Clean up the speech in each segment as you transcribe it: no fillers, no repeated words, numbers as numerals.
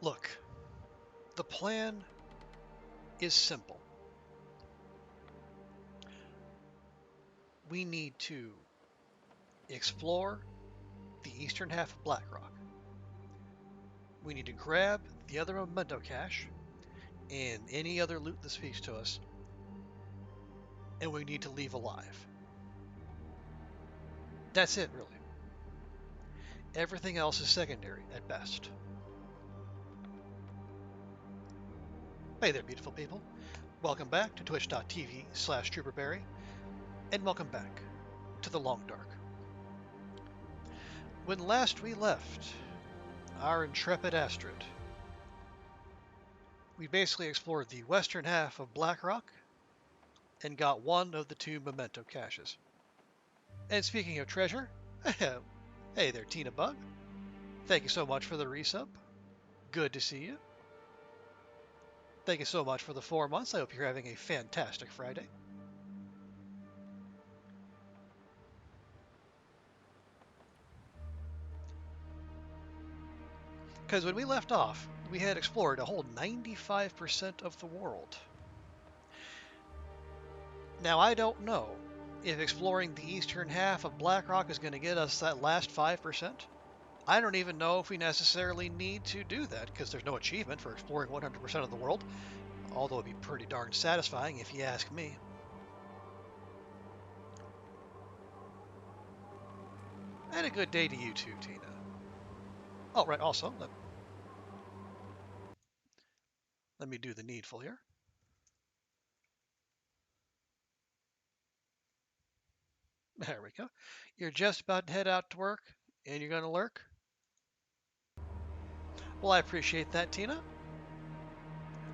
Look, the plan is simple. We need to explore the eastern half of Blackrock. We need to grab the other memento cache and any other loot that speaks to us, and we need to leave alive. That's it, really. Everything else is secondary at best. Hey there, beautiful people. Welcome back to twitch.tv/TrooperBerry, and welcome back to the Long Dark. When last we left our intrepid Astrid, we basically explored the western half of Blackrock and got one of the two memento caches. And speaking of treasure, hey there, Tina Bug. Thank you so much for the resub. Good to see you. Thank you so much for the 4 months. I hope you're having a fantastic Friday. Because when we left off, we had explored a whole 95% of the world. Now, I don't know if exploring the eastern half of Blackrock is going to get us that last 5%. I don't even know if we necessarily need to do that, because there's no achievement for exploring 100% of the world, although it'd be pretty darn satisfying if you ask me. And a good day to you too, Tina. Oh, right, also, let me do the needful here. There we go. You're just about to head out to work, and you're going to lurk? Well, I appreciate that, Tina.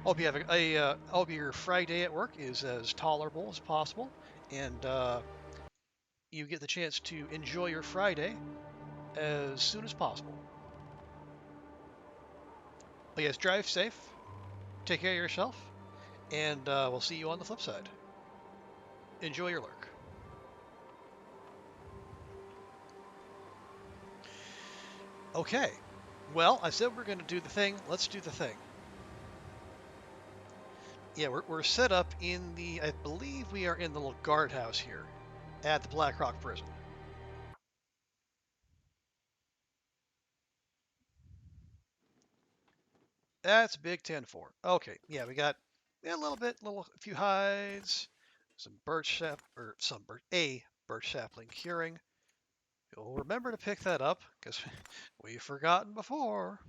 Hope you have hope your Friday at work is as tolerable as possible, and you get the chance to enjoy your Friday as soon as possible. But yes, drive safe, take care of yourself, and we'll see you on the flip side. Enjoy your lurk. Okay, well, I said we're going to do the thing. Let's do the thing. Yeah, we're set up in the, I believe we are in the little guardhouse here at the Blackrock prison. That's Big 10-4. Okay, yeah, we got a few hides, some birch sap, or a birch sapling curing. You'll remember to pick that up, because we've forgotten before.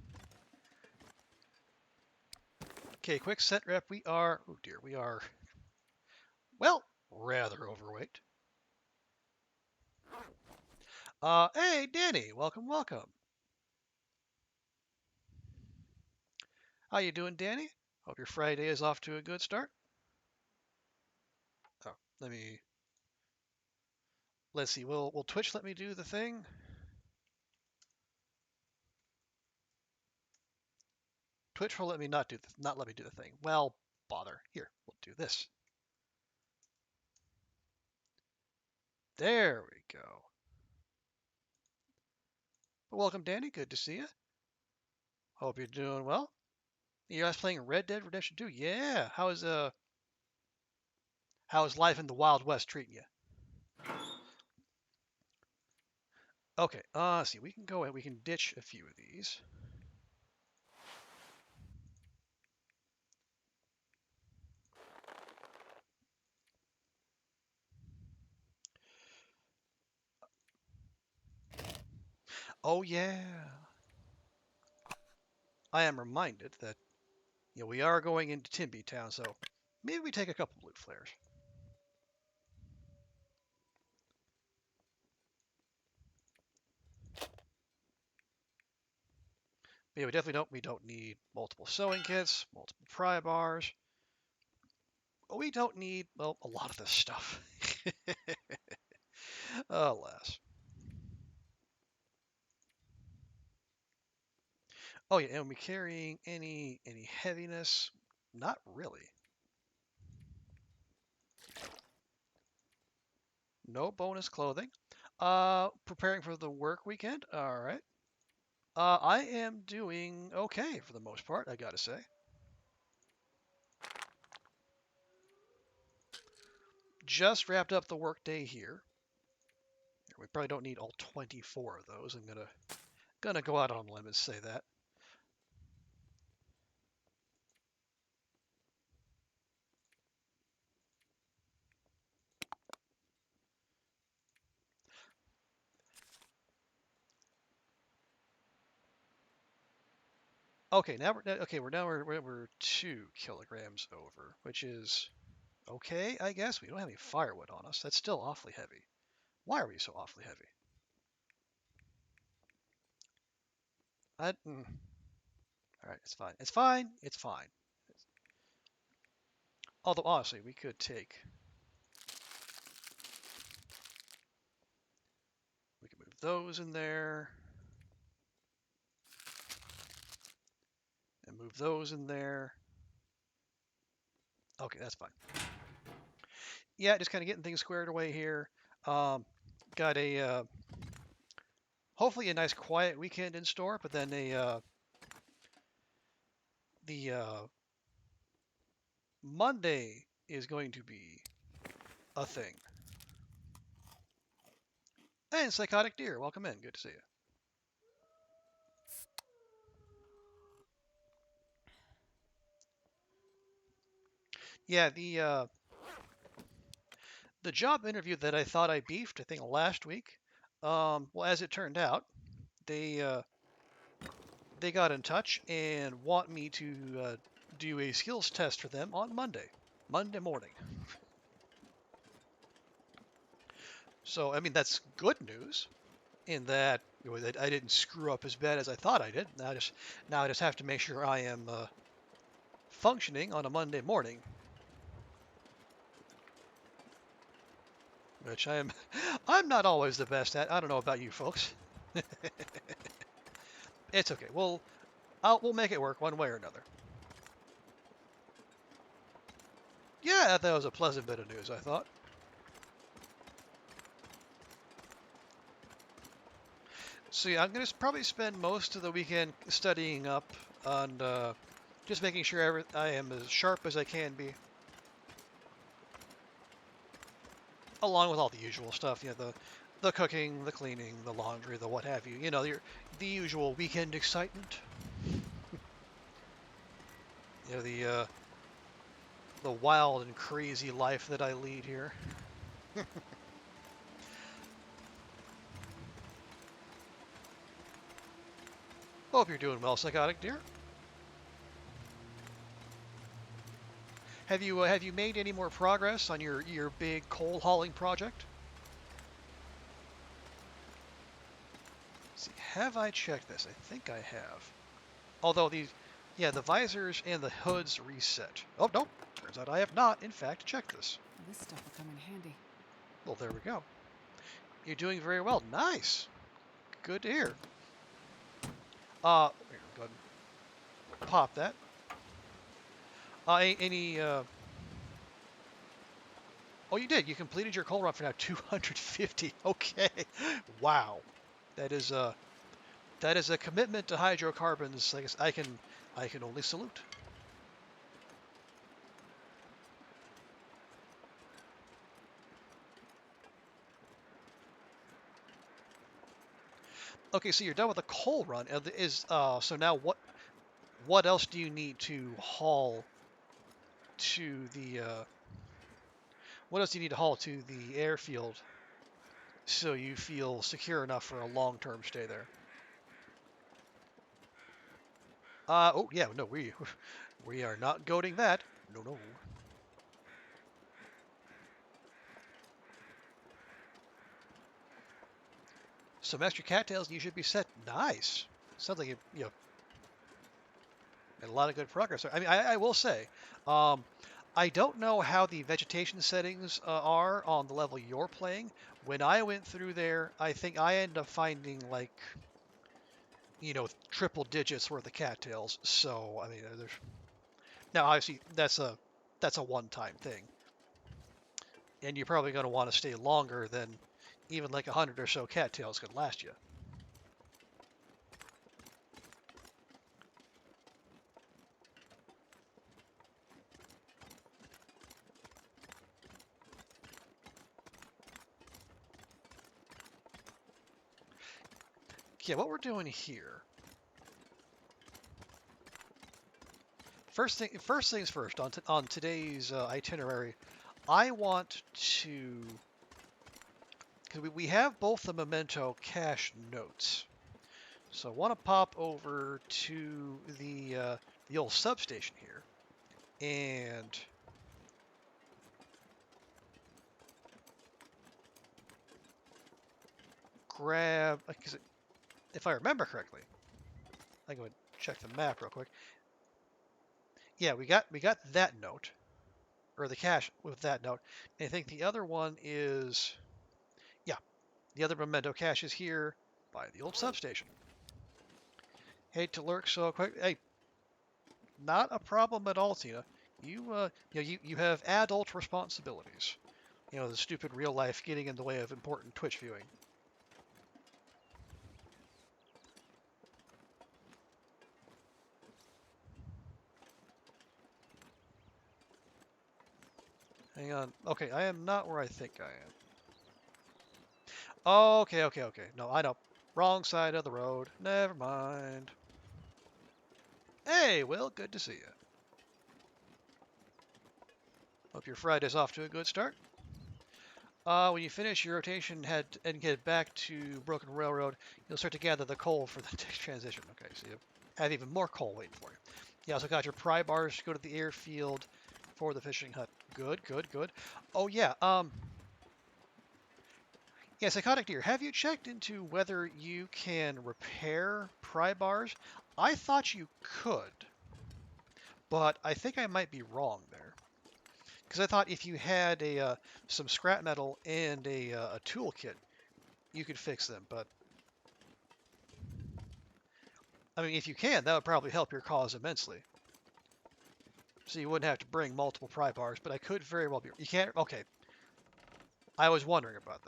Okay, quick set rep. We are, oh dear, we are, well, rather overweight. Hey, Danny, welcome, welcome. How you doing, Danny? Hope your Friday is off to a good start. Oh, let's see. Will Twitch let me do the thing? Twitch will let me not let me do the thing. Well, bother. Here, we'll do this. There we go. Welcome, Danny. Good to see you. Hope you're doing well. You guys playing Red Dead Redemption 2? Yeah. How's life in the Wild West treating you? Okay. See, we can go ahead. We can ditch a few of these. Oh yeah. I am reminded that we are going into Timby Town, so maybe we take a couple loot flares. But yeah, we don't need multiple sewing kits, multiple pry bars. We don't need, well, a lot of this stuff. Alas. Oh yeah, and are we carrying any heaviness? Not really. No bonus clothing. Preparing for the work weekend. All right. I am doing okay for the most part, I gotta say. Just wrapped up the workday here. We probably don't need all 24 of those. I'm gonna go out on a limb and say that. Okay, now we're 2 kilograms over, which is okay, I guess. We don't have any firewood on us. That's still awfully heavy. Why are we so awfully heavy? All right, it's fine. It's fine. It's fine. Although honestly, we could move those in there and move those in there. Okay, that's fine. Yeah, just kind of getting things squared away here. Got a hopefully a nice quiet weekend in store, but then the Monday is going to be a thing. And Psychotic Deer, welcome in. Good to see you. Yeah, the job interview that I thought I beefed, I think last week. Well, as it turned out, they got in touch and want me to do a skills test for them on Monday morning. So I mean that's good news in that, that I didn't screw up as bad as I thought I did. Now I just have to make sure I am functioning on a Monday morning, which I am. I'm not always the best at. I don't know about you folks. It's okay. We'll make it work one way or another. Yeah, that was a pleasant bit of news, I thought. So yeah, I'm going to probably spend most of the weekend studying up on just making sure I am as sharp as I can be, along with all the usual stuff. The cooking, the cleaning, the laundry, the what have you. The usual weekend excitement. The wild and crazy life that I lead here. Hope you're doing well, Psychotic Deer. Have you made any more progress on your big coal hauling project? Let's see, have I checked this? I think I have. Although the visors and the hoods reset. Oh no, turns out I have not, in fact, checked this. This stuff will come in handy. Well, there we go. You're doing very well. Nice. Good to hear. Here, go ahead and pop that. Any? Oh, you did. You completed your coal run for now 250. Okay. Wow. That is a commitment to hydrocarbons. I guess I can only salute. Okay, so you're done with the coal run. So now what else do you need to haul to the what else do you need to haul to the airfield so you feel secure enough for a long-term stay there? Oh yeah, no, we are not goading that. No, no. Some extra cattails and you should be set. Nice. Sounds like you made a lot of good progress. I mean, I will say, um, I don't know how the vegetation settings are on the level you're playing. When I went through there, I think I ended up finding like, triple digits worth of cattails. So, I mean, now obviously that's a one-time thing, and you're probably going to want to stay longer than even like 100 or so cattails could last you. Yeah, what we're doing here. First things first. On today's itinerary, I want to, because we have both the memento cache notes. So I want to pop over to the old substation here and grab, because if I remember correctly, I go and check the map real quick. Yeah, we got that note, or the cache with that note. And I think the other one is, yeah, the other memento cache is here by the old substation. Hate to lurk so quick. Hey, not a problem at all, Tina. You have adult responsibilities. The stupid real life getting in the way of important Twitch viewing. Hang on. Okay, I am not where I think I am. Okay. No, I know. Wrong side of the road. Never mind. Hey, Will, good to see you. Hope your Friday's off to a good start. When you finish your rotation and get back to Broken Railroad, you'll start to gather the coal for the next transition. Okay, so you have even more coal waiting for you. You also got your pry bars to go to the airfield for the fishing hut. Good. Oh yeah, yeah, Psychotic Deer, have you checked into whether you can repair pry bars? I thought you could, but I think I might be wrong there. Because I thought if you had some scrap metal and a toolkit, you could fix them. But I mean, if you can, that would probably help your cause immensely. So you wouldn't have to bring multiple pry bars. But I could very well be. You can't. Okay. I was wondering about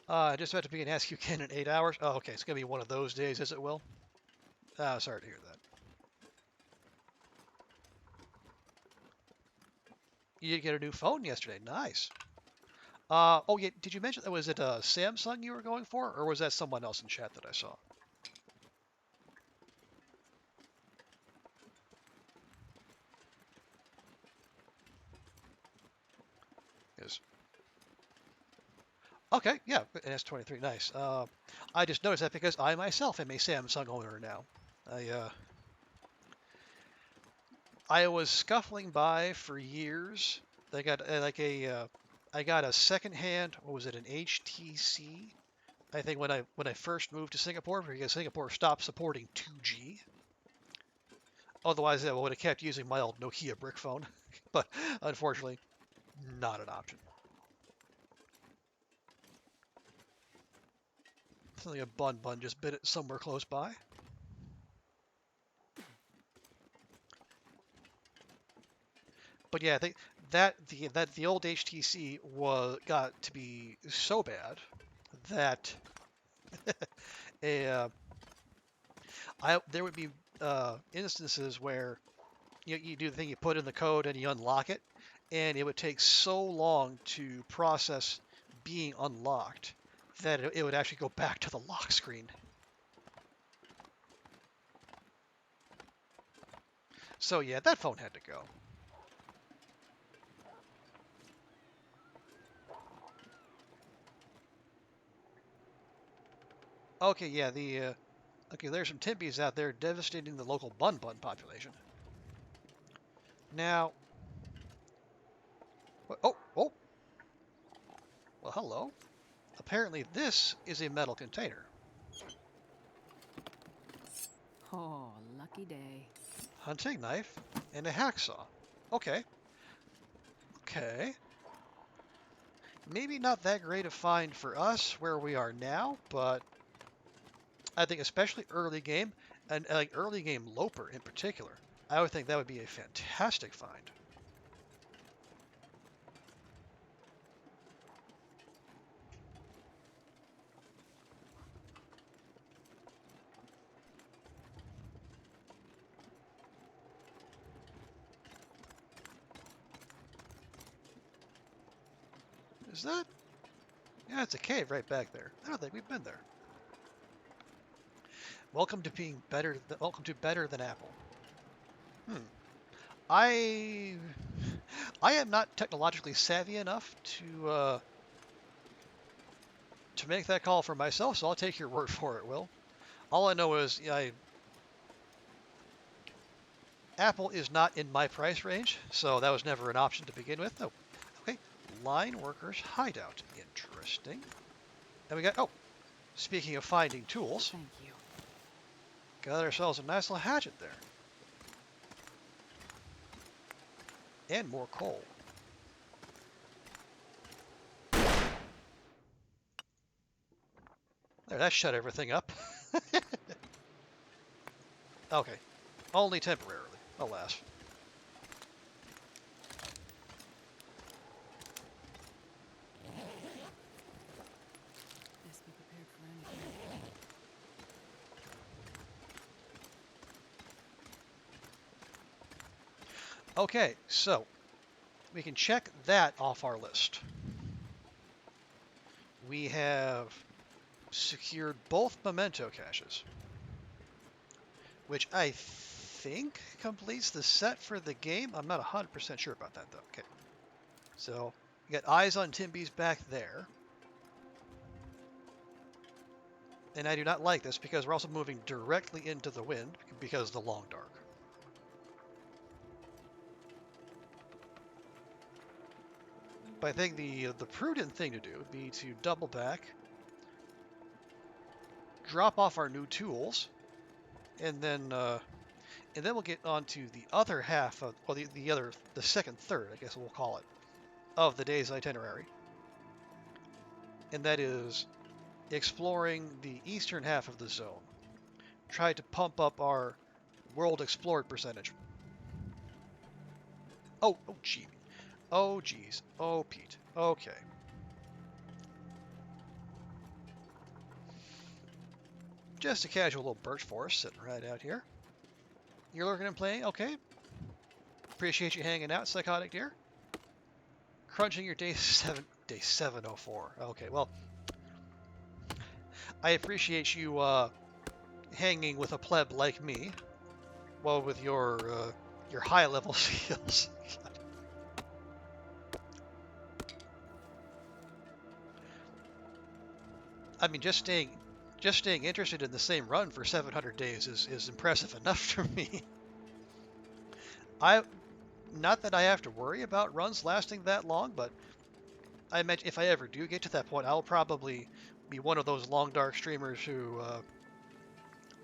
that. Just about to begin ask you can in 8 hours. Oh, okay. It's gonna be one of those days, is it, Will? Sorry to hear that. You did get a new phone yesterday. Nice. Oh yeah. Did you mention that? Was it a Samsung you were going for, or was that someone else in chat that I saw? Yes. Okay. Yeah. An S23. Nice. I just noticed that because I myself am a Samsung owner now. I was scuffling by for years. I got I got a secondhand. What was it? An HTC. I think when I first moved to Singapore, because Singapore stopped supporting 2G. Otherwise, I would have kept using my old Nokia brick phone. But unfortunately, not an option. Something a bun just bit it somewhere close by. But yeah, I think that the old HTC got to be so bad that a there would be instances where you do the thing, you put in the code and you unlock it, and it would take so long to process being unlocked that it would actually go back to the lock screen. So yeah, that phone had to go. Okay, yeah, okay, there's some Timpies out there devastating the local bun population. Now, oh, well, hello. Apparently this is a metal container. Oh, lucky day. Hunting knife and a hacksaw. Okay. Maybe not that great a find for us where we are now, but I think especially early game, and like early game Loper in particular, I would think that would be a fantastic find. Is that? Yeah, it's a cave right back there. I don't think we've been there. Welcome to being better. Welcome to better than Apple. Hmm. I I am not technologically savvy enough to make that call for myself, so I'll take your word for it, Will. All I know is Apple is not in my price range, so that was never an option to begin with. Oh, okay. Line workers hideout. Interesting. And we got, oh, speaking of finding tools, Thank you. got ourselves a nice little hatchet there. And more coal. There, that shut everything up. Okay. Only temporarily, alas. Best be prepared for anything. Okay, so we can check that off our list. We have secured both memento caches, which I think completes the set for the game. I'm not 100% sure about that, though. Okay, so we got eyes on Timby's back there. And I do not like this because we're also moving directly into the wind because of the long dark. But I think the prudent thing to do would be to double back, drop off our new tools, and then we'll get on to the other half of, well, the second third, I guess we'll call it, of the day's itinerary. And that is exploring the eastern half of the zone. Try to pump up our world explored percentage. Oh, gee. Oh, geez. Oh, Pete. Okay. Just a casual little birch forest sitting right out here. You're lurking and playing? Okay. Appreciate you hanging out, Psychotic Deer. Crunching your day 704. Okay, well, I appreciate you hanging with a pleb like me, well, with your high level skills. I mean, just staying interested in the same run for 700 days is impressive enough for me. I Not that I have to worry about runs lasting that long, but I imagine if I ever do get to that point, I'll probably be one of those long dark streamers who,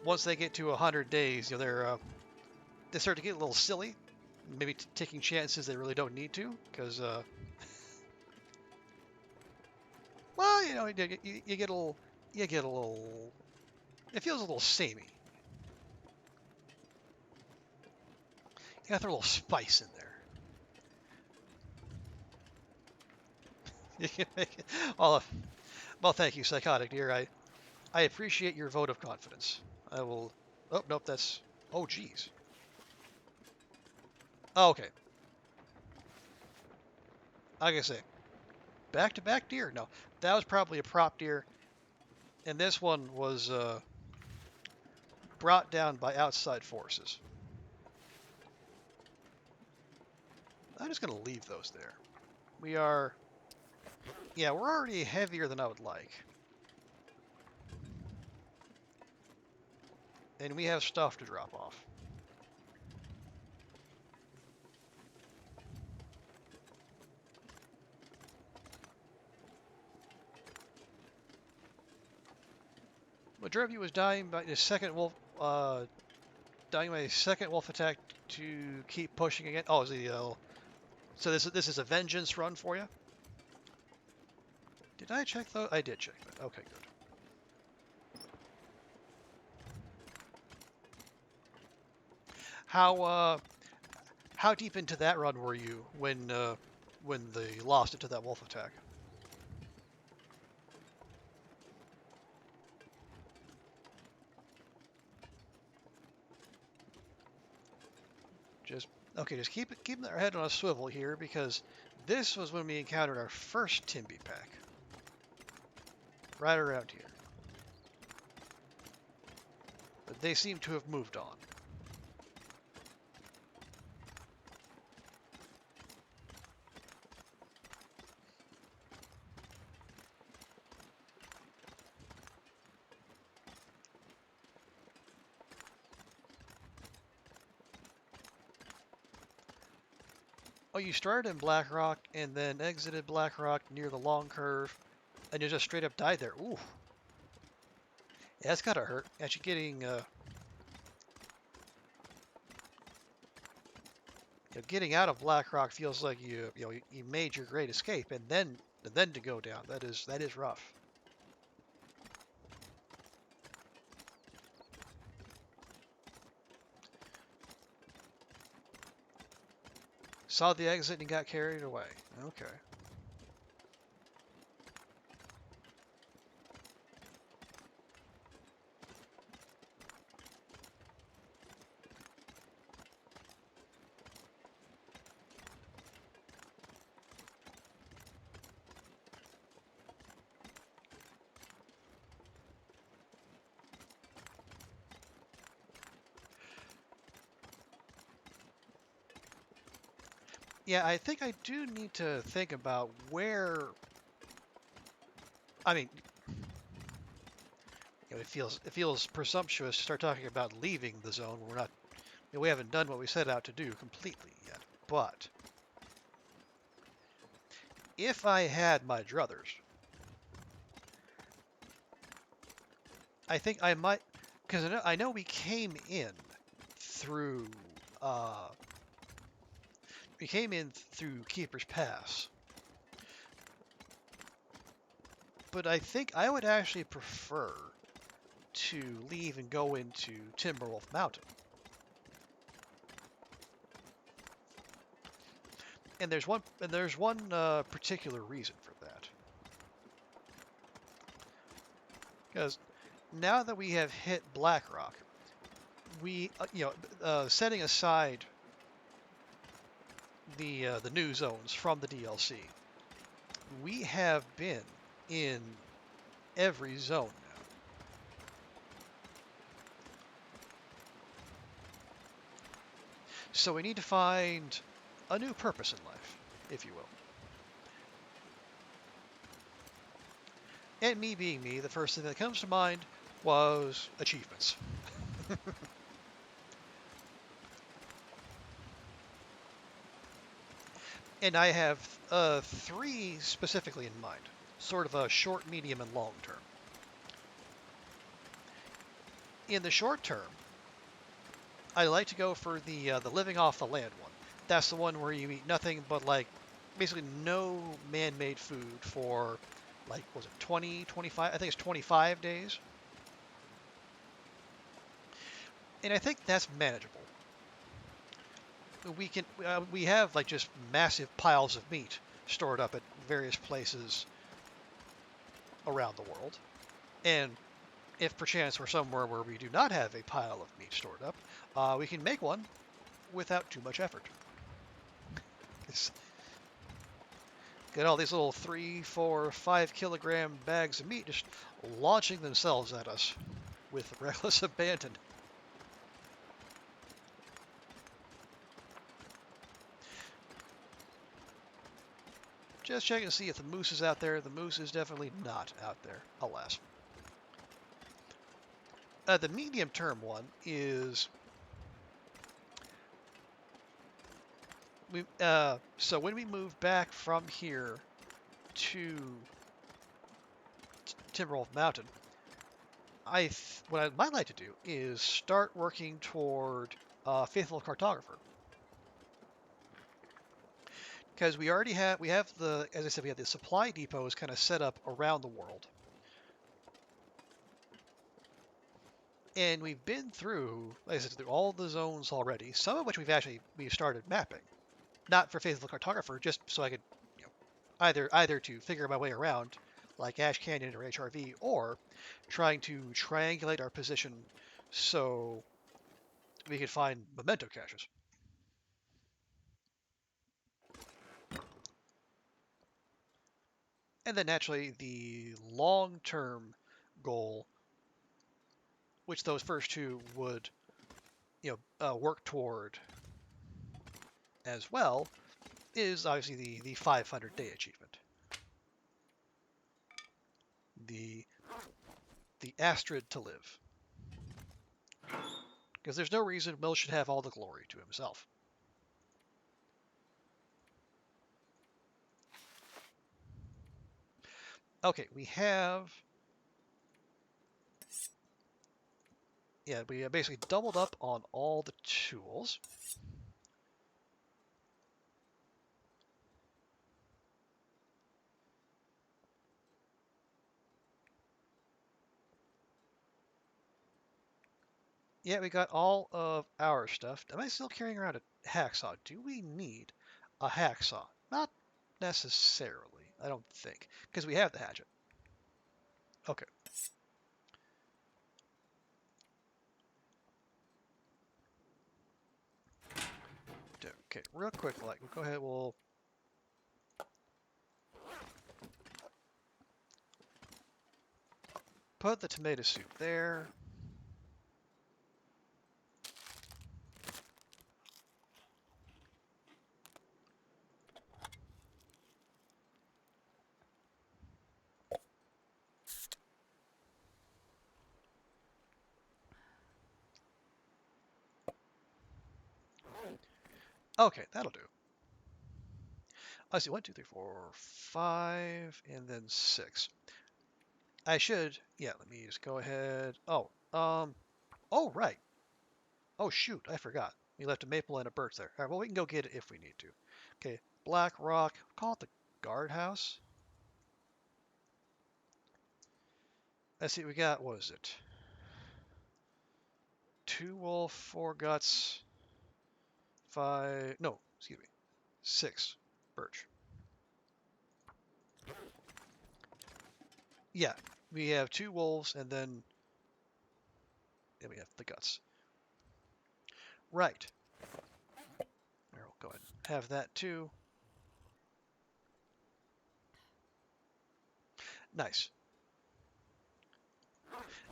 once they get to 100 days, they start to get a little silly, maybe taking chances they really don't need to, because, well, you get a little, it feels a little samey. You got to throw a little spice in there. You can make it. Well, thank you, Psychotic Dear. I appreciate your vote of confidence. I will. Oh nope, that's. Oh geez. Oh, okay. Like I say, back-to-back deer. No, that was probably a prop deer, and this one was brought down by outside forces. I'm just gonna leave those there. We are. Yeah, we're already heavier than I would like. And we have stuff to drop off. What drove you was dying by the second wolf, dying by a second wolf attack to keep pushing again. Oh, is the so this is a vengeance run for you? Did I check though? I did check that. Okay, good. How deep into that run were you when they lost it to that wolf attack? Just okay. Just keep our head on a swivel here because this was when we encountered our first Timby pack. right around here. But they seem to have moved on. Oh, you started in Blackrock and then exited Blackrock near the long curve, and you just straight up died there. Ooh, yeah, that's gotta hurt. Actually, getting out of Blackrock feels like you made your great escape, and then to go down, that is rough. Saw the exit and got carried away. Okay. Yeah, I think I do need to think about where. I mean, it feels presumptuous to start talking about leaving the zone when we're not. We haven't done what we set out to do completely yet. But if I had my druthers, I think I might, because I know we came in through uh, Keeper's Pass, but I think I would actually prefer to leave and go into Timberwolf Mountain. And there's one particular reason for that, because now that we have hit Blackrock, setting aside the new zones from the DLC, we have been in every zone now. So we need to find a new purpose in life, if you will. And me being me, the first thing that comes to mind was achievements. And I have three specifically in mind, sort of a short, medium, and long term. In the short term, I like to go for the living off the land one. That's the one where you eat nothing but like basically no man-made food for like was it 20, 25? I think it's 25 days. And I think that's manageable. We have like just massive piles of meat stored up at various places around the world. And if perchance we're somewhere where we do not have a pile of meat stored up, we can make one without too much effort. It's, get all these little 3, 4, 5 kilogram bags of meat just launching themselves at us with reckless abandon. Just checking to see if the moose is out there. The moose is definitely not out there, alas. The medium term one is so when we move back from here to Timberwolf Mountain, what I might like to do is start working toward Faithful Cartographer, because we have the, as I said, we have the supply depots kind of set up around the world, and we've been through, like I said, through all the zones already. Some of which we've started mapping, not for Faithful Cartographer, just so I could, you know, either to figure my way around, like Ash Canyon or HRV, or trying to triangulate our position so we could find memento caches. And then naturally, the long-term goal, which those first two would, work toward as well, is obviously the 500-day achievement. The Astrid to live. Because there's no reason Will should have all the glory to himself. Okay, we basically doubled up on all the tools. Yeah, we got all of our stuff. Am I still carrying around a hacksaw? Do we need a hacksaw? Not necessarily, I don't think, because we have the hatchet. Okay. Okay, real quick, we'll go ahead, we'll put the tomato soup there. Okay, that'll do. I see 1, 2, 3, 4, 5, and then 6. I should, yeah, let me just go ahead. Oh, right. Oh, shoot, I forgot. We left a maple and a birch there. All right, well, we can go get it if we need to. Okay, Blackrock, call it the guardhouse. Let's see, we got, what is it? 2 wolf, 4 guts, 5, no, excuse me, 6 birch. Yeah, we have 2 wolves and then we have the guts. Right. We'll go ahead and have that too. Nice.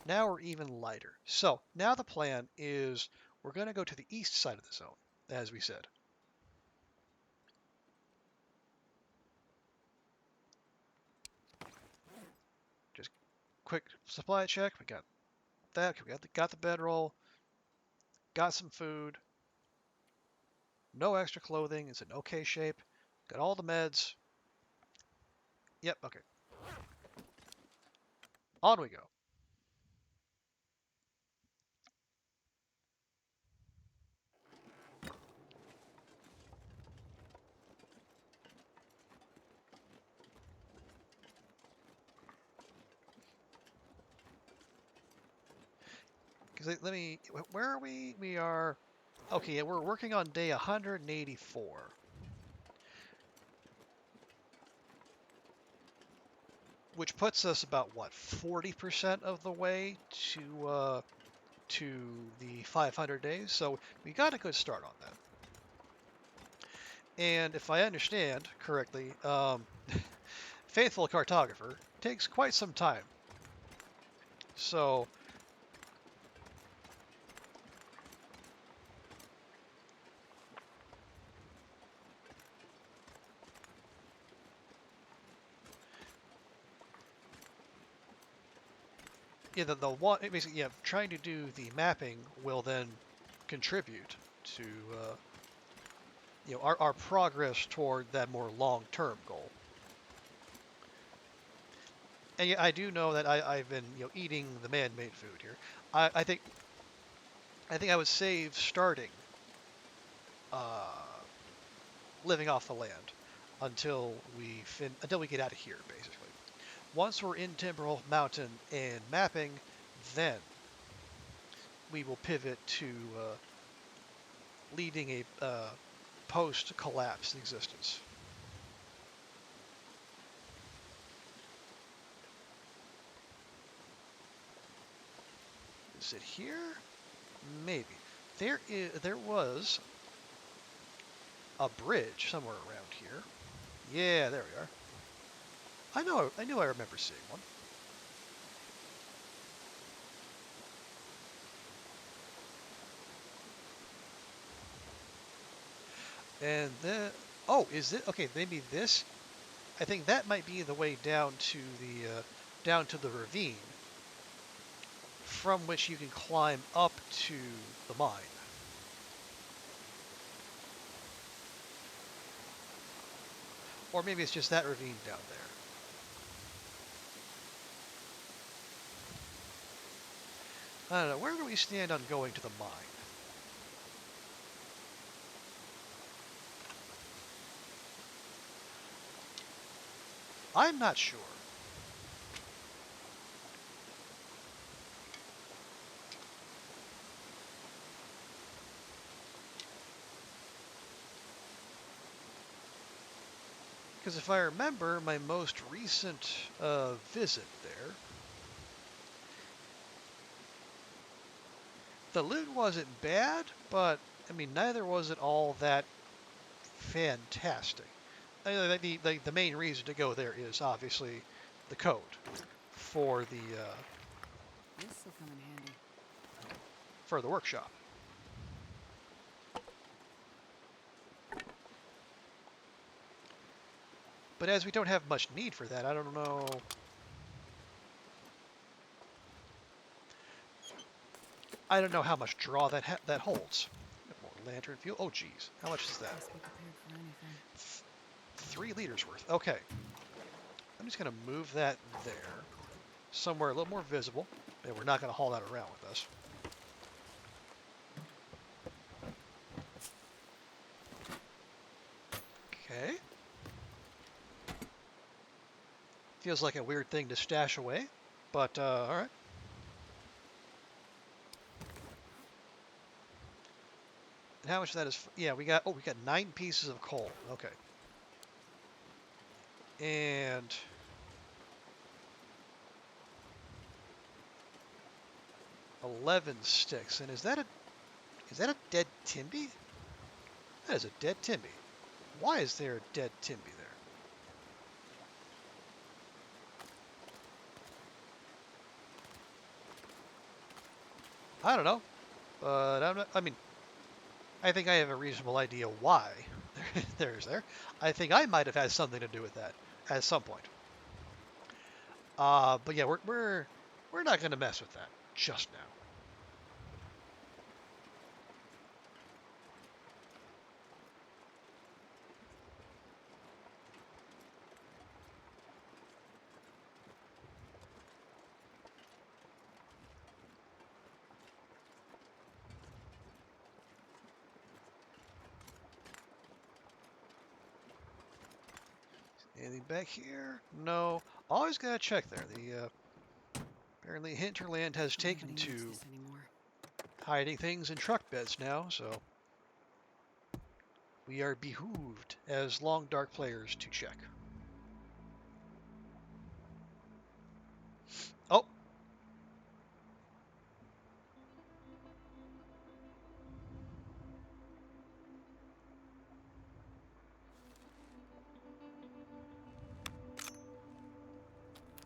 Now we're even lighter. So now the plan is we're going to go to the east side of the zone, as we said. Just quick supply check. We got that. We got the bedroll. Got some food. No extra clothing. It's in okay shape. Got all the meds. Yep, okay. On we go. Because let me, where are we? We are, okay, yeah, we're working on day 184. Which puts us about, what, 40% of the way to the 500 days. So we got a good start on that. And if I understand correctly, Faithful Cartographer takes quite some time. So yeah, the one basically, yeah, trying to do the mapping will then contribute to our progress toward that more long-term goal. And yeah, I do know that I've been eating the man-made food here. I think I would save starting uh, living off the land until we get out of here, basically. Once we're in Timberwolf Mountain and mapping, then we will pivot to leading a post-collapse existence. Is it here? Maybe. There was a bridge somewhere around here. Yeah, there we are. I knew I remember seeing one. And then, oh, is it okay? Maybe this. I think that might be the way down to the ravine, from which you can climb up to the mine. Or maybe it's just that ravine down there. I don't know. Where do we stand on going to the mine? I'm not sure. Because if I remember my most recent visit there, the loot wasn't bad, but I mean, neither was it all that fantastic. The main reason to go there is obviously the code for This'll come in handy. for the workshop. But as we don't have much need for that, I don't know. I don't know how much draw that holds. More lantern fuel. Oh, geez, how much is that? Best be prepared for anything. 3 liters worth. Okay, I'm just gonna move that there, somewhere a little more visible. And we're not gonna haul that around with us. Okay. Feels like a weird thing to stash away, but all right. And how much of that is? Yeah, we got 9 pieces of coal. Okay. And 11 sticks. And is that a dead Timby? That is a dead Timby. Why is there a dead Timby there? I don't know, but I'm not, I mean, I think I have a reasonable idea why there's there. I think I might have had something to do with that at some point. But yeah, we're not going to mess with that just now. Anything back here? No. Always gotta check there. Apparently Hinterland has taken Nobody needs to this anymore. hiding things in truck beds now, so we are behooved as long dark players to check. Oh,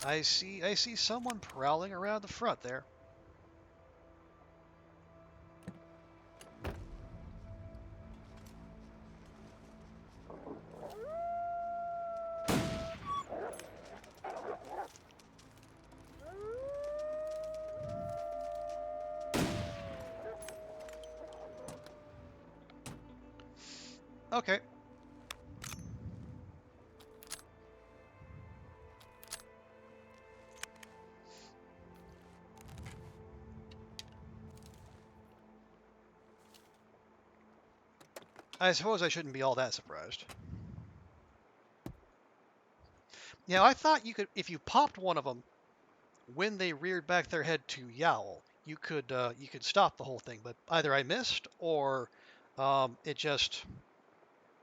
I see someone prowling around the front there. Okay. I suppose I shouldn't be all that surprised. Yeah, I thought you could, if you popped one of them when they reared back their head to yowl, you could stop the whole thing. But either I missed or it just,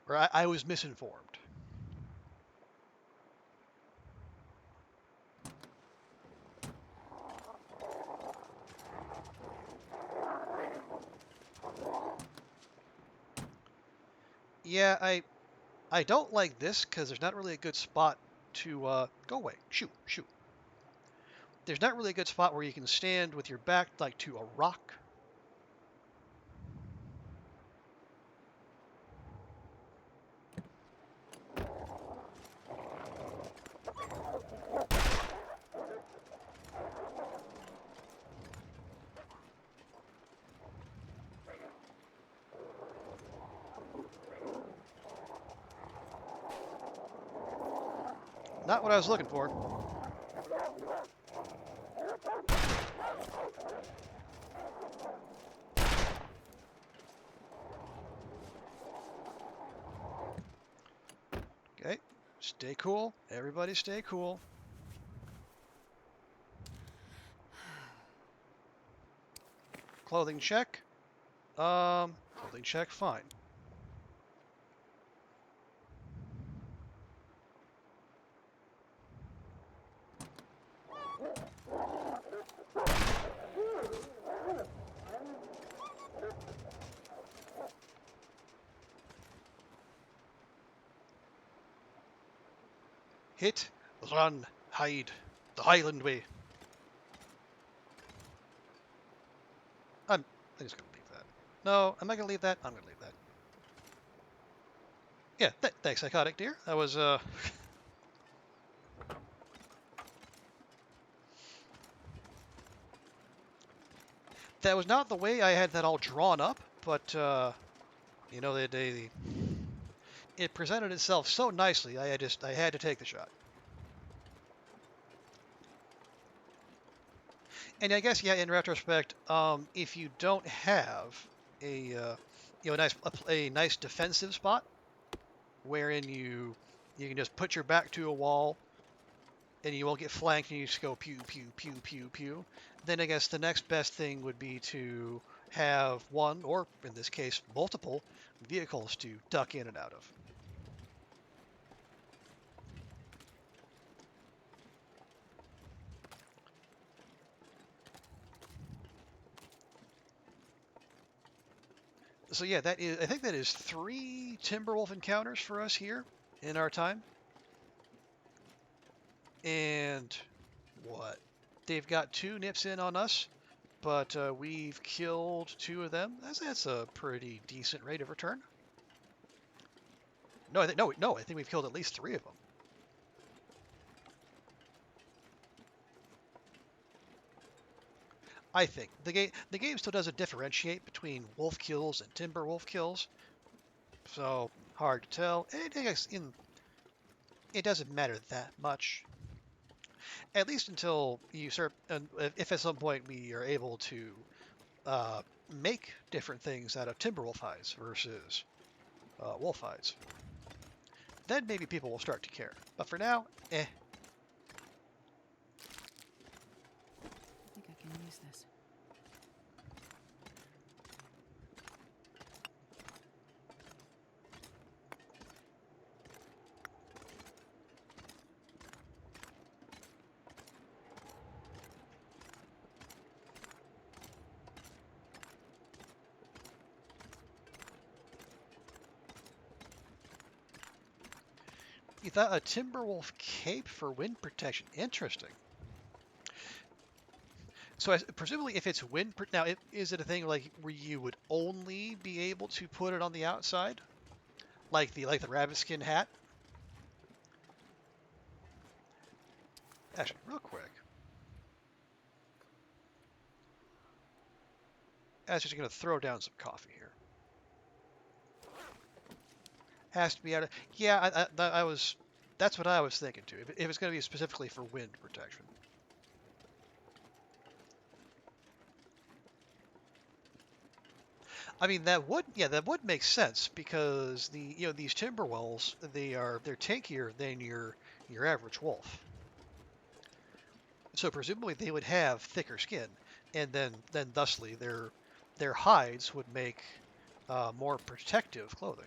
or I was misinformed. Yeah, I don't like this because there's not really a good spot to go away. Shoot, shoot. There's not really a good spot where you can stand with your back like to a rock. Not what I was looking for. Okay. Stay cool. Everybody stay cool. Clothing check. Clothing check, fine. Hit, run, hide. The Highland way. I'm just gonna leave that. No, am I gonna leave that? I'm gonna leave that. Yeah, thanks, Psychotic Deer. That was, that was not the way I had that all drawn up, but, you know, it presented itself so nicely, I had to take the shot. And I guess, yeah, in retrospect, if you don't have a nice defensive spot wherein you can just put your back to a wall and you won't get flanked and you just go pew pew pew pew pew, then I guess the next best thing would be to have one, or in this case multiple, vehicles to duck in and out of. So yeah, I think that is 3 Timberwolf encounters for us here in our time. And what? They've got 2 nips in on us, but we've killed 2 of them. That's a pretty decent rate of return. No, I think we've killed at least 3 of them. I think the game still doesn't differentiate between wolf kills and timber wolf kills, so hard to tell. It doesn't matter that much, at least until you start. If at some point we are able to make different things out of timber wolf hides versus wolf hides, then maybe people will start to care. But for now, eh. I think I can use this. You thought a Timberwolf cape for wind protection? Interesting. So presumably, if it's now, is it a thing like where you would only be able to put it on the outside, like the rabbit skin hat? Actually, real quick, I was just going to throw down some coffee here. Has to be out of. Yeah, I was. That's what I was thinking too. If it's going to be specifically for wind protection. I mean that would make sense because these timber wells they're tankier than your average wolf. So presumably they would have thicker skin, and then thusly their hides would make more protective clothing.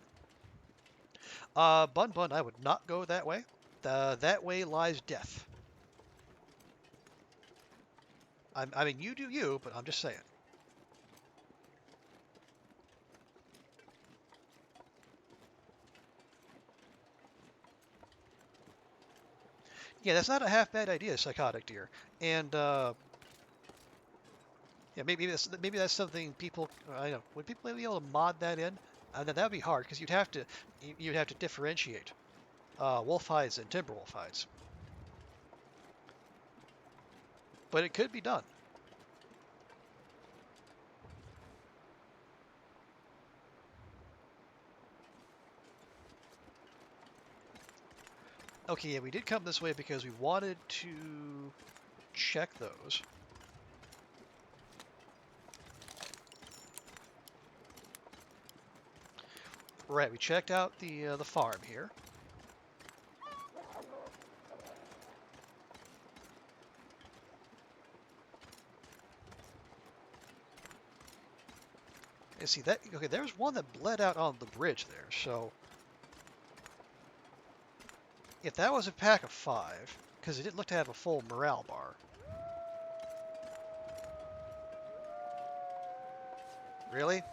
Bun, I would not go that way. That way lies death. I mean, you do you, but I'm just saying. Yeah, that's not a half bad idea, Psychotic Deer. And yeah, maybe that's something people. I know. Would people be able to mod that in? That would be hard because you'd have to differentiate wolf hides and timber wolf hides. But it could be done. Okay, yeah, we did come this way because we wanted to check those. Right, we checked out the farm here. And see that, okay, there's one that bled out on the bridge there. So if that was a pack of 5, because it didn't look to have a full morale bar. Really?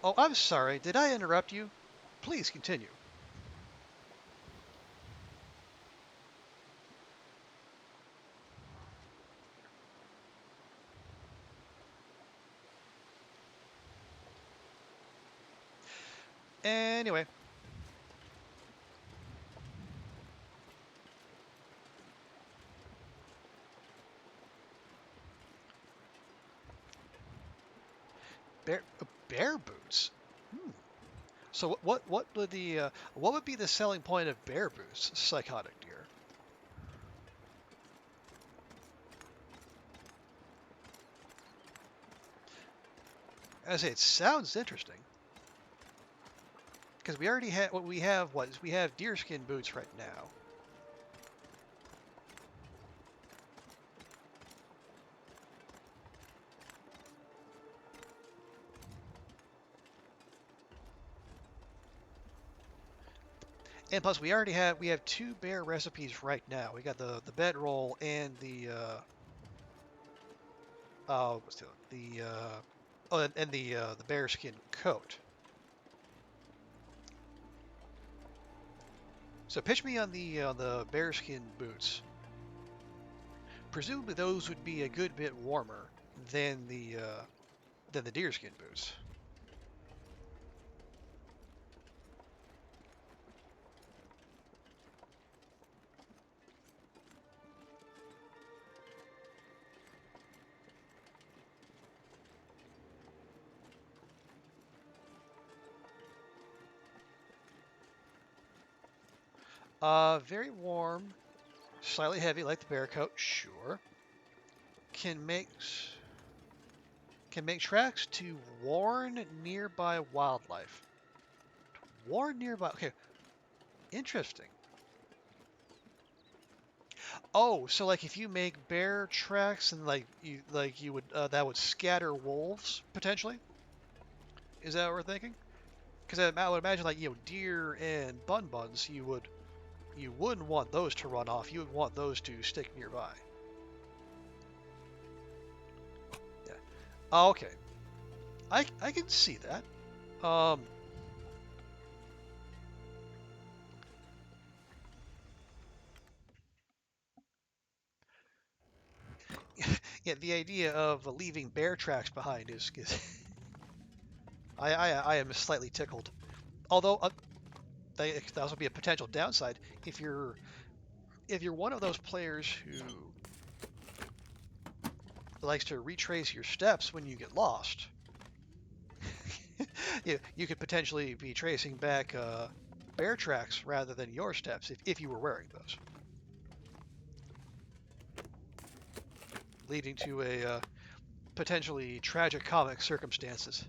Oh, I'm sorry. Did I interrupt you? Please continue. Anyway, bear boots. Hmm. So what would be the selling point of bear boots, Psychotic Deer? I say it sounds interesting because we already have what we have. What is we have deerskin boots right now. And plus, we have 2 bear recipes right now. We got the bedroll and what's the oh, and the bearskin coat. So pitch me on the bearskin boots. Presumably those would be a good bit warmer than the deerskin boots. Very warm, slightly heavy like the bear coat. Sure. Can make can make tracks to warn nearby wildlife. Warn nearby. Okay, interesting. Oh, so like if you make bear tracks and like you would that would scatter wolves potentially. Is that what we're thinking? Because I would imagine like deer and buns you wouldn't want those to run off. You would want those to stick nearby. Yeah. Oh, okay. I can see that. Yeah, the idea of leaving bear tracks behind is I am slightly tickled. Although that could also be a potential downside if you're one of those players who likes to retrace your steps when you get lost. You could potentially be tracing back bear tracks rather than your steps if you were wearing those, leading to a potentially tragic comic circumstances.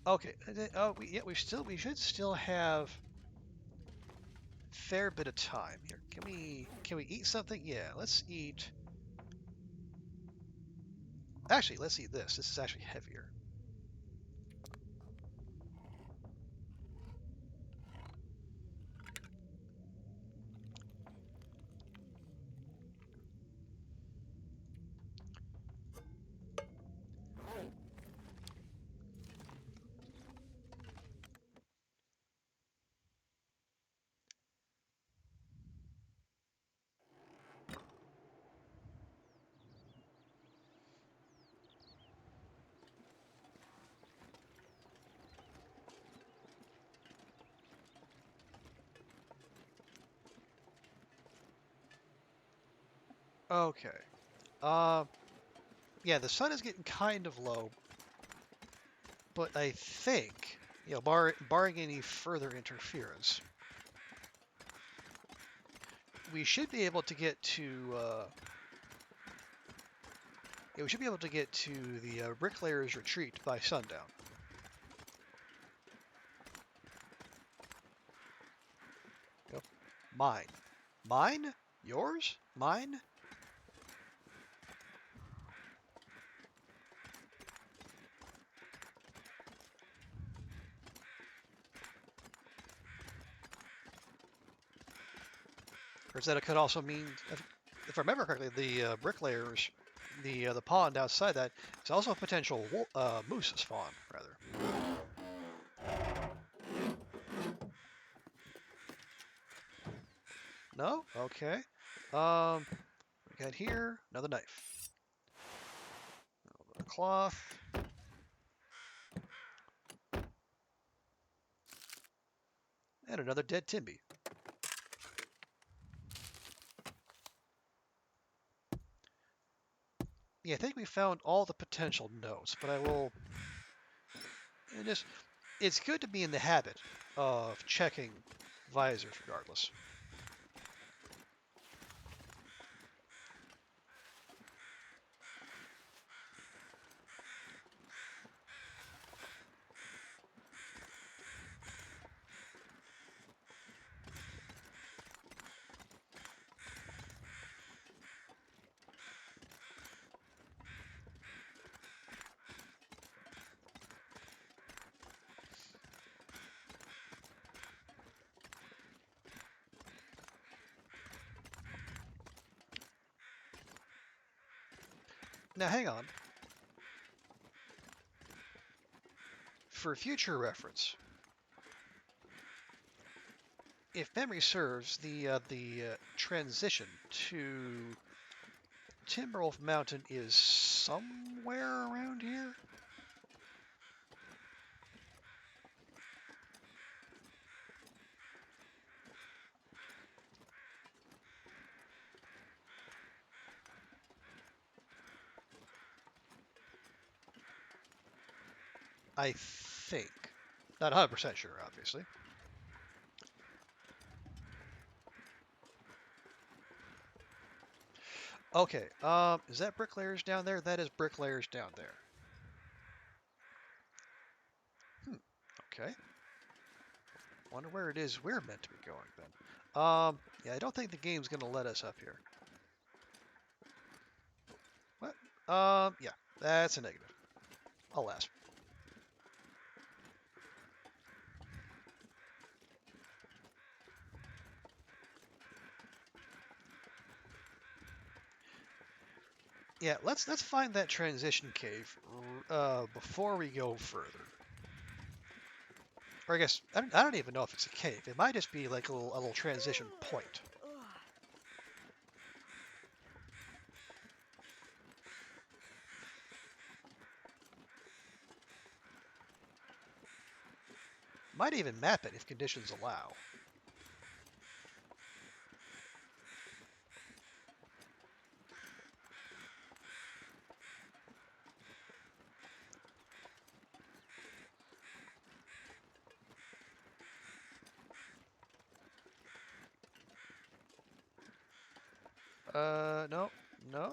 Okay. Oh, we should still have fair bit of time here. Can we eat something? Yeah, let's eat. Actually, let's eat this. This is actually heavier. Okay. Uh, yeah, the sun is getting kind of low, but I think, barring any further interference, we should be able to get to, yeah, we should be able to get to the Bricklayer's Retreat by sundown. Yep. Mine. Mine? Yours? Mine? Or is that it could also mean, if I remember correctly, the Bricklayers, the pond outside that is also a potential moose spawn, rather. No? Okay. We got here another knife, a cloth, and another dead Timby. Yeah, I think we found all the potential notes, but I will. It's good to be in the habit of checking visors regardless. Now, hang on. For future reference, if memory serves, the transition to Timberwolf Mountain is somewhere around here. I think. Not 100% sure, obviously. Okay, is that bricklayers down there? That is bricklayers down there. Okay. Wonder where it is we're meant to be going then. Yeah, I don't think the game's gonna let us up here. What? Yeah, that's a negative. Alas. Yeah, let's find that transition cave before we go further. Or I guess I don't even know if it's a cave. It might just be like a little transition point. Might even map it if conditions allow. No, no,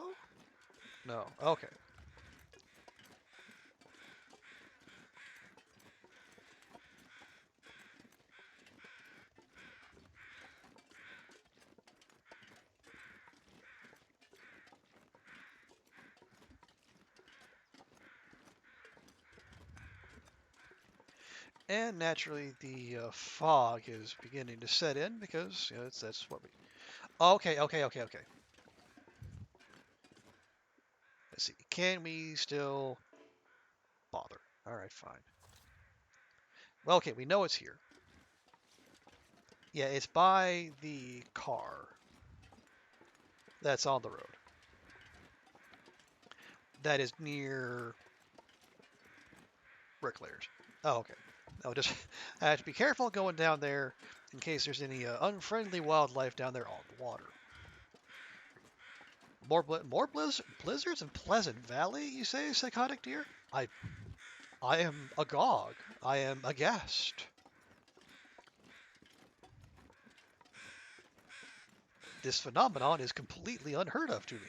no. Okay. And naturally, the fog is beginning to set in because that's what we. Okay, okay, okay, okay. Let's see. Can we still bother? All right, fine. Well, okay, we know it's here. Yeah, it's by the car that's on the road. That is near bricklayers. Oh, okay. I'll just I have to be careful going down there in case there's any unfriendly wildlife down there on the water. More blizzards in Pleasant Valley, you say, psychotic deer? I am agog. I am aghast. This phenomenon is completely unheard of to me.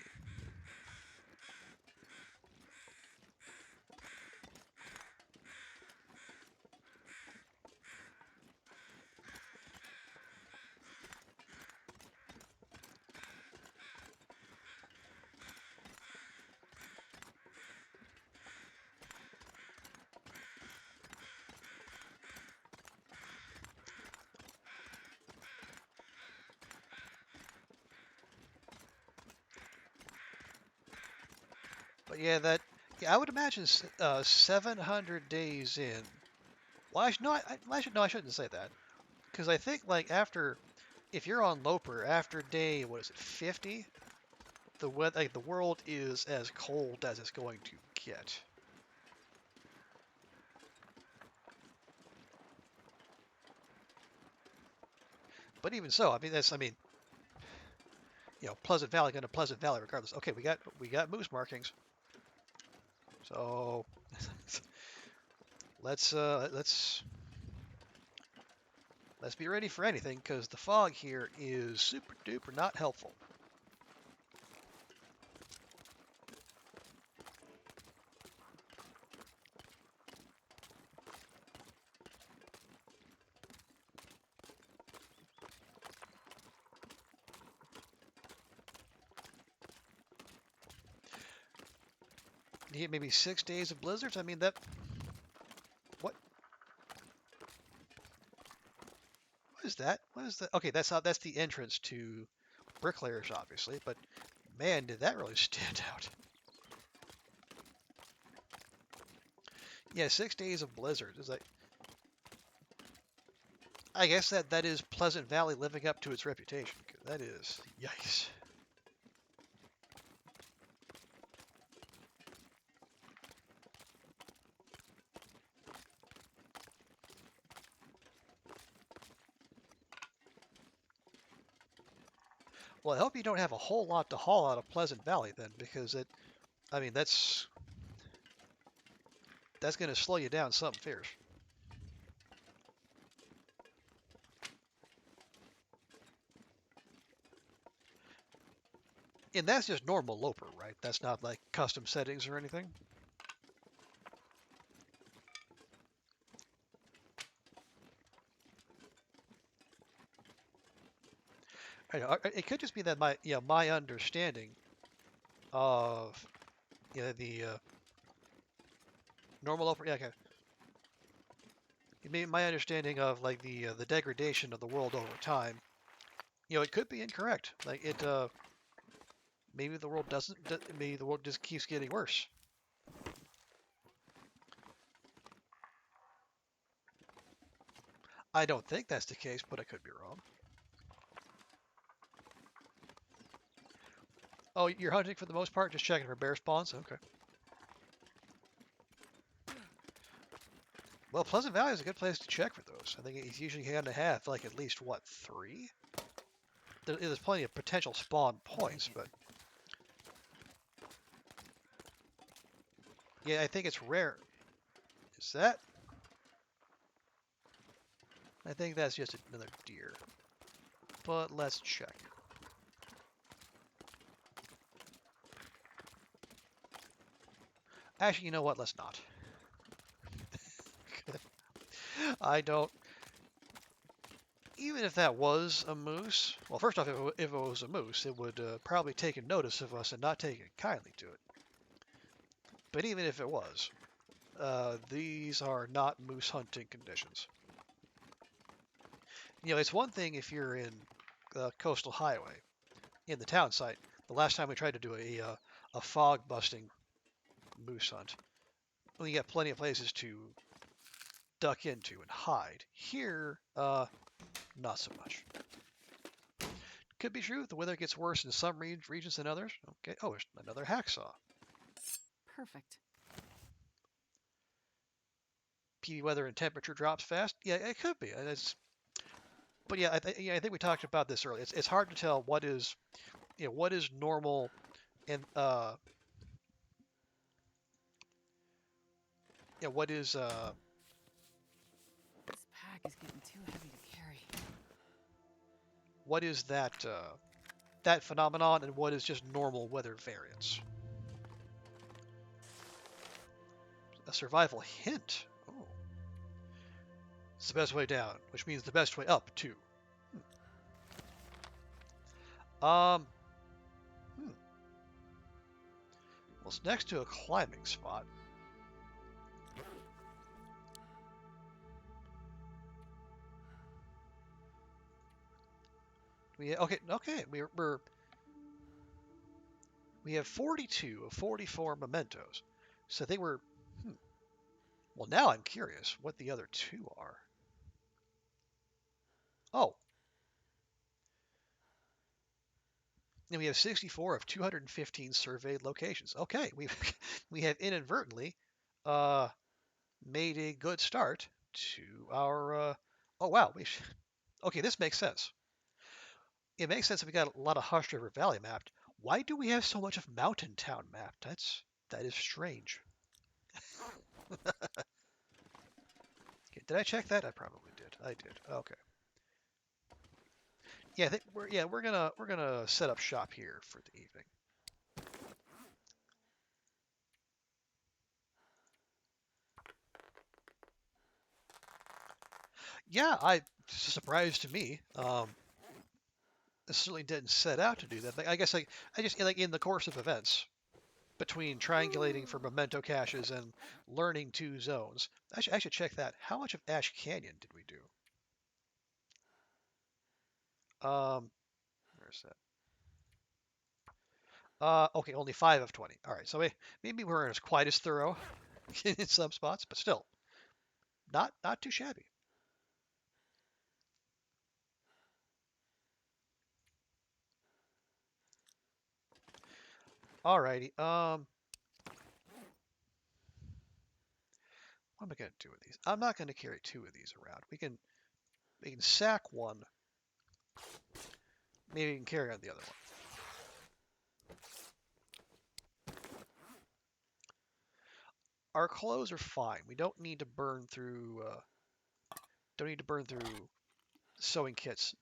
But yeah, I would imagine 700 days in. Well, no, I shouldn't say that. Because I think, like, if you're on Loper, after day, what is it, 50? The world is as cold as it's going to get. But even so, I mean, Pleasant Valley going to Pleasant Valley regardless. Okay, we got moose markings. So let's be ready for anything because the fog here is super duper not helpful. You get maybe 6 days of blizzards. I mean that. What? What is that? What is that? Okay, that's the entrance to Bricklayers, obviously. But man, did that really stand out? Yeah, 6 days of blizzards. Is like, I guess that is Pleasant Valley living up to its reputation. 'Cause that is yikes. Well, I hope you don't have a whole lot to haul out of Pleasant Valley then, because I mean, that's going to slow you down something fierce. And that's just normal Loper, right? That's not like custom settings or anything. It could just be that my understanding of the normal Loper. Yeah, okay. Maybe my understanding of like the degradation of the world over time. It could be incorrect. Like maybe the world doesn't. Maybe the world just keeps getting worse. I don't think that's the case, but I could be wrong. Oh, you're hunting for the most part, just checking for bear spawns? Okay. Well, Pleasant Valley is a good place to check for those. I think it's usually hand to have, like at least, what, 3? There's plenty of potential spawn points, but yeah, I think it's rare. Is that? I think that's just another deer. But let's check. Actually, you know what? Let's not. I don't. Even if that was a moose, well, first off, if it was a moose, it would probably take notice of us and not take it kindly to it. But even if it was, these are not moose hunting conditions. It's one thing if you're in Coastal Highway, in the town site. The last time we tried to do a fog busting moose hunt, we got plenty of places to duck into and hide. Here, not so much. Could be true. The weather gets worse in some regions than others. Okay. Oh, there's another hacksaw. Perfect. PD weather and temperature drops fast. Yeah, it could be. But yeah, I think we talked about this earlier. It's hard to tell what is normal And yeah, This pack is getting too heavy to carry. what is that phenomenon, and what is just normal weather variance? A survival hint. Oh, it's the best way down, which means the best way up too. Um, hmm. Well, it's next to a climbing spot. Okay. We have 42 of 44 mementos, so they were. Hmm. Well, now I'm curious what the other two are. Oh, and we have 64 of 215 surveyed locations. Okay, we have inadvertently uh, made a good start to our. Oh wow, okay, this makes sense. It makes sense if we got a lot of Hush River Valley mapped. Why do we have so much of Mountain Town mapped? That is strange. Okay, did I check that? I probably did. I did. Okay. Yeah, I think we're gonna set up shop here for the evening. Yeah, it's a surprise to me. I certainly didn't set out to do that. But I guess I just like in the course of events between triangulating for memento caches and learning two zones. I should check that. How much of Ash Canyon did we do? Where's that? Okay, only 5 of 20. All right, so maybe we weren't as quite as thorough in some spots, but still, not too shabby. Alrighty. What am I gonna do with these? I'm not gonna carry 2 of these around. We can sack one. Maybe we can carry on the other one. Our clothes are fine. We don't need to burn through. Don't need to burn through sewing kits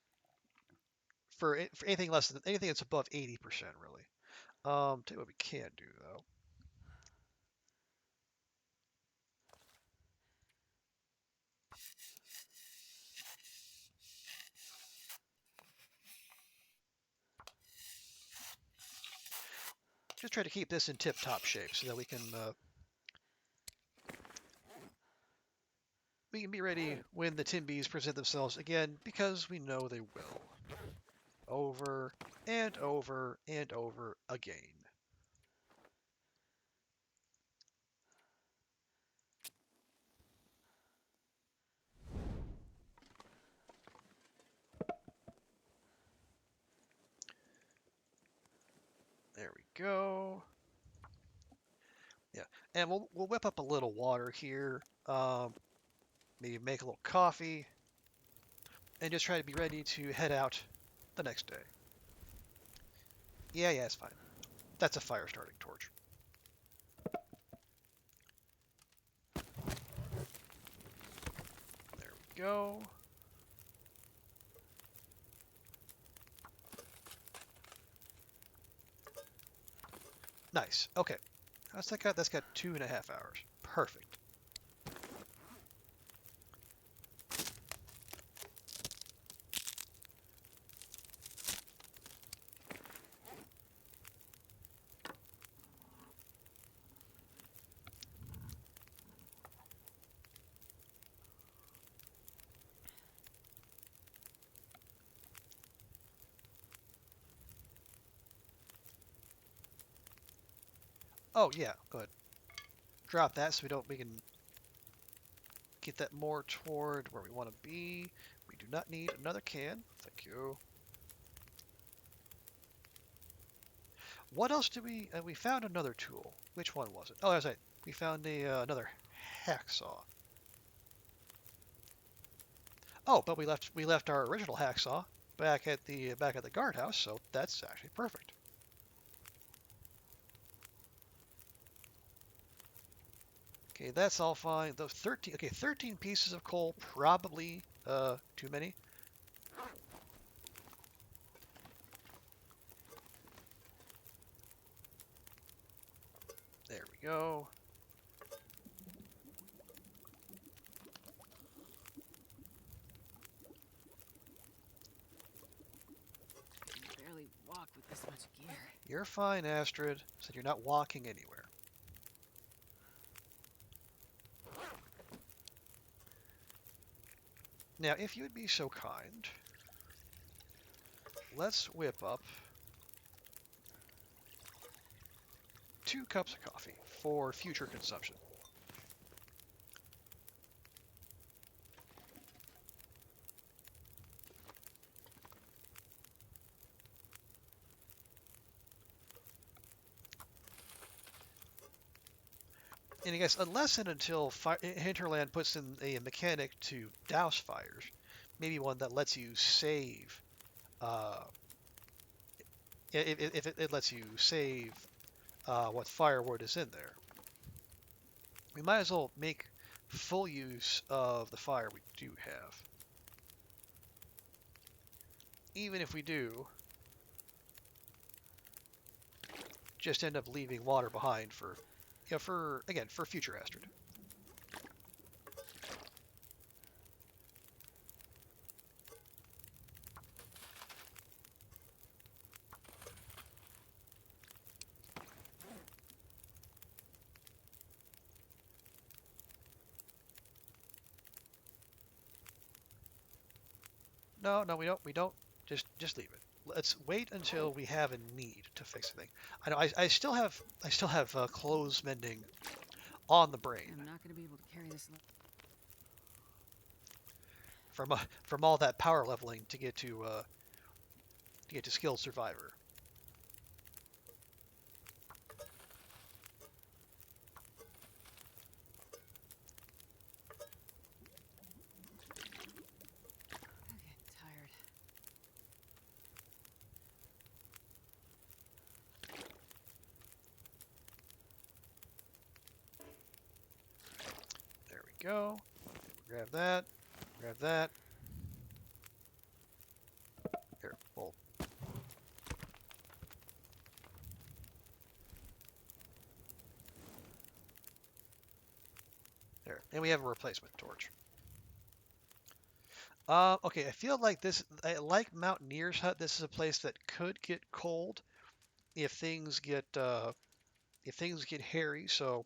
for anything less than anything that's above 80%, really. Tell you what we can do though. Just try to keep this in tip-top shape so that we can be ready when the Timbies present themselves again, because we know they will. Over and over and over again. There we go. Yeah, and we'll whip up a little water here. Maybe make a little coffee, and just try to be ready to head out the next day. Yeah, it's fine. That's a fire starting torch. There we go. Nice. Okay. How's that got? That's got 2.5 hours. Perfect. Oh yeah, go ahead. Drop that so we can get that more toward where we want to be. We do not need another can. Thank you. What else did we found another tool. Which one was it? Oh, that's right. We found another hacksaw. Oh, but we left our original hacksaw back at the guardhouse, so that's actually perfect. Okay, that's all fine. Those 13, okay, 13 pieces of coal, probably too many. There we go. I can barely walk with this much gear. You're fine, Astrid. Said you're not walking anywhere. Now, if you would be so kind, let's whip up 2 cups of coffee for future consumption. And I guess unless and until Hinterland puts in a mechanic to douse fires, maybe one that lets you save, uh, if it lets you save what firewood is in there, we might as well make full use of the fire we do have. Even if we do just end up leaving water behind for, again, for future Astrid. No, no, we don't. We don't. Just leave it. Let's wait until we have a need to fix the thing. I know. I still have clothes mending on the brain I'm not gonna be able to carry this. from all that power leveling to get to skilled survivor. I'm getting tired. There we go. Grab that. Grab that. Here, hold. There, and we have a replacement torch. Okay, I feel like like Mountaineer's Hut, this is a place that could get cold if things get hairy. So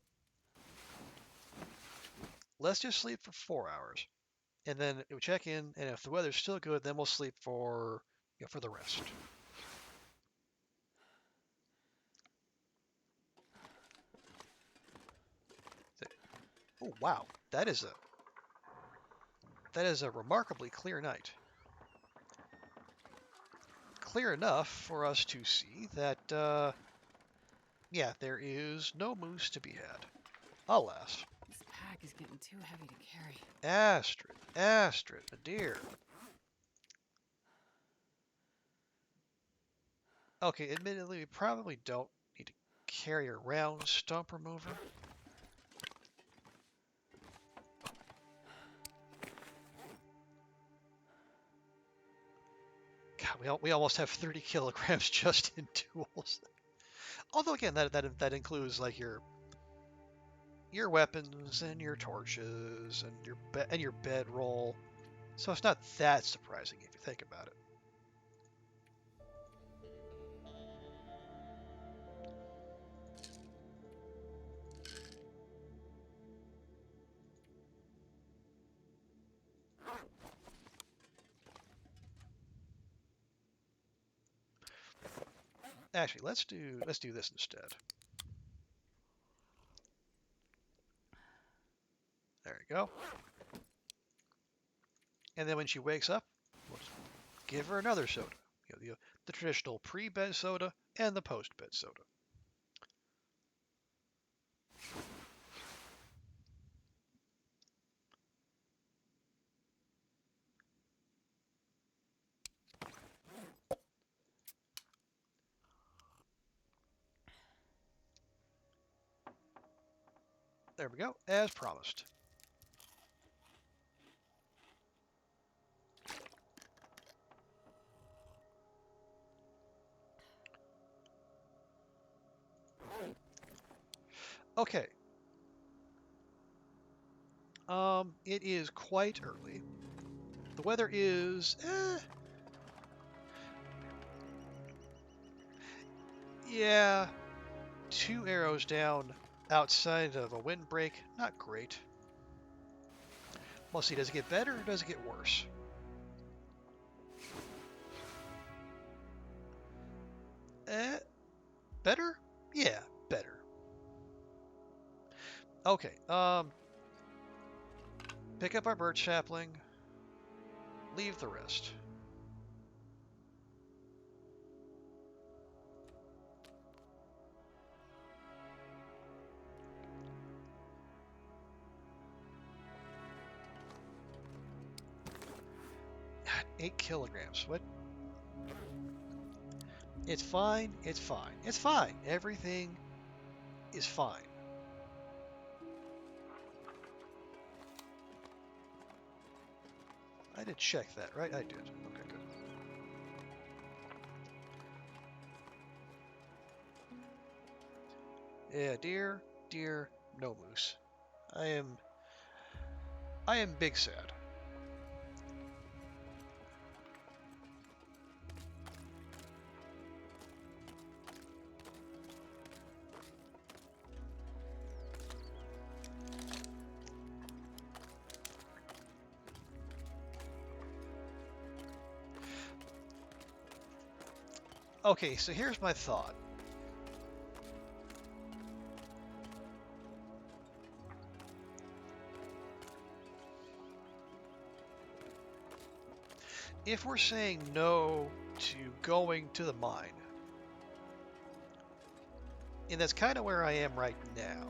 let's just sleep for 4 hours, and then we'll check in. And if the weather's still good, then we'll sleep for for the rest. Oh wow, that is a remarkably clear night. Clear enough for us to see that yeah, there is no moose to be had. Alas. This pack is getting too heavy to carry. Astrid, Astrid, a dear. Okay, admittedly, we probably don't need to carry around stump remover. God, we almost have 30 kilograms just in tools. Although again, that includes like your weapons and your torches and your bedroll. So it's not that surprising if you think about it. Actually, let's do this instead. There you go. And then when she wakes up, we'll just give her another soda. The traditional pre-bed soda and the post-bed soda. There we go, as promised. Okay. It is quite early. The weather is, yeah, 2 arrows down outside of a windbreak. Not great. We'll see, does it get better or does it get worse? Eh, better? Yeah, better. Okay, pick up our birch sapling, leave the rest. God, 8 kilograms. What? It's fine. It's fine. It's fine. Everything is fine. I did check that, right? I did. Okay, good. Yeah, deer, no moose. I am big sad. Okay, so here's my thought. If we're saying no to going to the mine, and that's kind of where I am right now,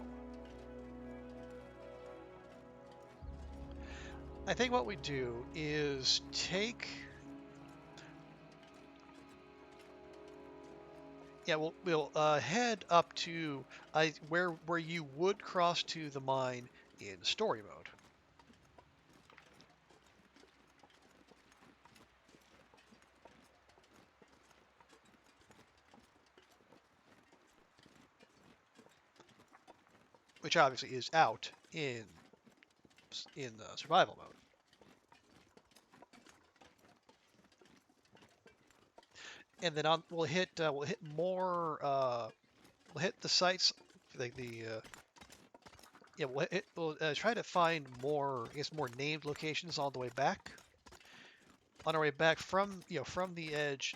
I think what we do is take. Yeah, we'll head up to where you would cross to the mine in story mode. Which obviously is out in survival mode. And then we'll hit more we'll hit the sites like the yeah we'll try to find more more named locations all the way back on our way back from from the edge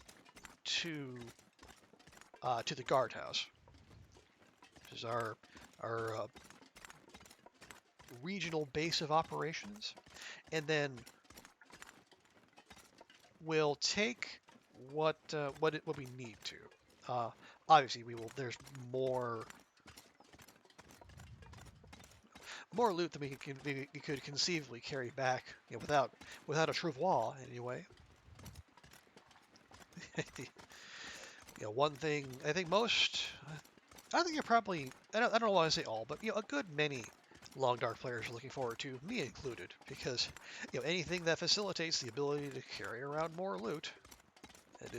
to the guardhouse. This is our regional base of operations, and then we'll take what we need to. Obviously, we will. There's more loot than we could conceivably carry back, without a true wall anyway. One thing I think you're probably I don't know why I say all, but a good many Long Dark players are looking forward to, me included, because anything that facilitates the ability to carry around more loot, it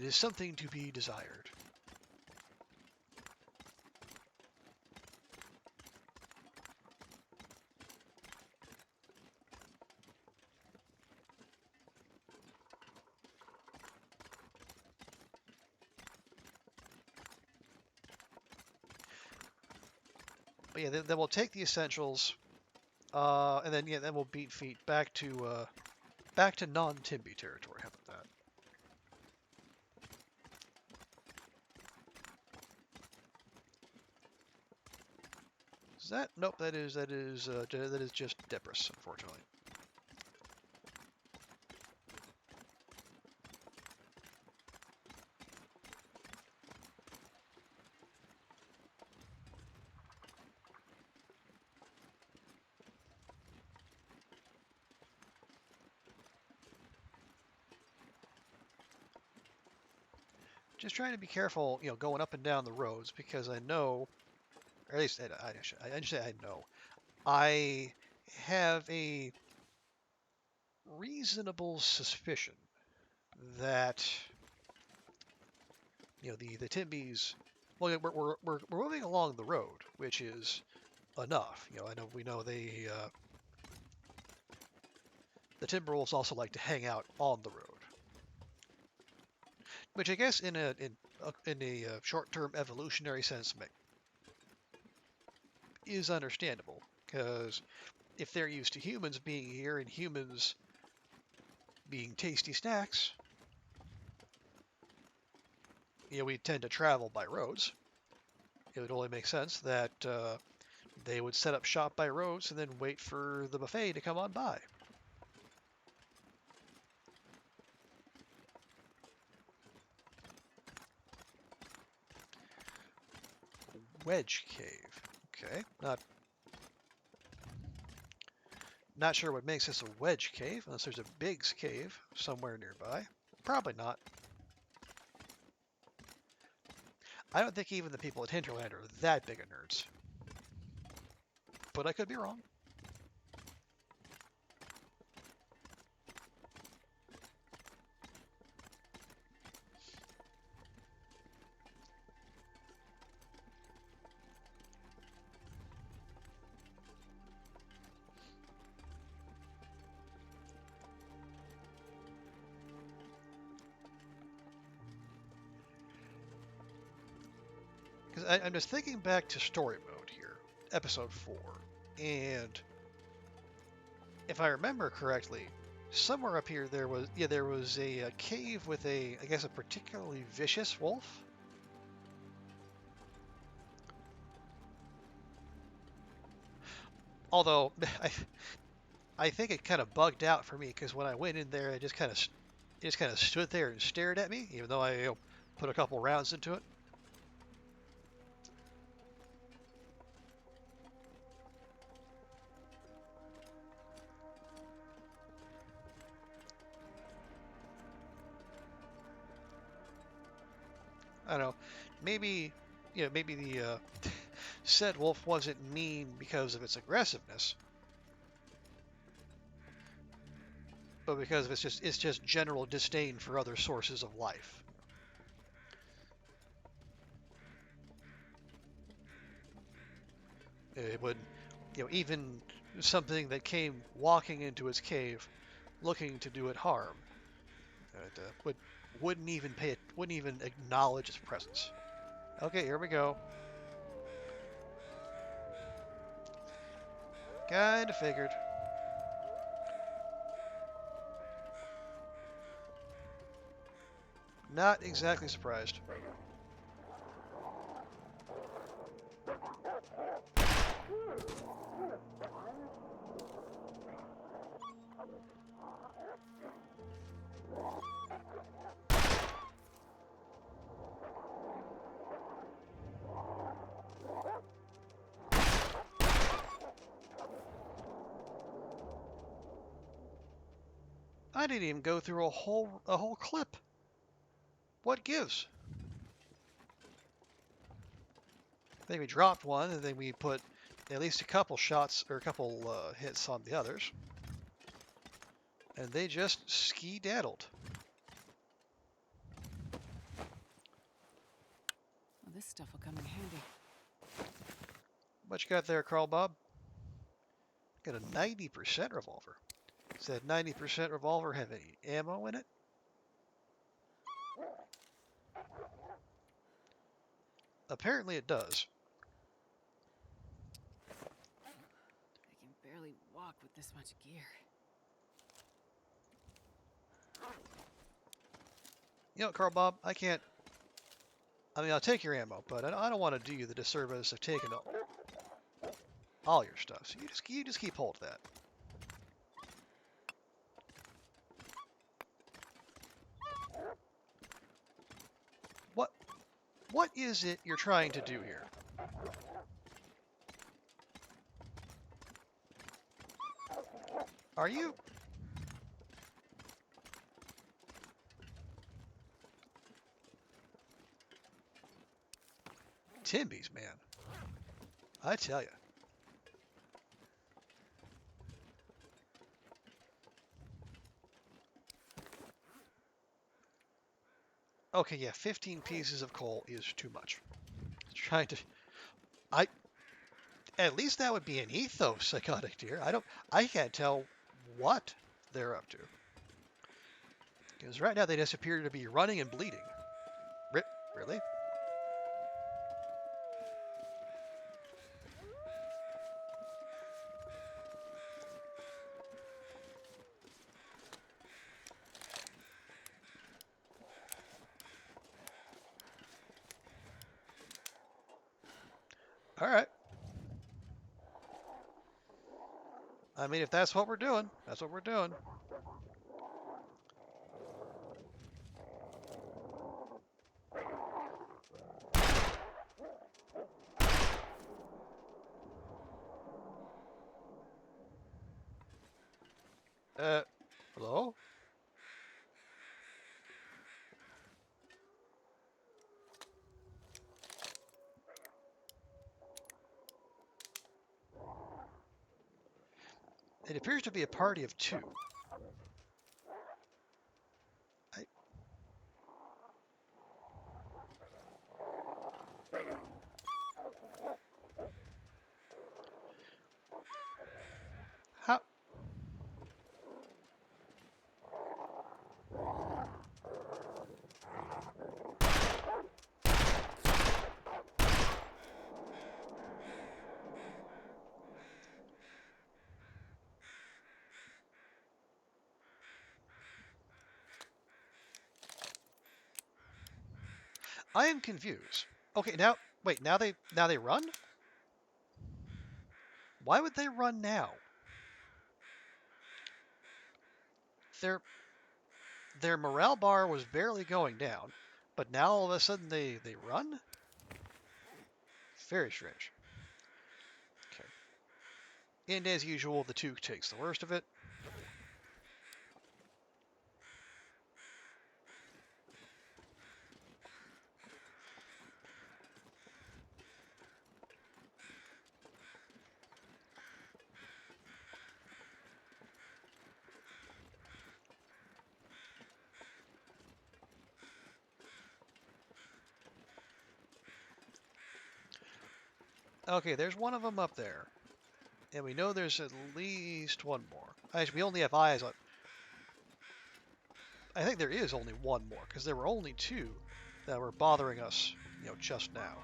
is something to be desired. But yeah, then we'll take the essentials, and then we'll beat feet back to non-Timby territory. How about that? Is that? Nope. That is just Debris, unfortunately. Just trying to be careful, going up and down the roads, because I know at least I just say I know. I have a reasonable suspicion that the Timbies. Well, yeah, we're moving along the road, which is enough. I know we know the Timberwolves also like to hang out on the road, which I guess in a short-term evolutionary sense is understandable because if they're used to humans being here and humans being tasty snacks, we tend to travel by roads. It would only make sense that they would set up shop by roads and then wait for the buffet to come on by. Wedge Cave. Okay, not sure what makes this a wedge cave, unless there's a Biggs cave somewhere nearby. Probably not. I don't think even the people at Hinterland are that big of nerds. But I could be wrong. Because I'm just thinking back to story mode here, episode 4, and if I remember correctly, somewhere up here there was a cave with I guess a particularly vicious wolf. Although I think it kind of bugged out for me because when I went in there, it just kind of stood there and stared at me, even though I put a couple rounds into it. I don't know. Maybe, maybe the said wolf wasn't mean because of its aggressiveness, but because of it's just general disdain for other sources of life. It would, even something that came walking into its cave, looking to do it harm, it, wouldn't even acknowledge its presence. Okay, here we go. Kinda figured. Not exactly surprised. I didn't even go through a whole clip. What gives? I think we dropped one, and then we put at least a couple shots or a couple hits on the others, and they just ski-daddled. Well, this stuff will come in handy. What you got there, Carl Bob? Got a 90% revolver. Does that 90% revolver have any ammo in it? Apparently it does. I can barely walk with this much gear. Carl Bob, I can't. I mean, I'll take your ammo, but I don't want to do you the disservice of taking all your stuff. So you just keep hold of that. What is it you're trying to do here? Are you? Timbies, man. I tell you. Okay, yeah, 15 pieces of coal is too much. Trying to, I at least that would be an ethos, psychotic deer. I can't tell what they're up to. Because right now they just appear to be running and bleeding. Really? All right. I mean, if that's what we're doing, that's what we're doing. Uh, hello? It appears to be a party of two. I, how? I am confused. Okay, now wait. Now they run. Why would they run now? Their their morale bar was barely going down, but now all of a sudden they run. Very strange. Okay. And as usual, the two takes the worst of it. Okay, there's one of them up there. And we know there's at least one more. Actually, we only have eyes on... I think there is only one more, because there were only two that were bothering us, just now.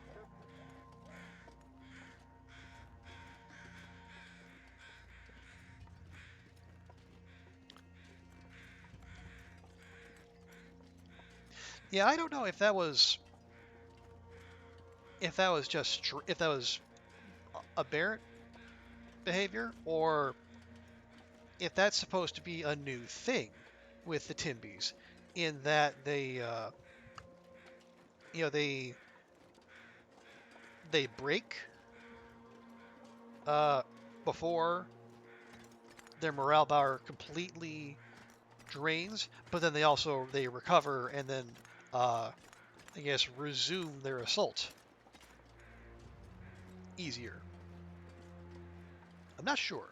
Yeah, I don't know if that was... If that was aberrant behavior, or if that's supposed to be a new thing with the Timbies, in that they break uh, before their morale bar completely drains, but then they recover and then I guess resume their assault easier. I'm not sure.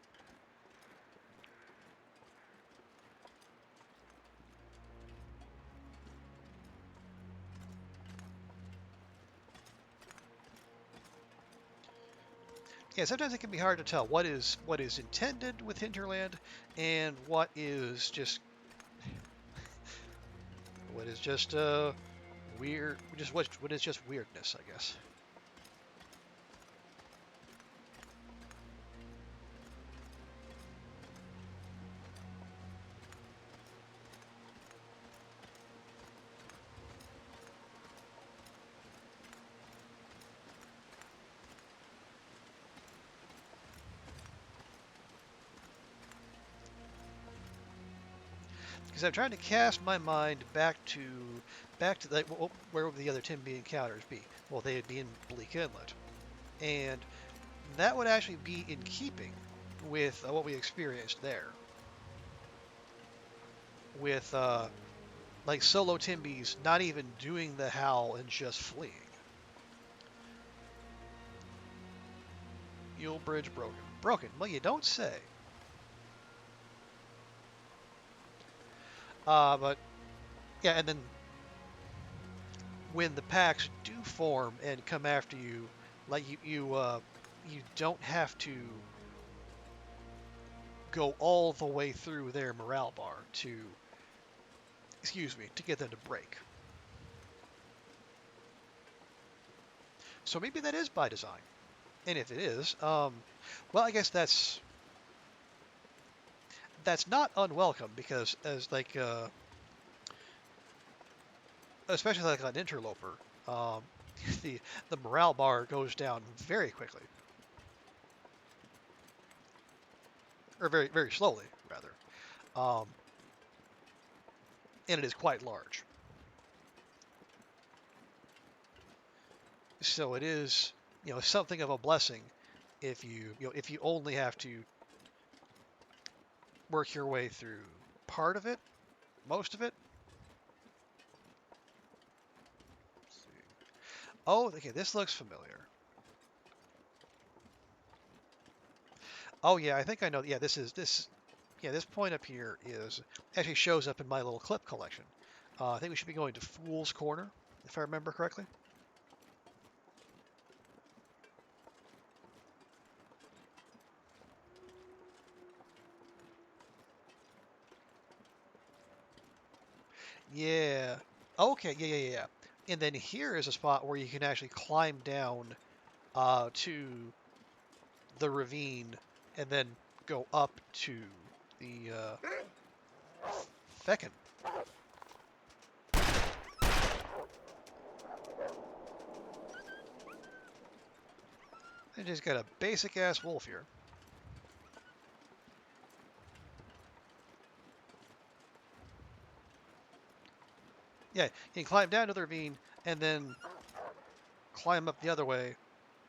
Yeah, sometimes it can be hard to tell what is intended with Hinterland and what is just weird, just what is just weirdness, I guess. Because I'm trying to cast my mind back to where would the other Timby encounters be? Well, they'd be in Bleak Inlet, and that would actually be in keeping with what we experienced there, with like solo Timbies not even doing the howl and just fleeing. Fuel bridge broken. Broken? Well, you don't say. But yeah, and then when the packs do form and come after you, like you don't have to go all the way through their morale bar to, excuse me, to get them to break. So maybe that is by design. And if it is, well, I guess that's not unwelcome because as like especially like an interloper, um, the morale bar goes down very quickly, or very slowly rather, um, and it is quite large. So it is, something of a blessing if if you only have to work your way through part of it, most of it. Let's see. Oh, okay, this looks familiar. Oh yeah, I think I know. Yeah, this is this. Yeah, this point up here is actually shows up in my little clip collection. I think we should be going to Fool's Corner, if I remember correctly. Yeah. Okay. Yeah. And then here is a spot where you can actually climb down to the ravine and then go up to the feckin'. I just got a basic ass wolf here. Yeah, you can climb down to the ravine and then climb up the other way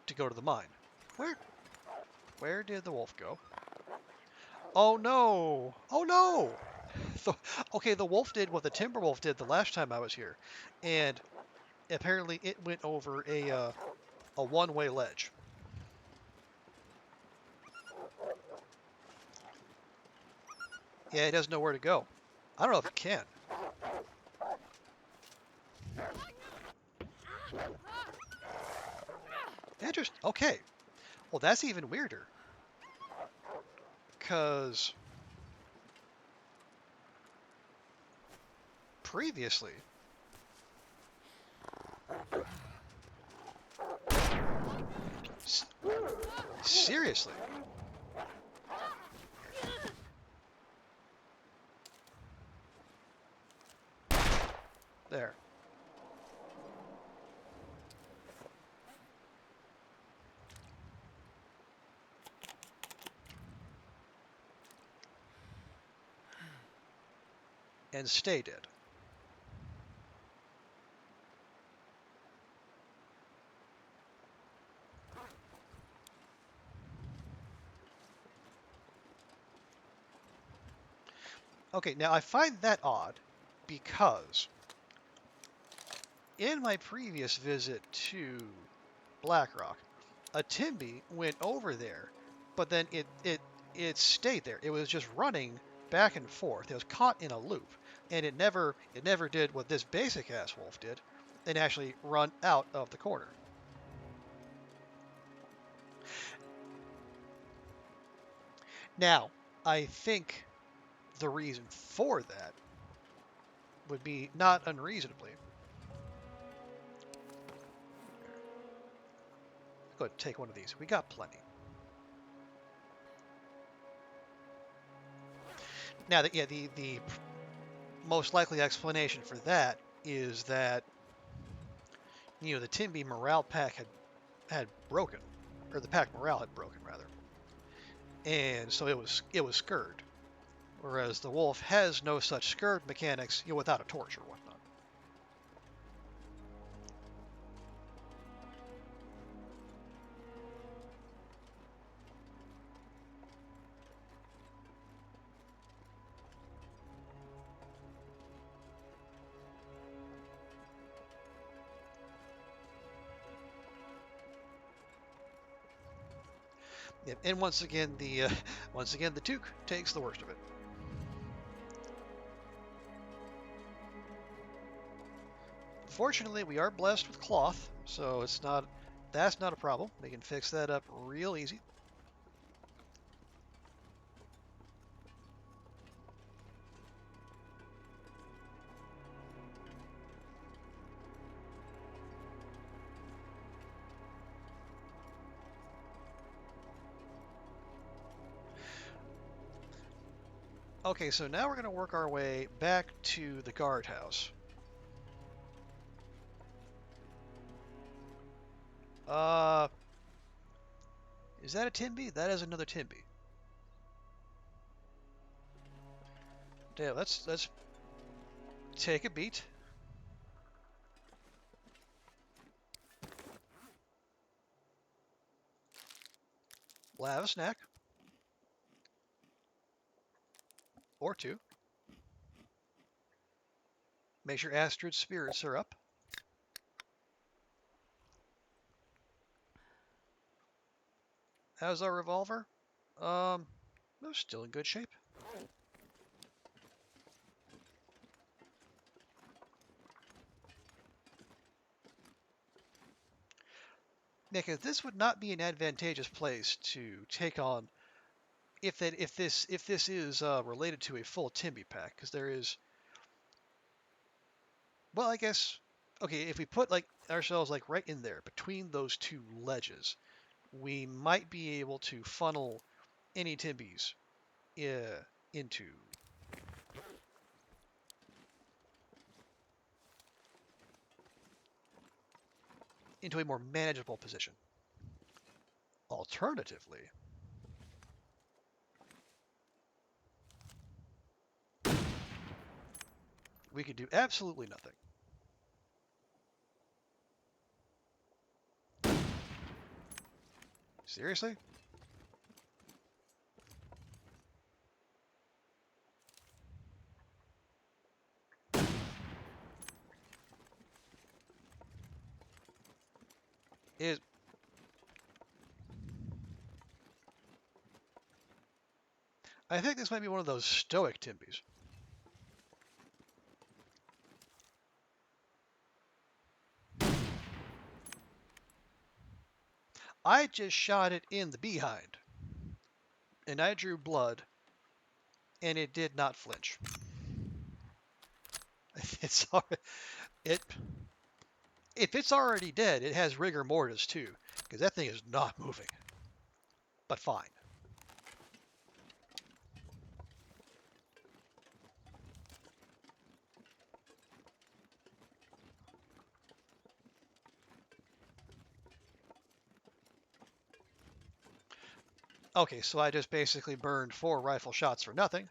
to go to the mine. Where where did the wolf go? Oh no! Oh no! The, okay, the wolf did what the timber wolf did the last time I was here, and apparently it went over a one-way ledge. Yeah, it doesn't know where to go. I don't know if it can. Interesting. Okay. Well, that's even weirder. Because previously, s- seriously, there. And stay dead. Okay, now I find that odd because in my previous visit to Blackrock, a Timby went over there, but then it stayed there. It was just running back and forth. It was caught in a loop, and it never did what this basic ass wolf did, and actually run out of the corner. Now, I think the reason for that would be not unreasonably. Go ahead and take one of these. We got plenty. Now, the most likely explanation for that is that the Timby morale pack had broken, or the pack morale had broken rather, and so it was scurred. Whereas the wolf has no such scurred mechanics, without a torch or whatnot. Yep. And once again, the once again the toque takes the worst of it. Fortunately, we are blessed with cloth, so that's not a problem. We can fix that up real easy. Okay, so now we're going to work our way back to the guardhouse. Uh, is that a Timby? That is another Timby. Yeah, let's take a beat. We'll have a snack or two. Make sure Astrid's spirits are up. How's our revolver? It's still in good shape. Because this would not be an advantageous place to take on if this is related to a full Timby pack, because there is. Well, I guess okay, if we put like ourselves like right in there between those two ledges, we might be able to funnel any Timbys into a more manageable position. Alternatively, we could do absolutely nothing. Seriously? Is I think this might be one of those stoic Timbys. I just shot it in the behind, and I drew blood, and it did not flinch. It's it if it's already dead, it has rigor mortis too, because that thing is not moving. But fine. Okay, so I just basically burned 4 rifle shots for nothing,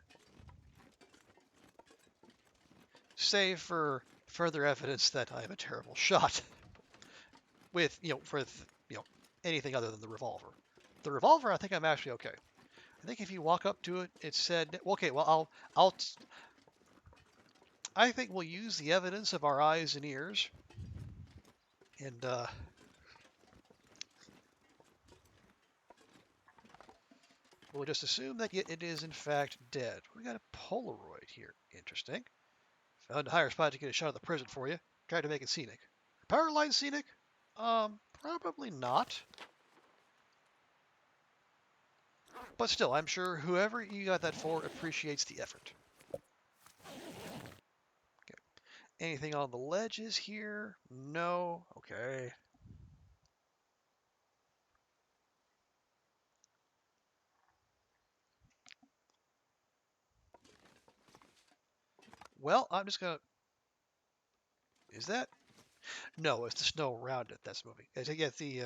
save for further evidence that I am a terrible shot with anything other than the revolver. The revolver, I think I'm actually okay. I think if you walk up to it, it said, okay, well, I think we'll use the evidence of our eyes and ears, and we'll just assume that it is in fact dead. We got a Polaroid here. Interesting. Found a higher spot to get a shot of the prison for you. Tried to make it scenic. Power line scenic? Probably not. But still, I'm sure whoever you got that for appreciates the effort. Okay. Anything on the ledges here? No. Okay. Well, I'm just gonna. Is that? No, it's the snow around it that's moving. I get the.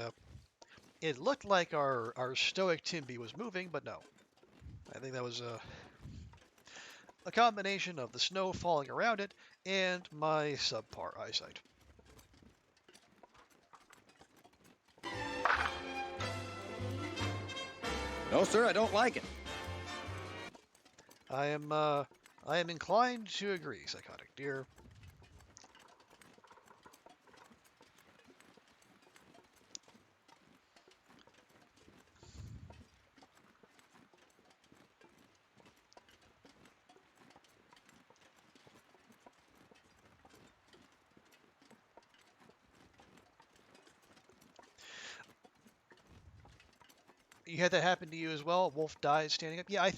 It looked like our stoic Timby was moving, but no. I think that was a combination of the snow falling around it and my subpar eyesight. No, sir, I don't like it. I am inclined to agree, Psychotic Deer. You had that happen to you as well? Wolf died standing up? Yeah,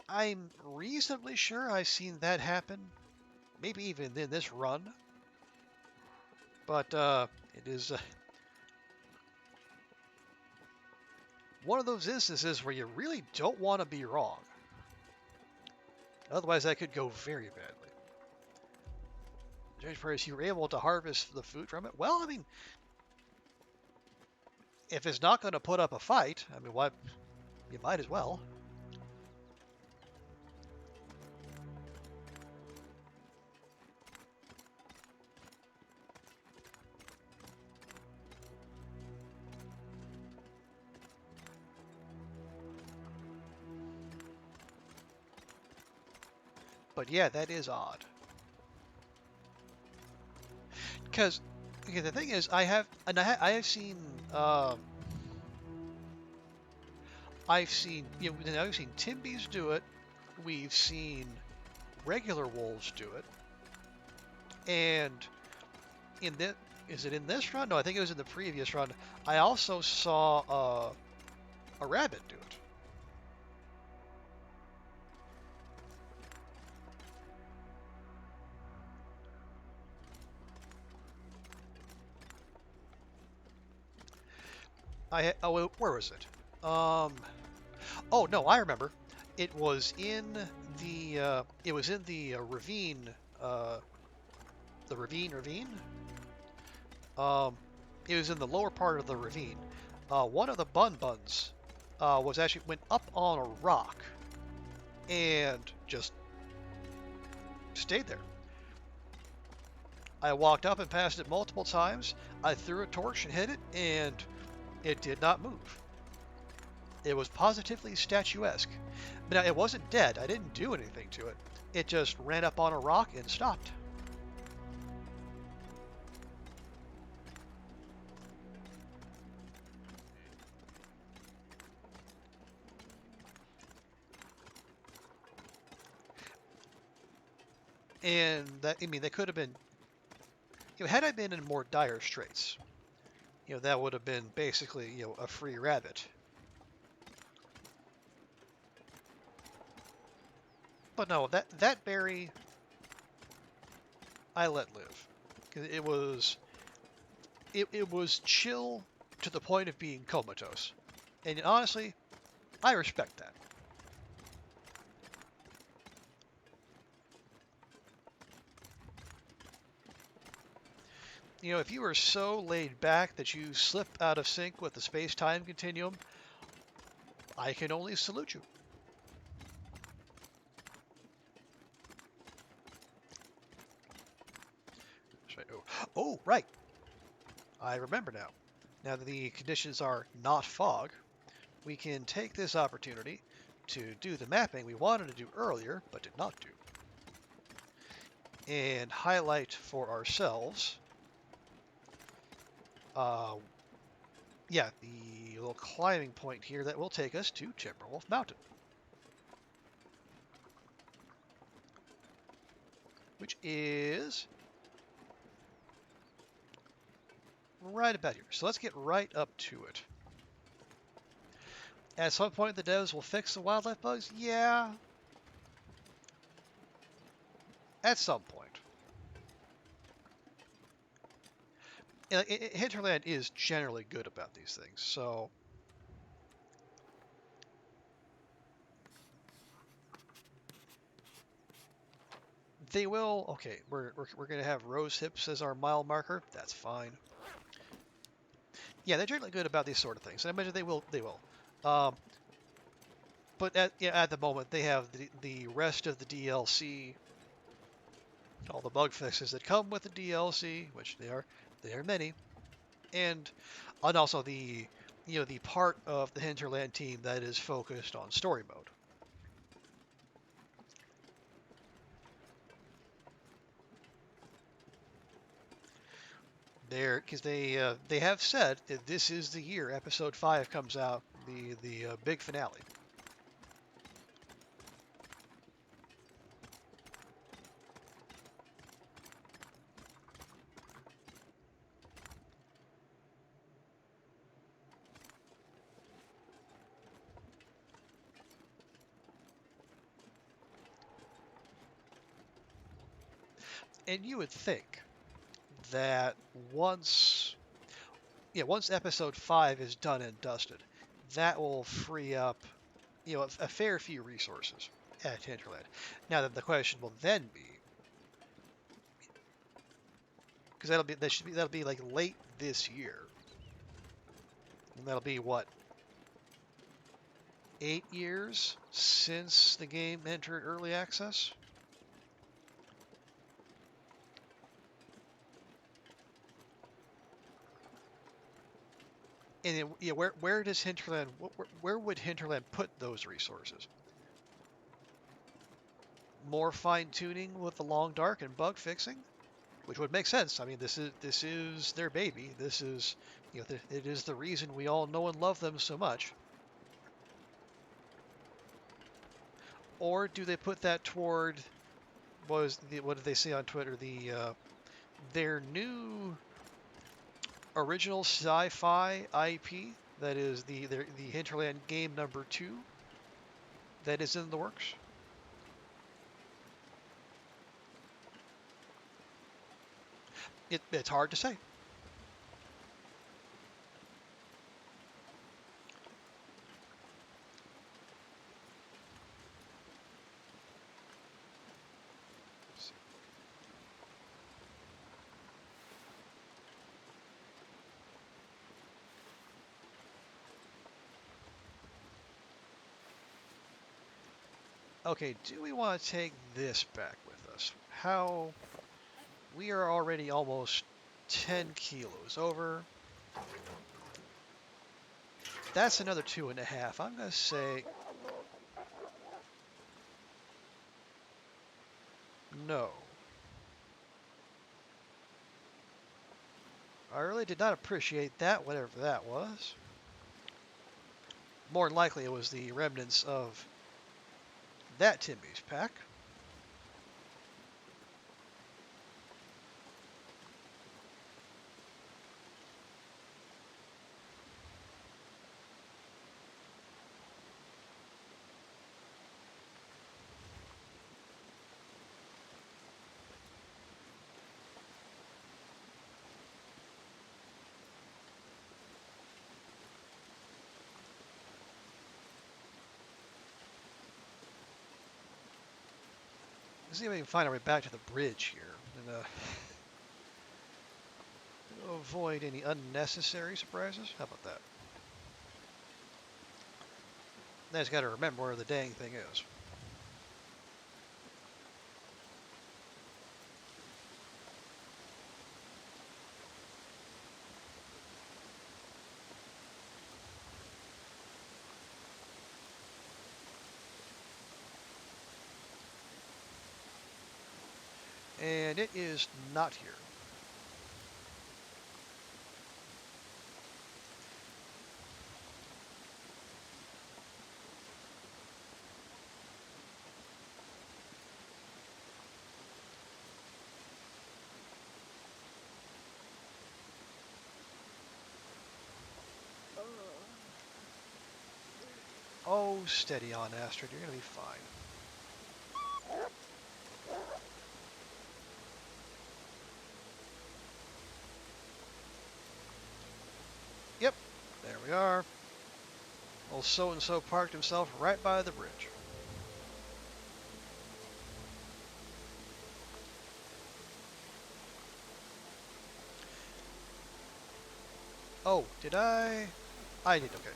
I'm reasonably sure I've seen that happen. Maybe even in this run. But it is one of those instances where you really don't want to be wrong. Otherwise, that could go very badly. Judge Price, you were able to harvest the food from it? Well, I mean, if it's not going to put up a fight, I mean, what? You might as well. But yeah, that is odd. Because okay, the thing is, I have seen I've seen Timbies do it. We've seen regular wolves do it, and in this, is it in this run? No, I think it was in the previous run. I also saw a rabbit do it. Where was it? Oh no, I remember. It was in the ravine. The ravine. It was in the lower part of the ravine. One of the buns was actually went up on a rock and just stayed there. I walked up and passed it multiple times. I threw a torch and hit it, and it did not move. It was positively statuesque. But it wasn't dead. I didn't do anything to it. It just ran up on a rock and stopped. And that, I mean, they could have been, had I been in more dire straits, that would have been basically, a free rabbit. But no, that berry, I let live. 'Cause it was chill to the point of being comatose. And honestly, I respect that. If you are so laid back that you slip out of sync with the space-time continuum, I can only salute you. Oh, right. I remember now. Now that the conditions are not fog, we can take this opportunity to do the mapping we wanted to do earlier, but did not do. And highlight for ourselves, the little climbing point here that will take us to Timberwolf Mountain. Which is right about here. So let's get right up to it. At some point, the devs will fix the wildlife bugs? Yeah. At some point. Hinterland is generally good about these things, so... They will... Okay, we're going to have rose hips as our mile marker. That's fine. Yeah, they're generally good about these sort of things. And I imagine they will. But at the moment, they have the rest of the DLC, all the bug fixes that come with the DLC, which they are many, and also the part of the Hinterland team that is focused on story mode. Because they have said that this is the year Episode 5 comes out, the big finale. And you would think that once episode 5 is done and dusted, that will free up, a fair few resources at Hinterland. Now that the question will then be, because that'll be like late this year, and that'll be what, 8 years since the game entered early access. And then, where does Hinterland, where would Hinterland put those resources? More fine tuning with the long dark and bug fixing, which would make sense. I mean, this is their baby. This is, it is the reason we all know and love them so much. Or do they put that toward what did they say on Twitter? Their new original sci-fi IP, that is the Hinterland game number 2 that is in the works. It's hard to say. Okay, do we want to take this back with us? How we are already almost 10 kilos over. That's another 2.5. I'm going to say no. I really did not appreciate that, whatever that was. More than likely, it was the remnants of that Timmy's pack. Let's see if we can find our way back to the bridge here and avoid any unnecessary surprises. How about that? Now just got to remember where the dang thing is. And it is not here. Oh, steady on, Astrid. You're going to be fine. Yep, there we are. Old so-and-so parked himself right by the bridge. Oh, did I? I did, okay.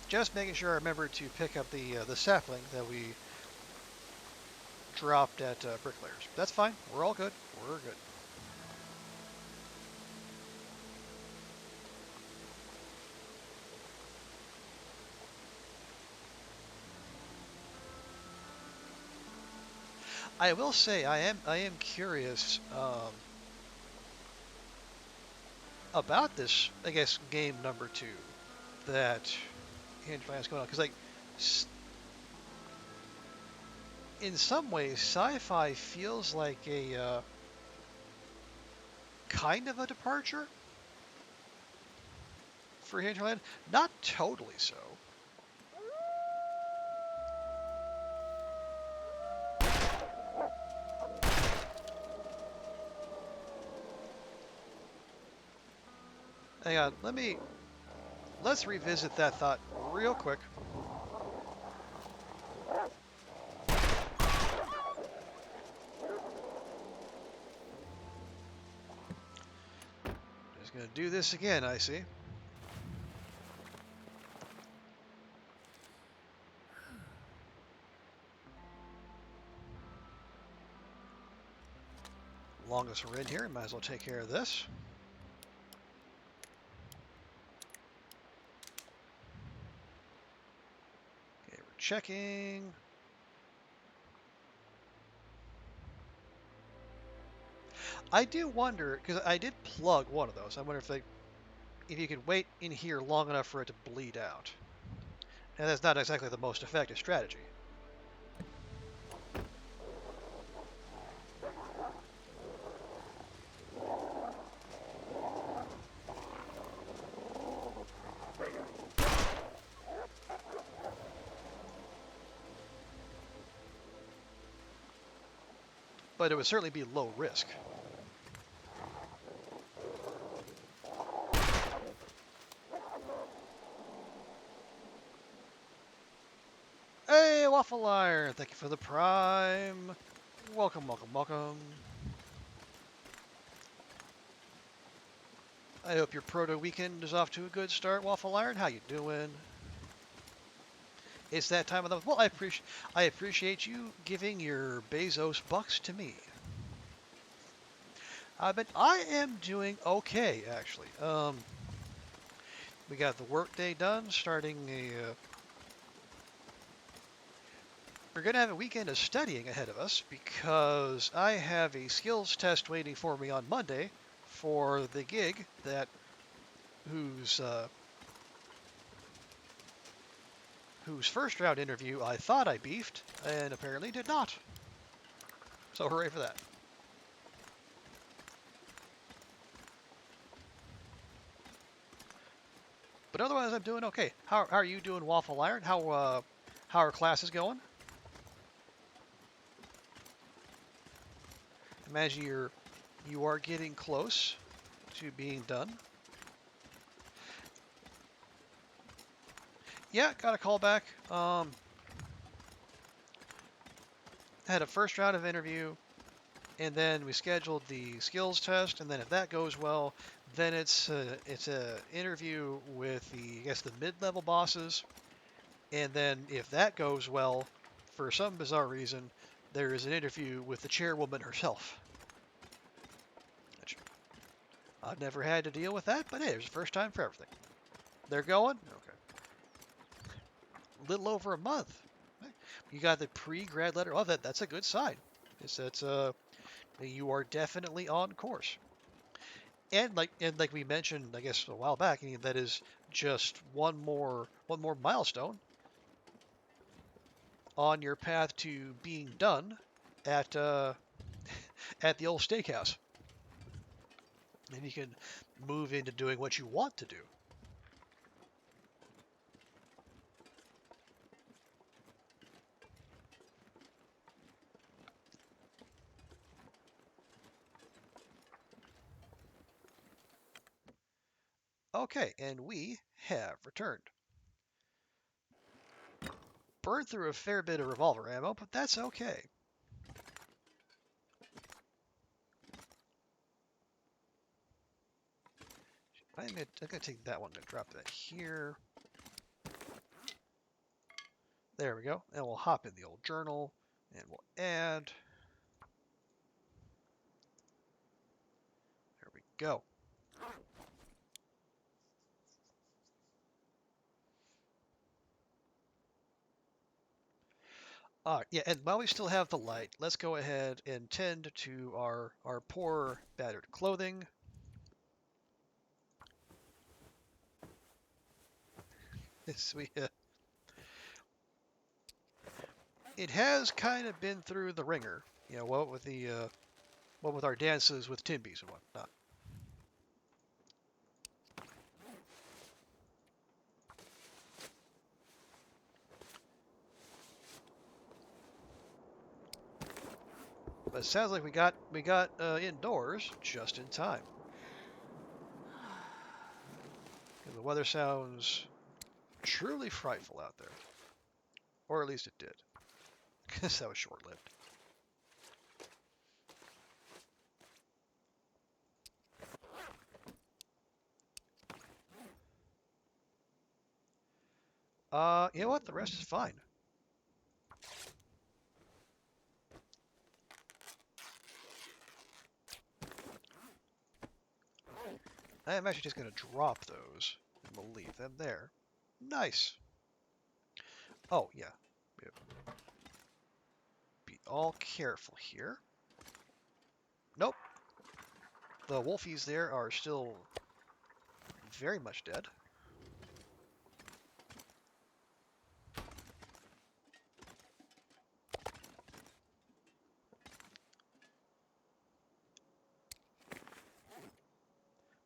Just making sure I remember to pick up the sapling that we dropped at Bricklayers. That's fine. We're all good. We're good. I will say I am curious about this. I guess game number 2 that Hinterland's going on, because in some ways sci-fi feels like a kind of a departure for Hinterland. Not totally so. Hang on, let's revisit that thought real quick. Just gonna do this again, I see. Long as we're in here, might as well take care of this. Okay, we're checking. I do wonder, because I did plug one of those. I wonder if you could wait in here long enough for it to bleed out. And that's not exactly the most effective strategy. But it would certainly be low risk. Hey, Waffle Iron! Thank you for the prime. Welcome, welcome, welcome. I hope your proto weekend is off to a good start, Waffle Iron. How you doing? It's that time of the well. I appreciate you giving your Bezos bucks to me. But I am doing okay actually. We got the workday done. We're gonna have a weekend of studying ahead of us because I have a skills test waiting for me on Monday for the gig whose first round interview I thought I beefed and apparently did not. So hooray for that. But otherwise, I'm doing okay. How are you doing, Waffle Iron? How are classes going? Imagine you are getting close to being done. Yeah, got a call back. Had a first round of interview, and then we scheduled the skills test, and then if that goes well, then it's a interview with the mid-level bosses, and then if that goes well, for some bizarre reason, there is an interview with the chairwoman herself. Which I've never had to deal with that, but hey, there's a first time for everything. They're going? Okay. Little over a month. You got the pre-grad letter. Oh, that's a good sign. That's you are definitely on course. And like we mentioned, I guess a while back, that is just one more milestone on your path to being done at at the old steakhouse. And you can move into doing what you want to do. Okay, and we have returned. Burned through a fair bit of revolver ammo, but that's okay. I'm gonna take that one and drop that here. There we go. And we'll hop in the old journal and we'll add. There we go. Yeah, and while we still have the light, let's go ahead and tend to our poor battered clothing. It has kind of been through the ringer, what with our dances with Timbies and whatnot. But it sounds like we got indoors just in time. weather sounds truly frightful out there. Or at least it did. Because that was short-lived. You know what? The rest is fine. I am actually just going to drop those, and we'll leave them there. Nice. Oh, yeah. Be all careful here. Nope. The wolfies there are still very much dead.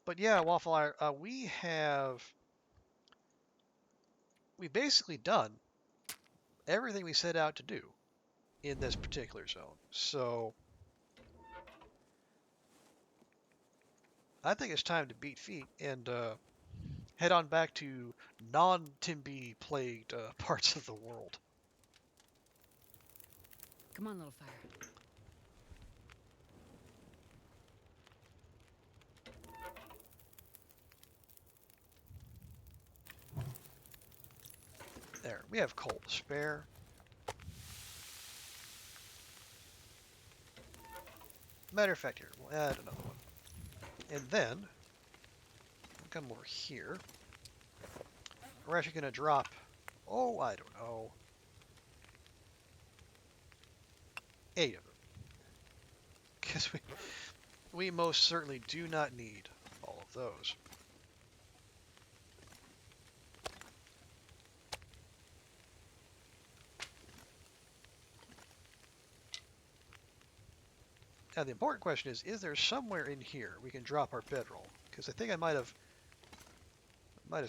But yeah, Waffle Iron, we've basically done everything we set out to do in this particular zone. So I think it's time to beat feet and head on back to non-Timby plagued parts of the world. Come on, little fire. There, we have coal to spare. Matter of fact, here, we'll add another one. And then, we'll come over here. We're actually going to drop, oh, I don't know, 8 of them. Because we most certainly do not need all of those. Now the important question is there somewhere in here we can drop our bedroll? Because I think I might have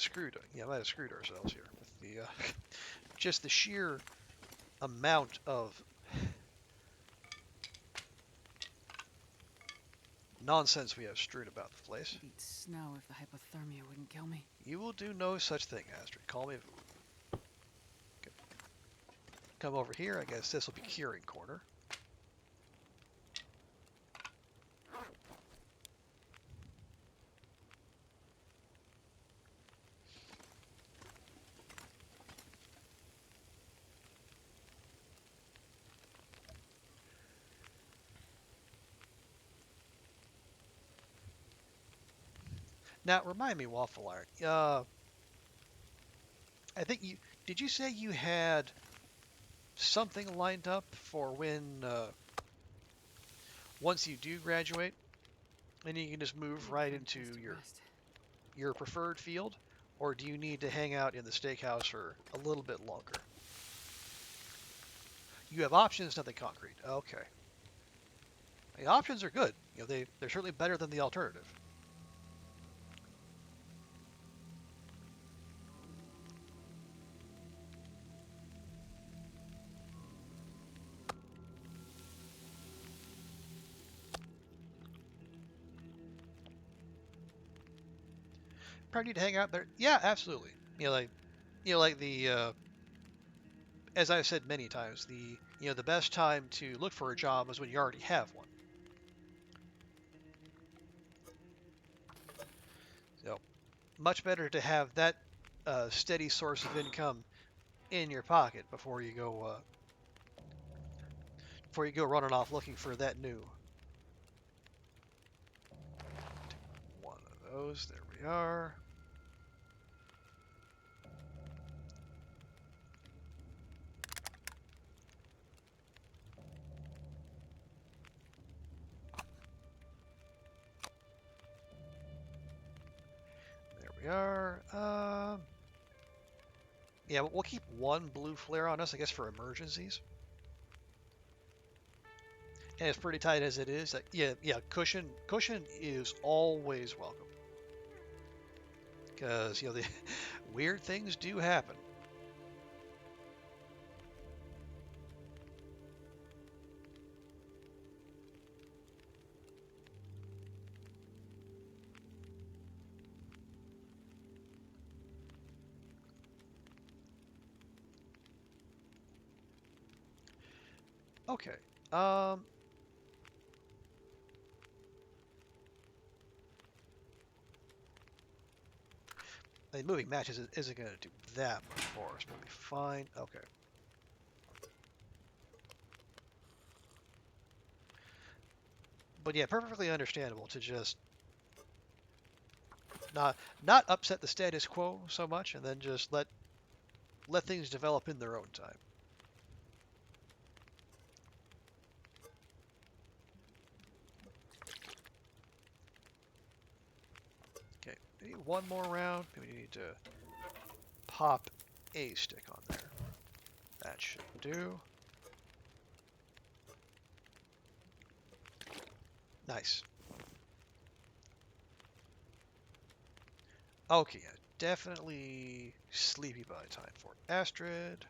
screwed ourselves here with the just the sheer amount of nonsense we have strewn about the place. I'd eat snow if the hypothermia wouldn't kill me. You will do no such thing, Astrid. Call me. Okay. Come over here. I guess this will be curing corner. Now, remind me, Waffle Iron. I think did you say you had something lined up for when once you do graduate, and you can just move right into your preferred field, or do you need to hang out in the steakhouse for a little bit longer? You have options, nothing concrete. Okay. The options are good. You know, they're certainly better than the alternative. Probably need to hang out there. Yeah, absolutely. Like the as I've said many times, the best time to look for a job is when you already have one. So much better to have that steady source of income in your pocket before you go running off looking for that new. One of those. There we are. There we are. Yeah, we'll keep one blue flare on us, I guess, for emergencies. And it's pretty tight as it is. Yeah, cushion is always welcome. Because, the weird things do happen. Okay. Um, I mean, moving matches isn't going to do that much for us, but we'll be fine. Okay. But yeah, perfectly understandable to just not upset the status quo so much, and then just let things develop in their own time. Okay, maybe one more round. Maybe we need to pop a stick on there. That should do. Nice. Okay, yeah, definitely sleepy by time for Astrid.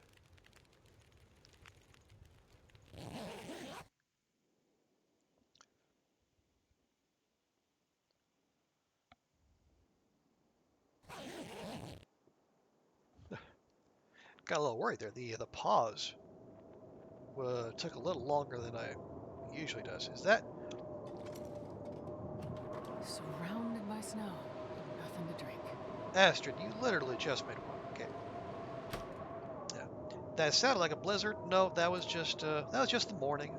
Got a little worried there. The pause took a little longer than I usually does. Is that Surrounded by snow and nothing to drink. Astrid? You literally just made one. Okay. Yeah. That sounded like a blizzard. No, that was just the morning.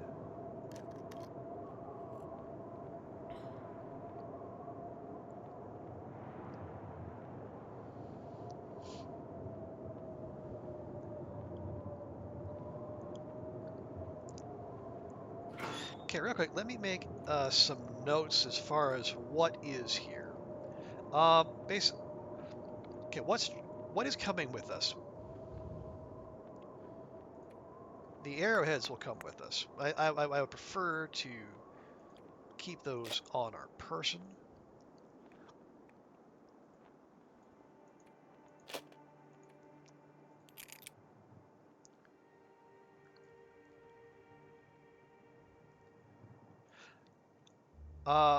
Okay, real quick, let me make some notes as far as what is here. Basically, okay, what is coming with us? The arrowheads will come with us. I would prefer to keep those on our person.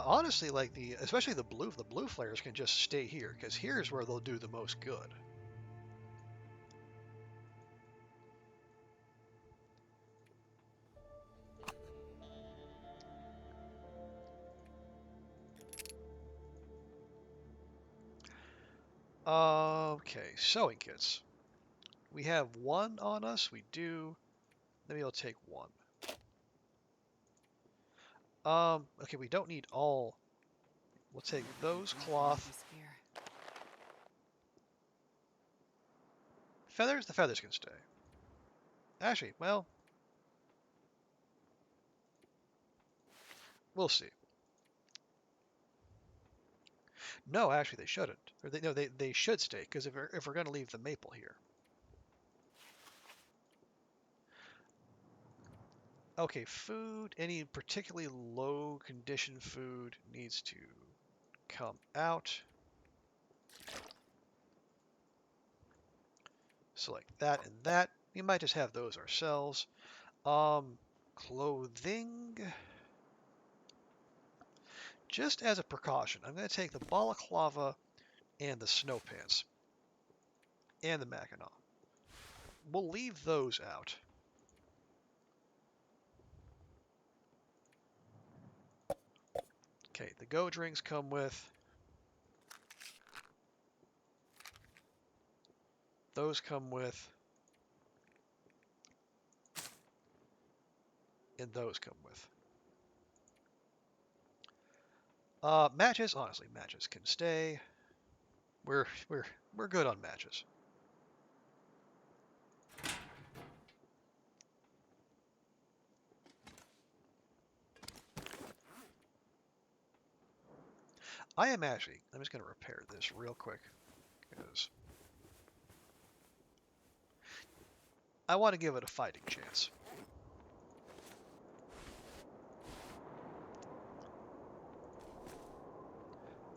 Honestly, like especially the blue flares can just stay here because here's where they'll do the most good. Okay, sewing kits. We have one on us. We do. Maybe I'll take one. Okay, we don't need all. We'll take those cloth. Feathers? The feathers can stay. Actually, well, we'll see. No, actually, they shouldn't. Or no, they should stay because if we're going to leave the maple here. Okay, food. Any particularly low condition food needs to come out. Select that and that. We might just have those ourselves. Clothing. Just as a precaution, I'm going to take the balaclava and the snow pants and the mackinaw. We'll leave those out. Okay, the go drinks come with. Those come with. And those come with. Matches, honestly, matches can stay. We're good on matches. I'm just going to repair this real quick because I want to give it a fighting chance.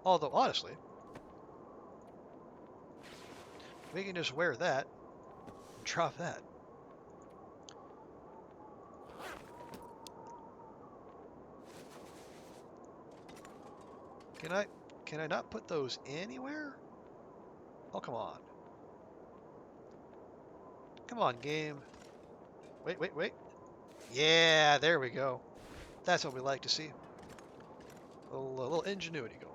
Although, honestly, we can just wear that and drop that. Can I not put those anywhere? Oh, come on. Come on, game. Wait. Yeah, there we go. That's what we like to see. A little ingenuity going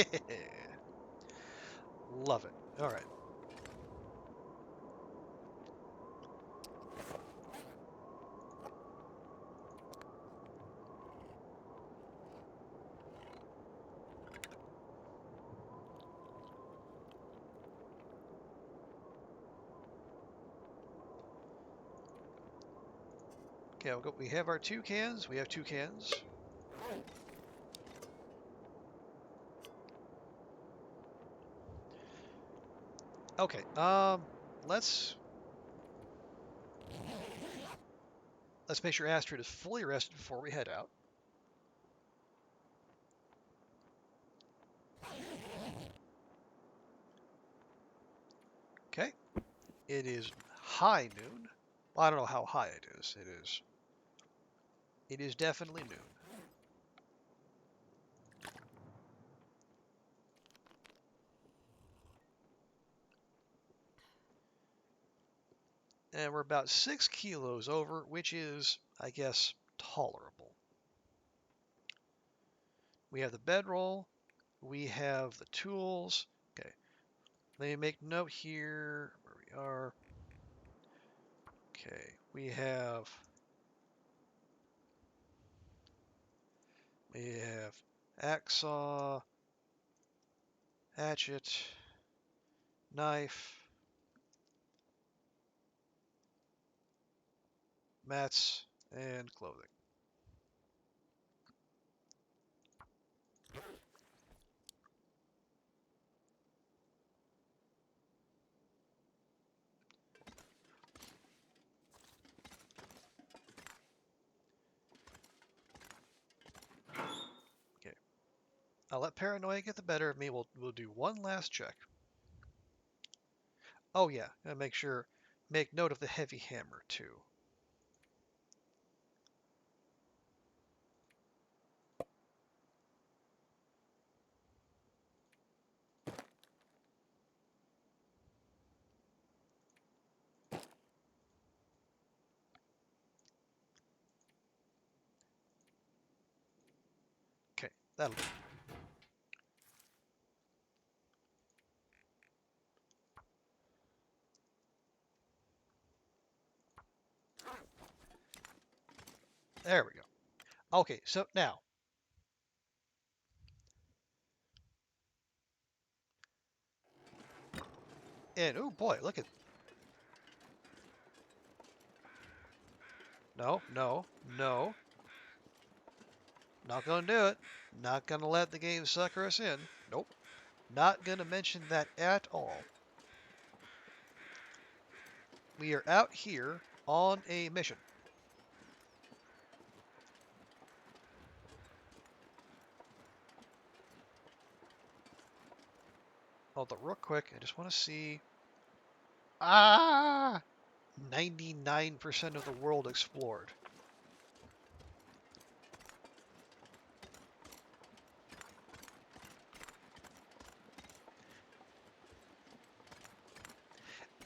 on. Love it. All right. Okay, we have our 2 cans. We have 2 cans. Okay, let's make sure Astrid is fully rested before we head out. Okay, it is high noon. Well, I don't know how high it is. It is definitely noon. And we're about 6 kilos over, which is, I guess, tolerable. We have the bedroll. We have the tools. Okay, let me make note here where we are. Okay, we have axe saw, hatchet, knife, mats, and clothing. Okay, I'll let paranoia get the better of me. We'll do one last check. Oh yeah, and make note of the heavy hammer too. Okay, that'll do. There we go. Okay, so now, and oh boy, look at, no, no, no, not gonna do it. Not gonna let the game sucker us in. Nope, not gonna mention that at all. We are out here on a mission. Hold on real quick. I just want to see. Ah! 99% of the world explored.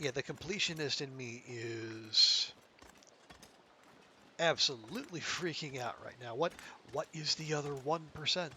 Yeah, the completionist in me is absolutely freaking out right now. What is the other 1%?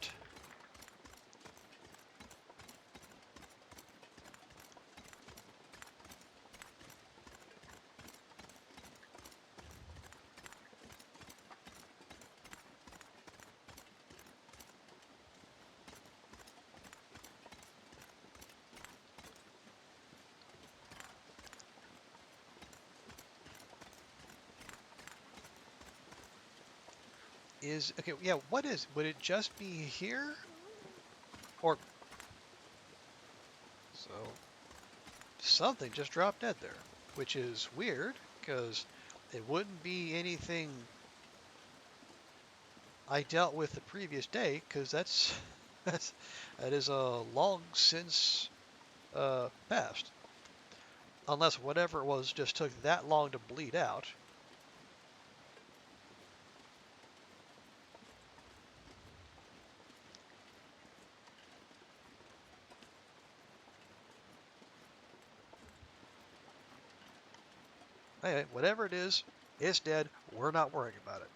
Is okay, yeah, would it just be here? Or so something just dropped dead there, which is weird because it wouldn't be anything I dealt with the previous day because that is a long since passed. Unless whatever it was just took that long to bleed out. Anyway, whatever it is, it's dead. We're not worrying about it.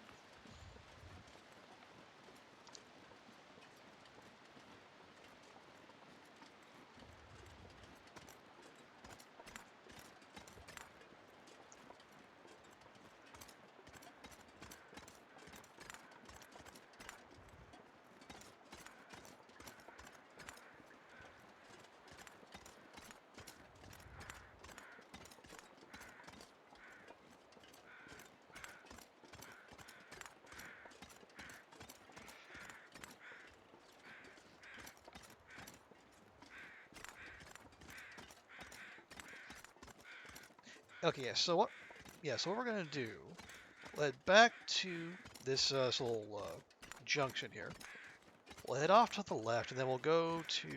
Okay, yeah. So what? Yeah. So what we're gonna do? Head back to this little junction here. We'll head off to the left, and then we'll go to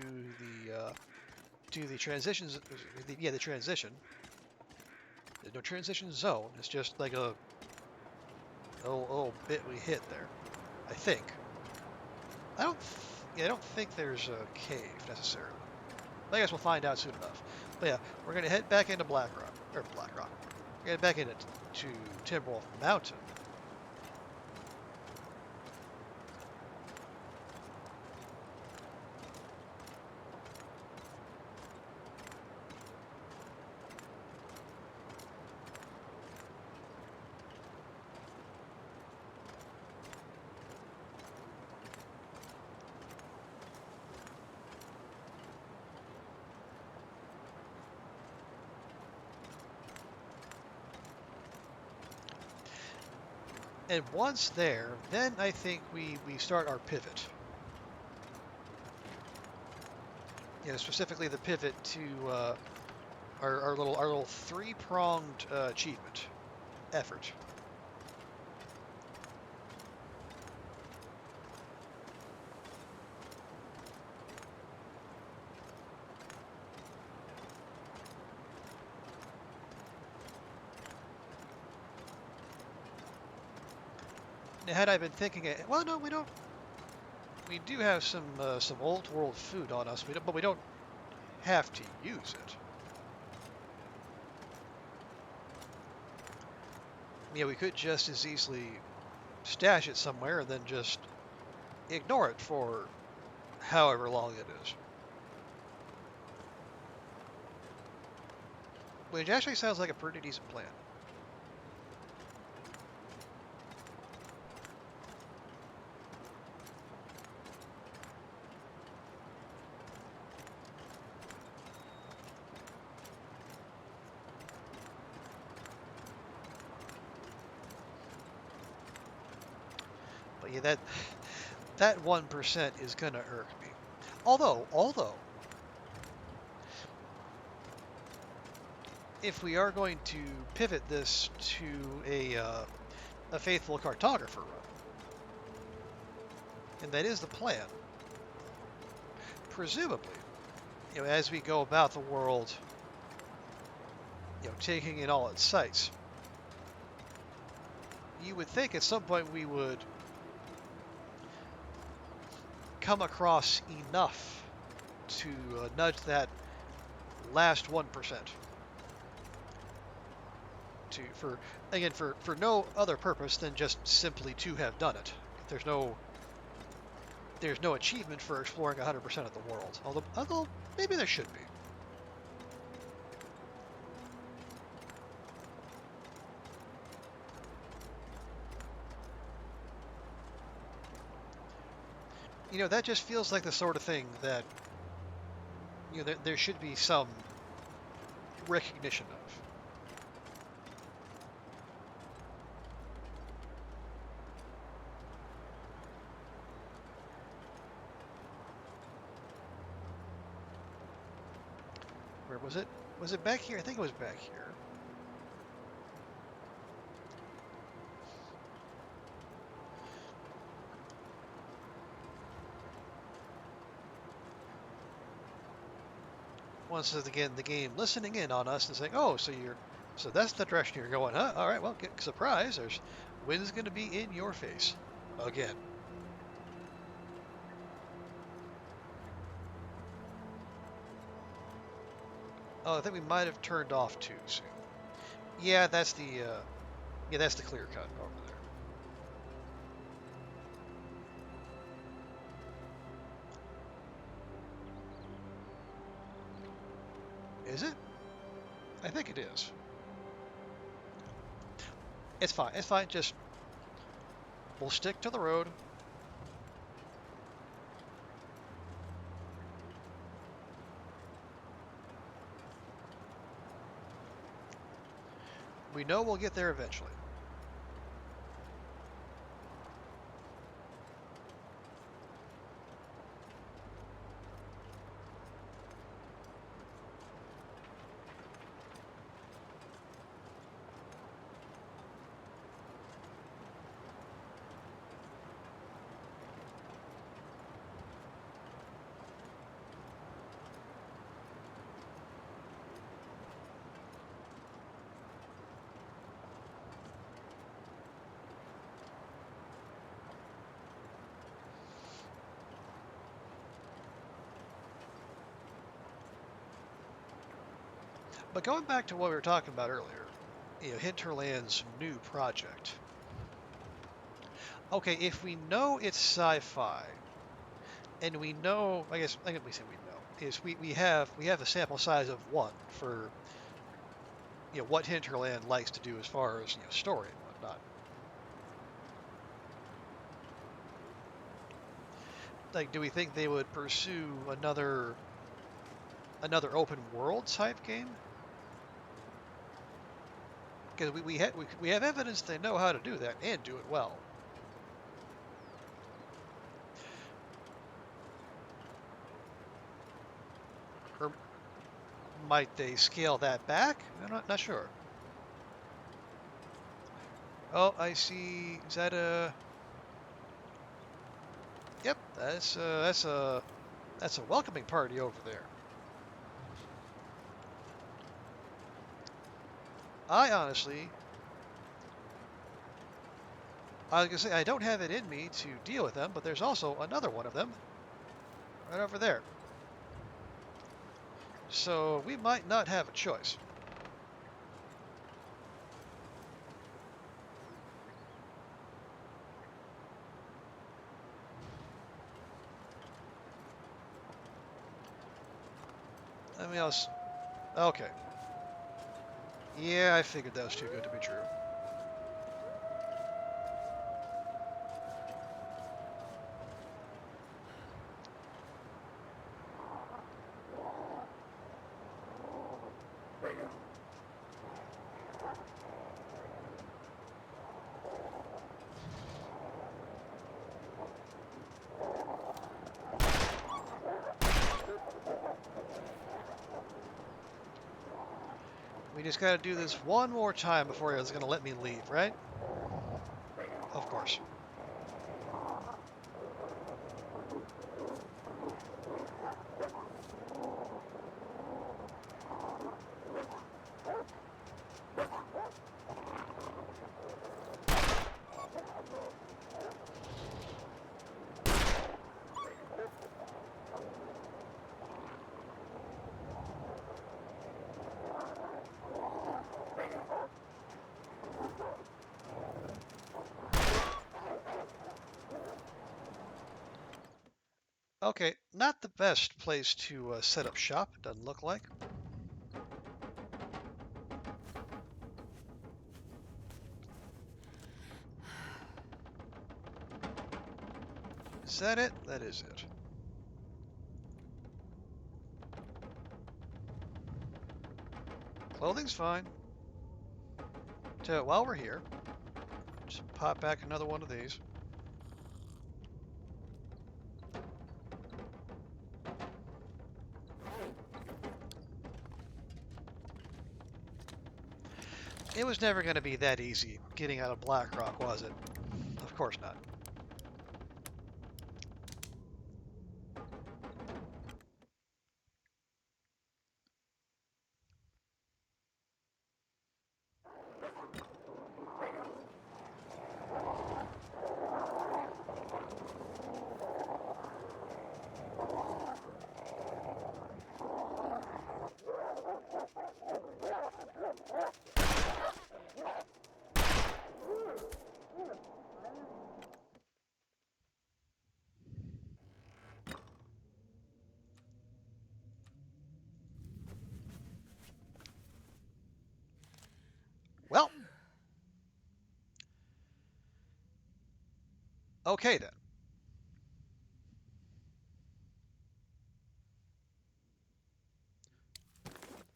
the transitions. Yeah, the transition. There's no transition zone. It's just like a little bit we hit there. I think. Yeah, I don't think there's a cave necessarily. I guess we'll find out soon enough. But yeah, we're gonna head back into Blackrock. We're gonna head back into Timberwolf Mountain. And once there, then I think we start our pivot. Specifically the pivot to our little three-pronged achievement effort. Now, had I been thinking it, well, no, we don't. We do have some old world food on us, but we don't have to use it. We could just as easily stash it somewhere and then just ignore it for however long it is. Which actually sounds like a pretty decent plan. But yeah, that 1% is gonna irk me. Although, if we are going to pivot this to a faithful cartographer run, and that is the plan, presumably, as we go about the world, taking in all its sights, you would think at some point we would come across enough to nudge that last 1% for no other purpose than just simply to have done it. There's no achievement for exploring 100% of the world, although maybe there should be. That just feels like the sort of thing that there should be some recognition of. Where was it? Was it back here? I think it was back here. Once again, the game listening in on us and saying, "Oh, so that's the direction you're going, huh? All right, well, surprise! There's wind's going to be in your face again." Oh, I think we might have turned off too soon. Yeah, that's the clear cut over there. Is it? I think it is. It's fine. It's fine. Just we'll stick to the road. We know we'll get there eventually. But going back to what we were talking about earlier, Hinterland's new project. Okay, if we know it's sci-fi, and we know, I guess we say we know, is we have a sample size of one for what Hinterland likes to do as far as story and whatnot. Like, do we think they would pursue another open world type game? Because we have evidence they know how to do that and do it well. Or might they scale that back? I'm not sure. Oh, I see. Is that a? Yep, that's a welcoming party over there. I honestly, I was gonna say I don't have it in me to deal with them, but there's also another one of them right over there. So we might not have a choice. I mean, okay. Yeah, I figured that was too good to be true. We just gotta do this one more time before it's gonna let me leave, right? Of course. Okay, not the best place to set up shop, it doesn't look like. Is that it? That is it. Clothing's fine. So while we're here, just pop back another one of these. It was never going to be that easy getting out of Blackrock, was it? Of course not. Okay then.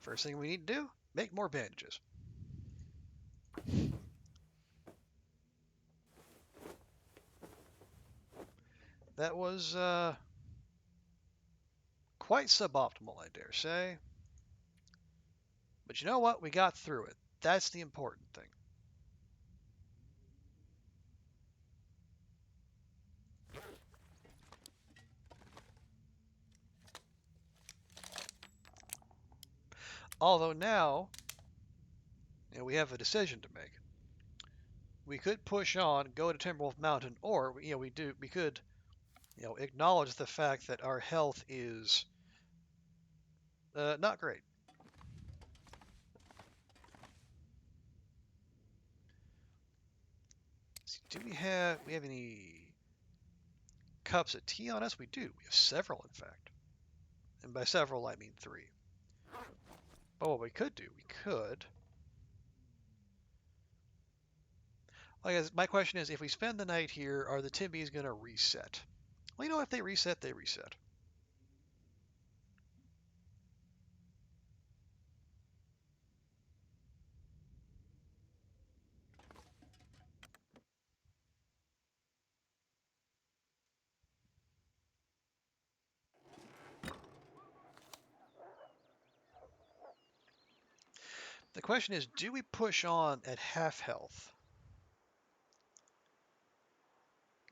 First thing we need to do, make more bandages. That was quite suboptimal, I dare say. But you know what? We got through it. That's the important thing. Although now, we have a decision to make. We could push on, go to Timberwolf Mountain, or we could acknowledge the fact that our health is not great. Do we have any cups of tea on us? We do. We have several, in fact. And by several, I mean 3. But what we could do, I guess my question is, if we spend the night here, are the Timbies going to reset? Well, if they reset, they reset. The question is, do we push on at half health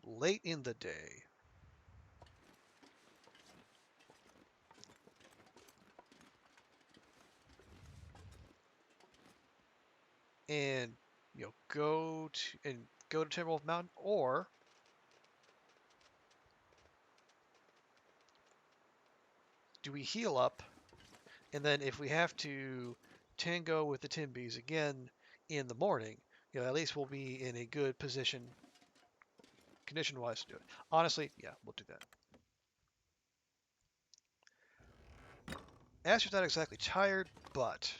late in the day? And go to Timberwolf Mountain, or do we heal up, and then if we have to tango with the Timbies again in the morning, at least we'll be in a good position, condition-wise, to do it. Honestly, yeah, we'll do that. Asher's not exactly tired, but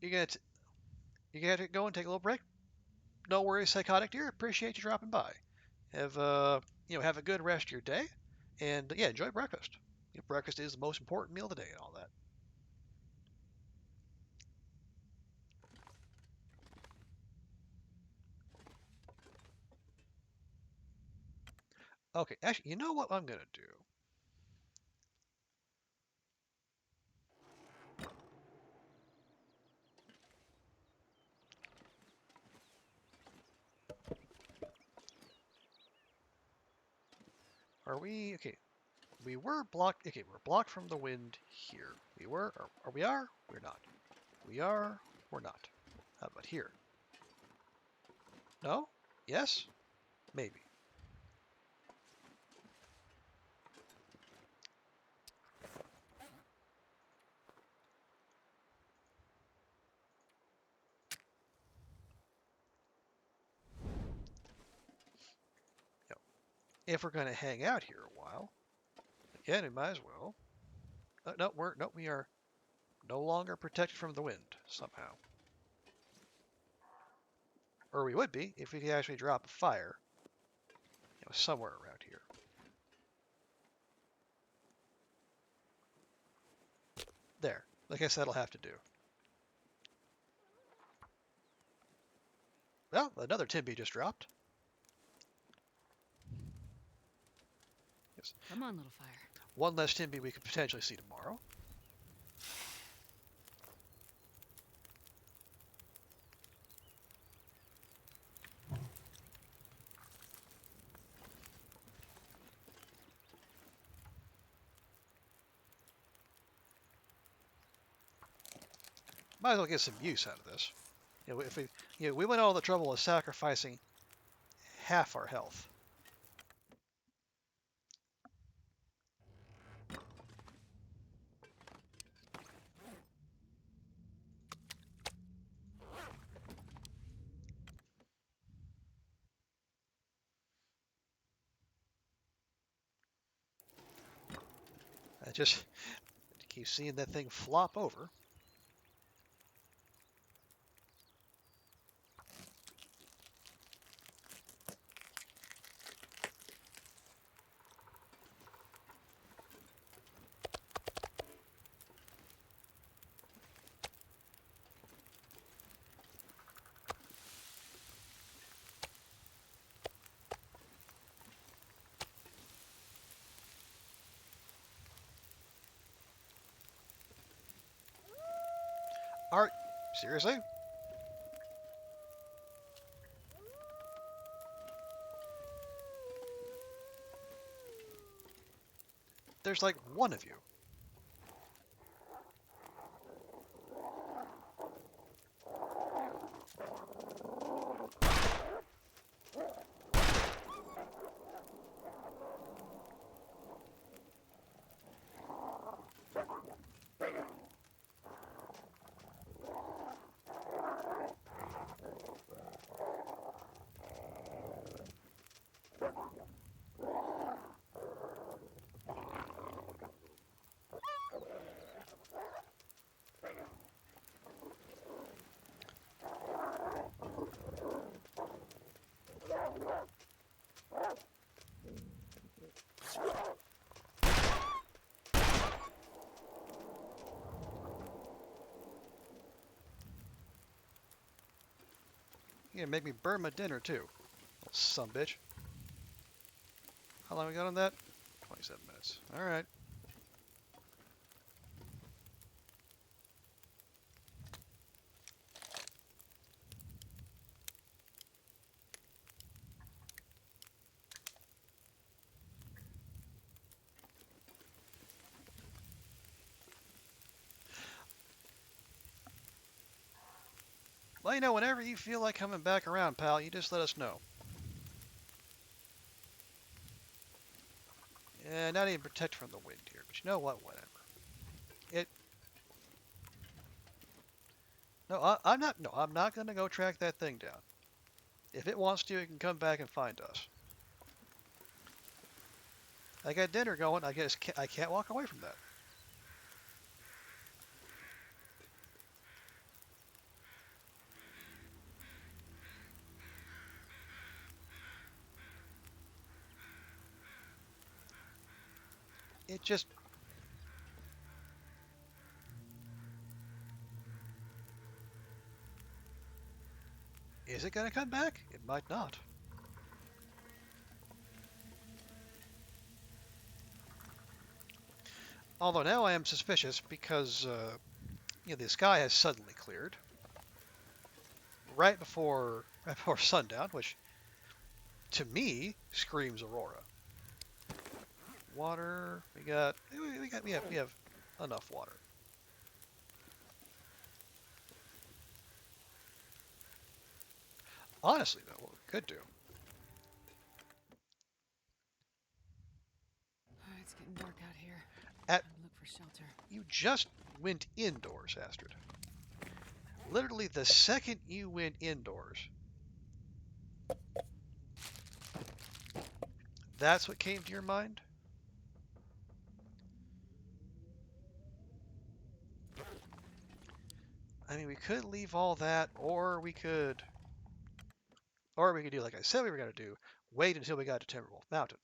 you're gonna have to go and take a little break. No worries, Psychotic Deer. Appreciate you dropping by. Have have a good rest of your day, and yeah, enjoy breakfast. Breakfast is the most important meal of the day and all that. Okay, actually, you know what I'm gonna do? Are we okay? We were blocked. Okay, we're blocked from the wind here. We were, or we are? We're not. We are. We're not. How about here? No? Yes? Maybe. If we're going to hang out here a while, again, we might as well. No, we are no longer protected from the wind somehow. Or we would be if we could actually drop a fire, somewhere around here. There. I guess that'll have to do. Well, another Timby just dropped. Yes. Come on, little fire. One less Timby we could potentially see tomorrow. Might as well get some use out of this. If we went all the trouble of sacrificing half our health. Just keep seeing that thing flop over. Art, seriously? There's like one of you. You're gonna make me burn my dinner too. Little sumbitch. How long we got on that? 27 minutes. Alright. Well, you know, whenever you feel like coming back around, pal, you just let us know. Yeah, not even protect from the wind here, but you know what? Whatever. It. No, I'm not. No, I'm not gonna go track that thing down. If it wants to, it can come back and find us. I got dinner going. I guess I can't walk away from that. It just. Is it gonna come back? It might not. Although now I am suspicious because the sky has suddenly cleared right before sundown, which to me screams Aurora. Water. We have enough water. Honestly, though, what we could do. It's getting dark out here. At Time to look for shelter. You just went indoors, Astrid. Literally the second you went indoors, that's what came to your mind? I mean, we could leave all that, or we could do like I said we were going to do, wait until we got to Timberwolf Mountain,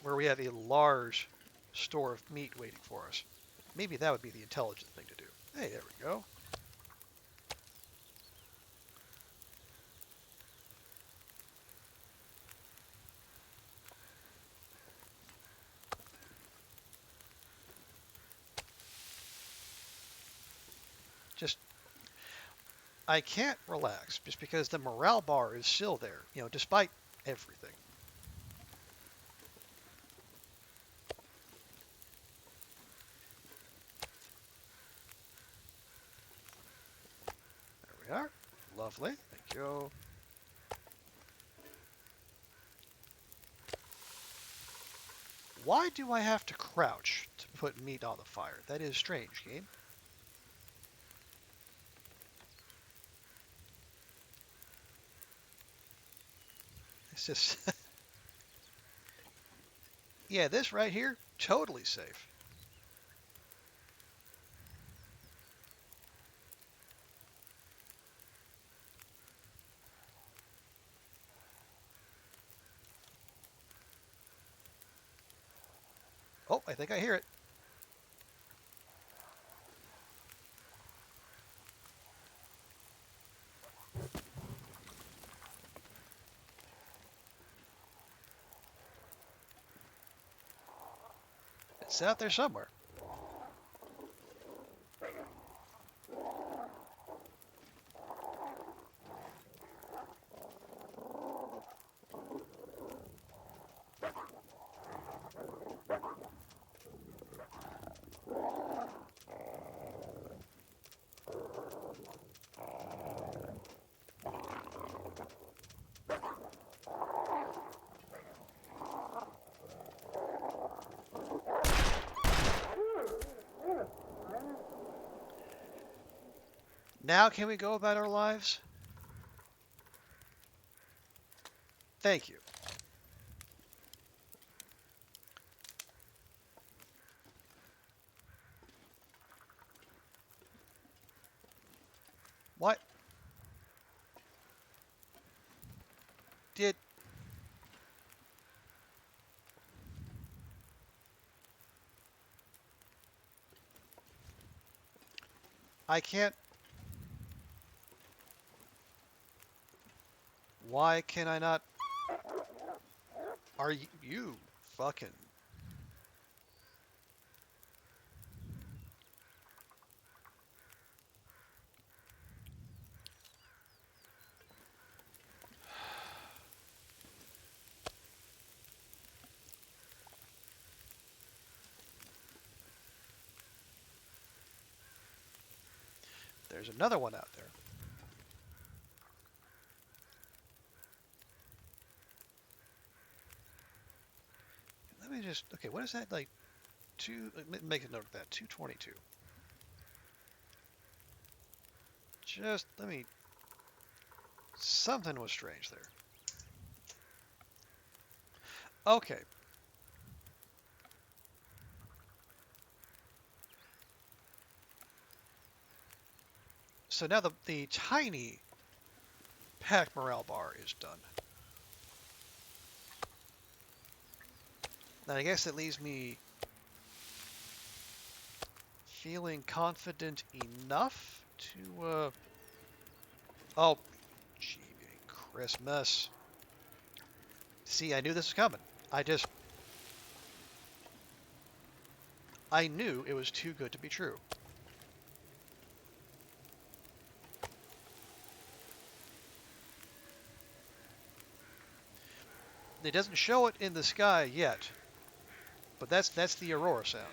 where we have a large store of meat waiting for us. Maybe that would be the intelligent thing to do. Hey, there we go. Just, I can't relax just because the morale bar is still there, despite everything. There we are. Lovely. Thank you. Why do I have to crouch to put meat on the fire? That is strange, game. It's just... Yeah, this right here, totally safe. Oh, I think I hear it. It's out there somewhere. Now can we go about our lives? Thank you. What did I can't? Why can I not? Are you fucking? There's another one out there. Let me just. Okay, what is that like? Make a note of that. 222. Just let me. Something was strange there. Okay. So now the tiny pack morale bar is done. Now I guess it leaves me feeling confident enough to, oh, gee, Christmas. See, I knew this was coming. I knew it was too good to be true. It doesn't show it in the sky yet, but that's the aurora sound.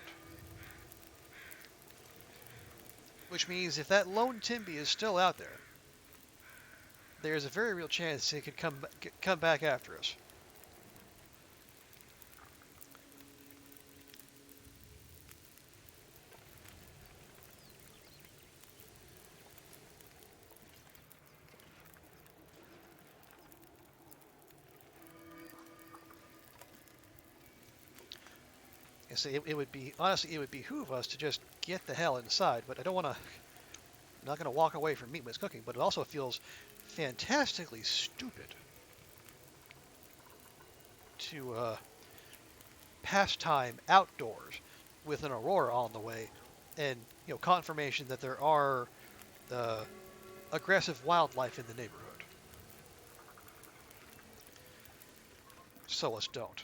Which means if that lone Timby is still out there, there's a very real chance it could come back after us. And so it would be honestly it would behoove us to just get the hell inside, but I don't want to. I'm not going to walk away from meat when it's cooking, but it also feels fantastically stupid to pass time outdoors with an aurora on the way, and confirmation that there are aggressive wildlife in the neighborhood. So let's don't.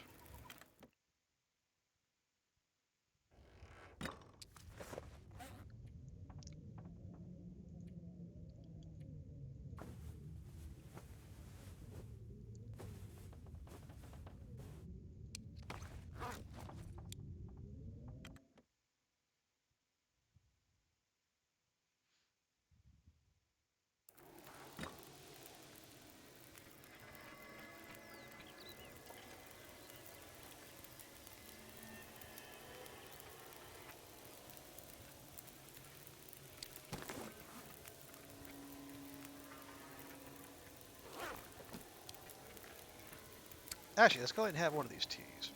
Actually, let's go ahead and have one of these teas.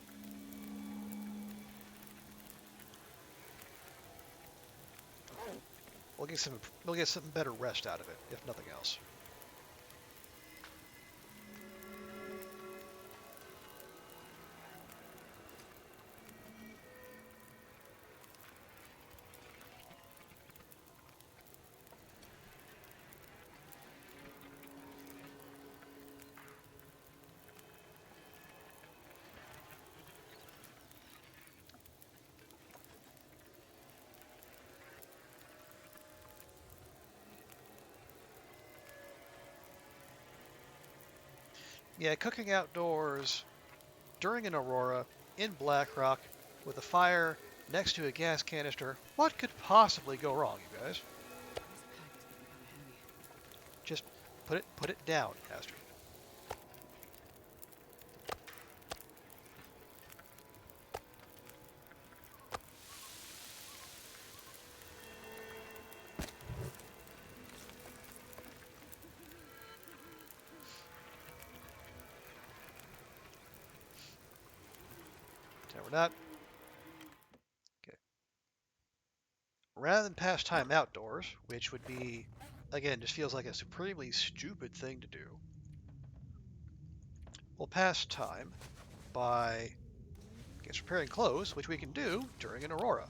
we'll get some better rest out of it, if nothing else. Yeah, cooking outdoors during an aurora in Blackrock with a fire next to a gas canister. What could possibly go wrong, you guys? This pack is getting kind of heavy. Just put it down, Astrid. So we're not okay. Rather than pass time outdoors, which would be, again, just feels like a supremely stupid thing to do. We'll pass time by, I guess, preparing clothes, which we can do during an aurora.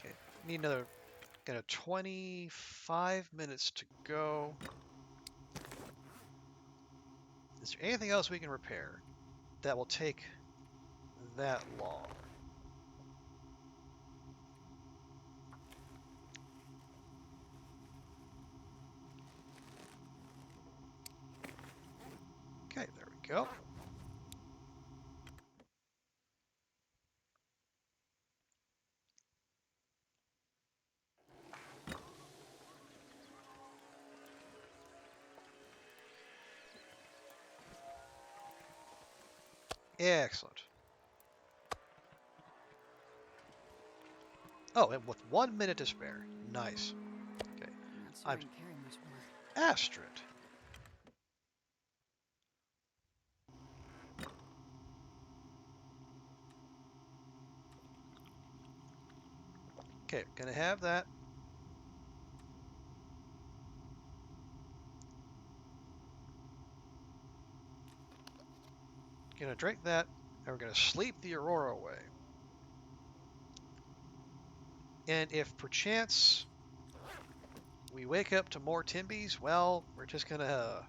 Okay, need another kind of 25 minutes to go. Is there anything else we can repair that will take that long? Okay, there we go. Excellent. Oh, and with 1 minute to spare. Nice. Okay, I'm not sure I I'm can carry much more. Astrid. Okay, gonna have that. Gonna drink that, and we're gonna sleep the aurora away. And if perchance we wake up to more Timbies, well, we're just gonna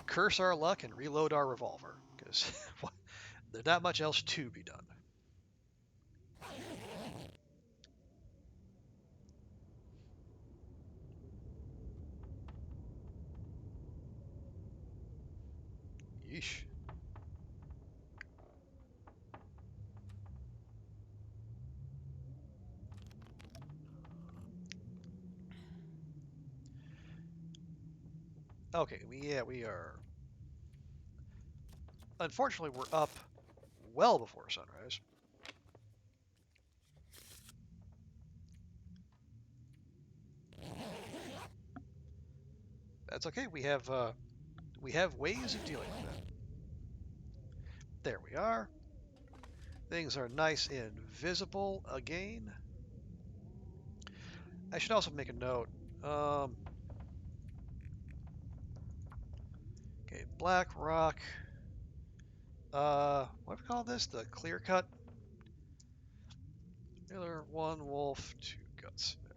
curse our luck and reload our revolver, because there's not much else to be done. Yeesh. Okay, we are. Unfortunately, we're up well before sunrise. That's okay. We have ways of dealing with that. There we are. Things are nice and visible again. I should also make a note. Okay, Blackrock. What do we call this? The clear cut. Miller, one wolf, two guts. There.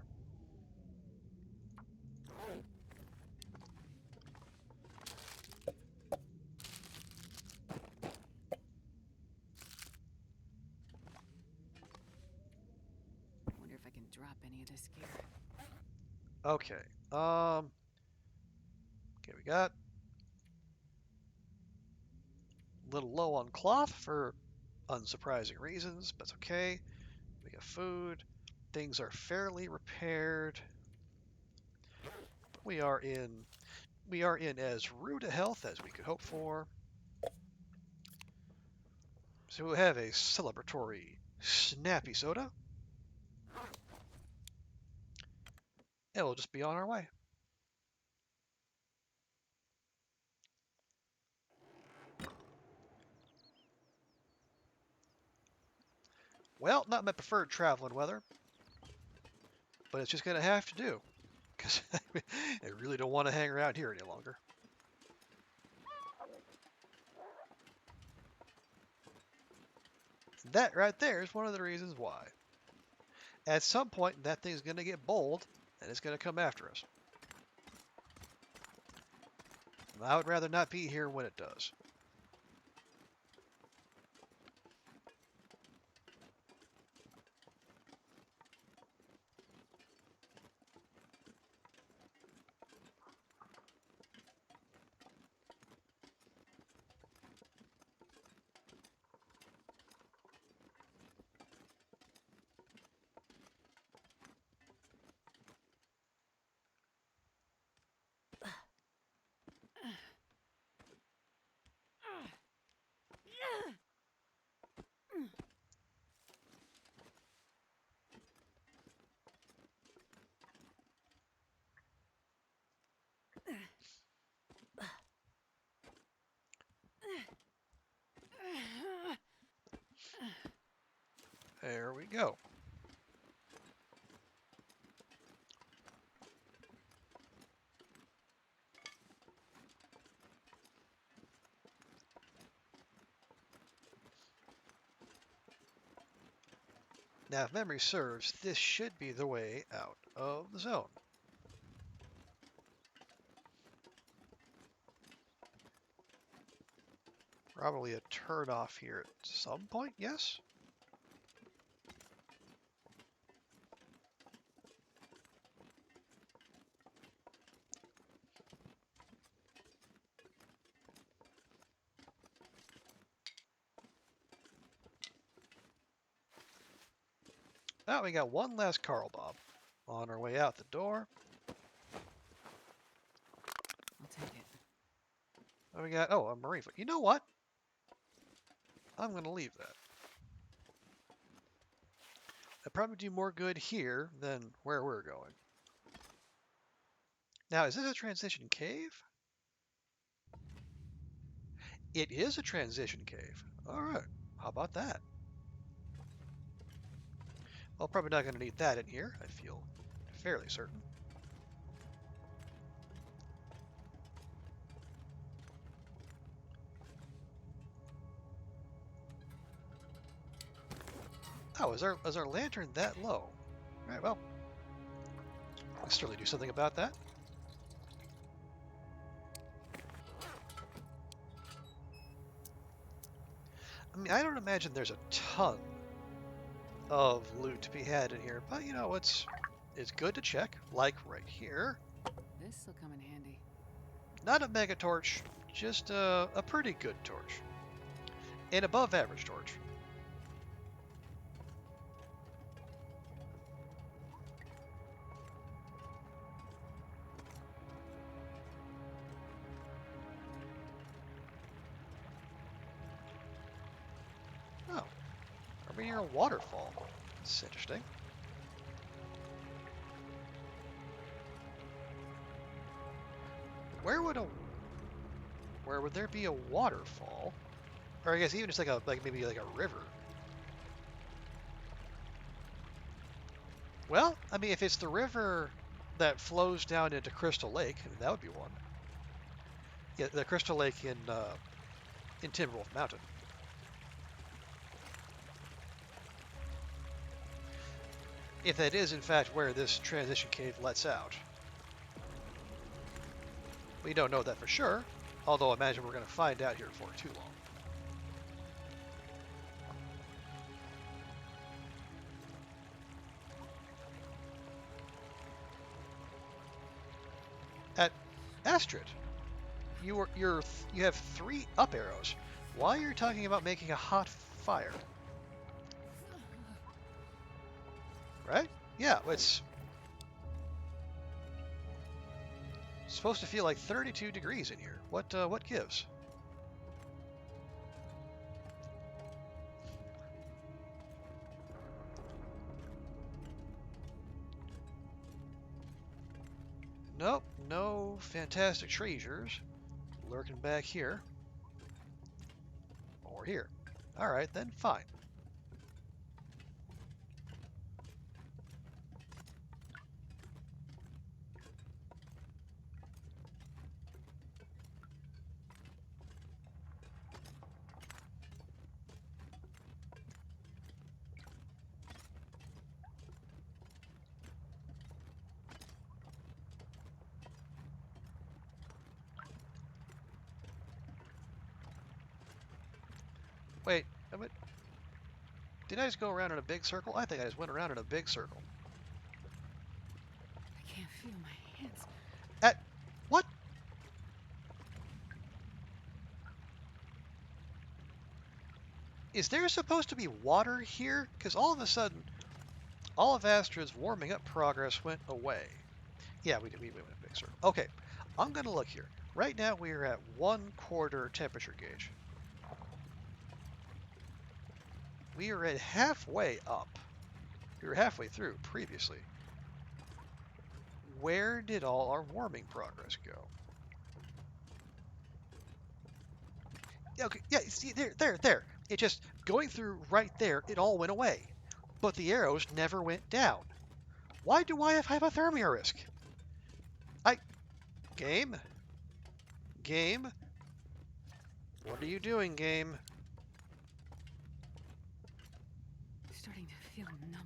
I wonder if I can drop any of this gear. Okay. Okay, we got a little low on cloth for unsurprising reasons, but it's okay. We got food. Things are fairly repaired. We are in as rude a health as we could hope for. So we'll have a celebratory snappy soda. And we'll just be on our way. Well, not my preferred traveling weather, but it's just going to have to do, because I really don't want to hang around here any longer. That right there is one of the reasons why. At some point, that thing's going to get bold, and it's going to come after us. And I would rather not be here when it does. There we go. Now, if memory serves, this should be the way out of the zone. Probably a turn off here at some point, yes? Oh, we got one last Carl Bob on our way out the door. I'll take it. Oh, we got, oh, a marine foot. You know what? I'm going to leave that. I'd probably do more good here than where we're going. Now, is this a transition cave? It is a transition cave. All right. How about that? Well, probably not going to need that in here, I feel fairly certain. Oh, is our lantern that low? All right, well, let's certainly do something about that. I mean, I don't imagine there's a ton of loot to be had in here, but you know, it's good to check, like right here. This'll come in handy. Not a mega torch, just a pretty good torch. An above average torch. Oh, are we near a waterfall? That's interesting. Where would there be a waterfall? Or I guess even just maybe like a river. Well, I mean, if it's the river that flows down into Crystal Lake, I mean, that would be one. Yeah, the Crystal Lake in Timberwolf Mountain. If that is in fact where this transition cave lets out. We don't know that for sure, although I imagine we're going to find out here before too long. At Astrid, you have 3 up arrows. Why are you talking about making a hot fire? Right? Yeah, it's... supposed to feel like 32 degrees in here. What gives? Nope, no fantastic treasures lurking back here or here. All right, then fine. Wait, did I just go around in a big circle? I think I just went around in a big circle. I can't feel my hands. At what? Is there supposed to be water here? Because all of a sudden, all of Astra's warming up progress went away. Yeah, we went in a big circle. Okay, I'm going to look here. Right now we are at 1/4 temperature gauge. We are at halfway up. We were halfway through previously. Where did all our warming progress go? Yeah, okay, yeah, see, there. It just, going through right there, it all went away. But the arrows never went down. Why do I have hypothermia risk? Game? Game? What are you doing, game? Starting to feel numb.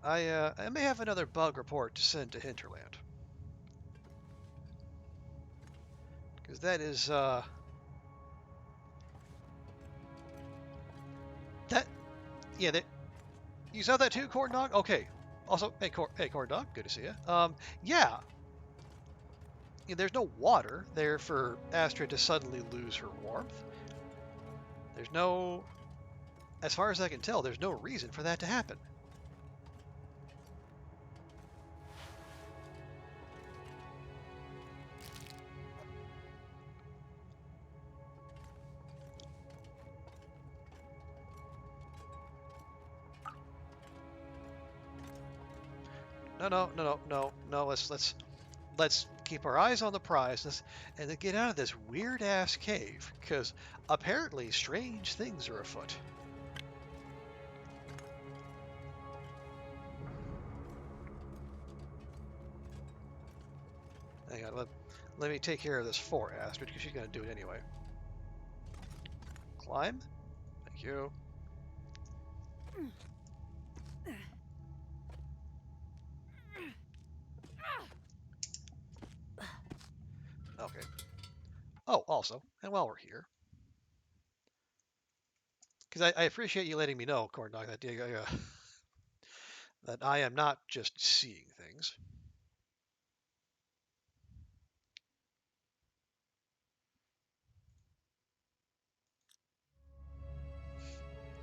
I may have another bug report to send to Hinterland. Because that is, yeah, you saw that too, Corn Dog? Okay. Also, hey, Corn Dog, good to see you. Yeah. There's no water there for Astra to suddenly lose her warmth. There's no, as far as I can tell, there's no reason for that to happen. No. Let's keep our eyes on the prize and then get out of this weird ass cave, because apparently strange things are afoot. Hang on, let me take care of this for Astrid, because she's gonna do it anyway. Climb. Thank you. Okay. Oh, also, and while we're here, because I appreciate you letting me know, Corn Dog, that I am not just seeing things.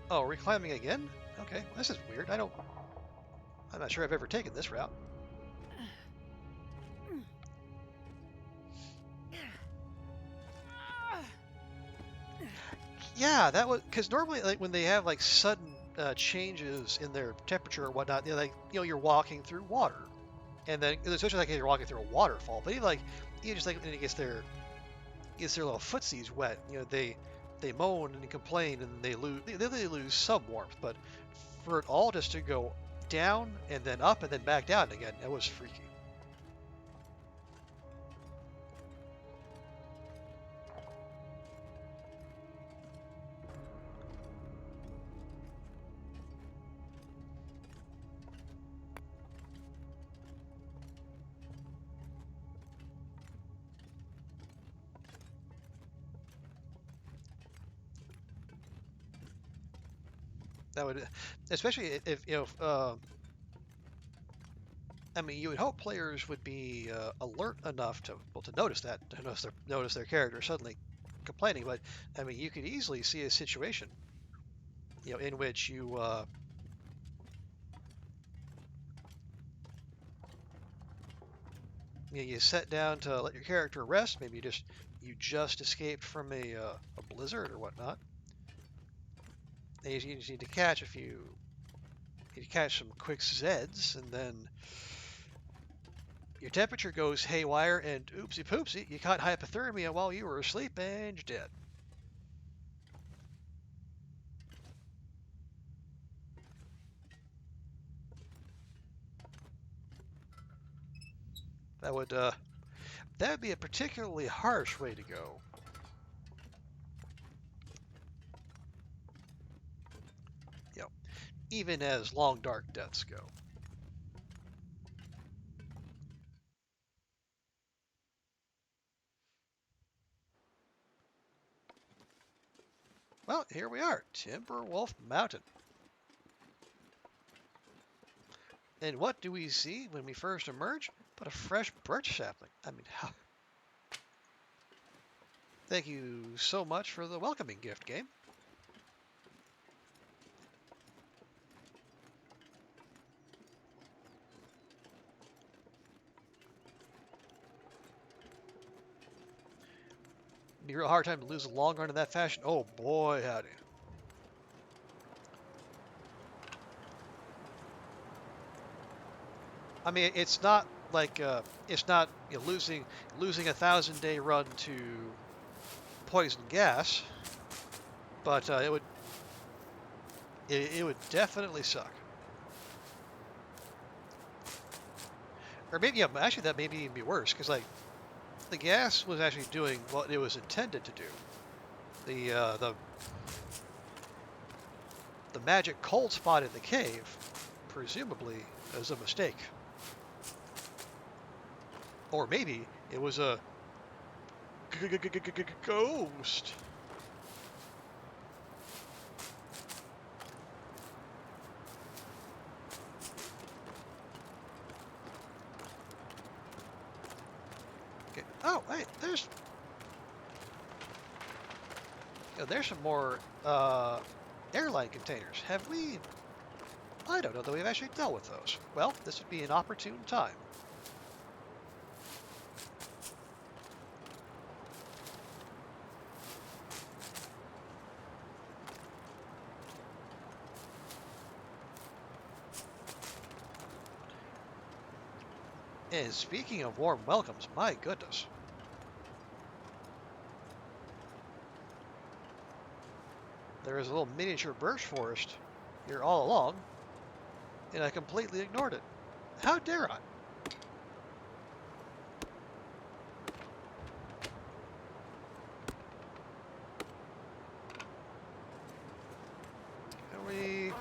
Oh, are we climbing again? Okay, well, this is weird. I'm not sure I've ever taken this route. Yeah, that was because normally, like when they have like sudden changes in their temperature or whatnot, you're walking through water, and then especially like if you're walking through a waterfall. But even like, just like when it gets their little footsies wet, they moan and complain and they lose some warmth. But for it all just to go down and then up and then back down again, it was freaky. That would, especially if I mean, you would hope players would be alert enough to notice that, to notice their character suddenly complaining. But I mean, you could easily see a situation, in which you sit down to let your character rest. Maybe you just escaped from a blizzard or whatnot. And you just need to catch some quick Zeds, and then your temperature goes haywire, and oopsie poopsie, you caught hypothermia while you were asleep and you're dead. That would be a particularly harsh way to go. You know, even as long dark deaths go. Well, here we are, Timberwolf Mountain. And what do we see when we first emerge but a fresh birch sapling? I mean, how... Thank you so much for the welcoming gift, game. Be a real hard time to lose a long run in that fashion. Oh boy, howdy. I mean, it's not like it's not losing a 1,000-day run to poison gas, but it would definitely suck. Or maybe, yeah, actually that may even be worse, because like the gas was actually doing what it was intended to do. The magic cold spot in the cave, presumably, is a mistake. Or maybe it was a ghost. Okay. Oh, hey, there's some more airline containers. Have we? I don't know that we've actually dealt with those. Well, this would be an opportune time. And speaking of warm welcomes, my goodness. There is a little miniature birch forest here all along, and I completely ignored it. How dare I? And we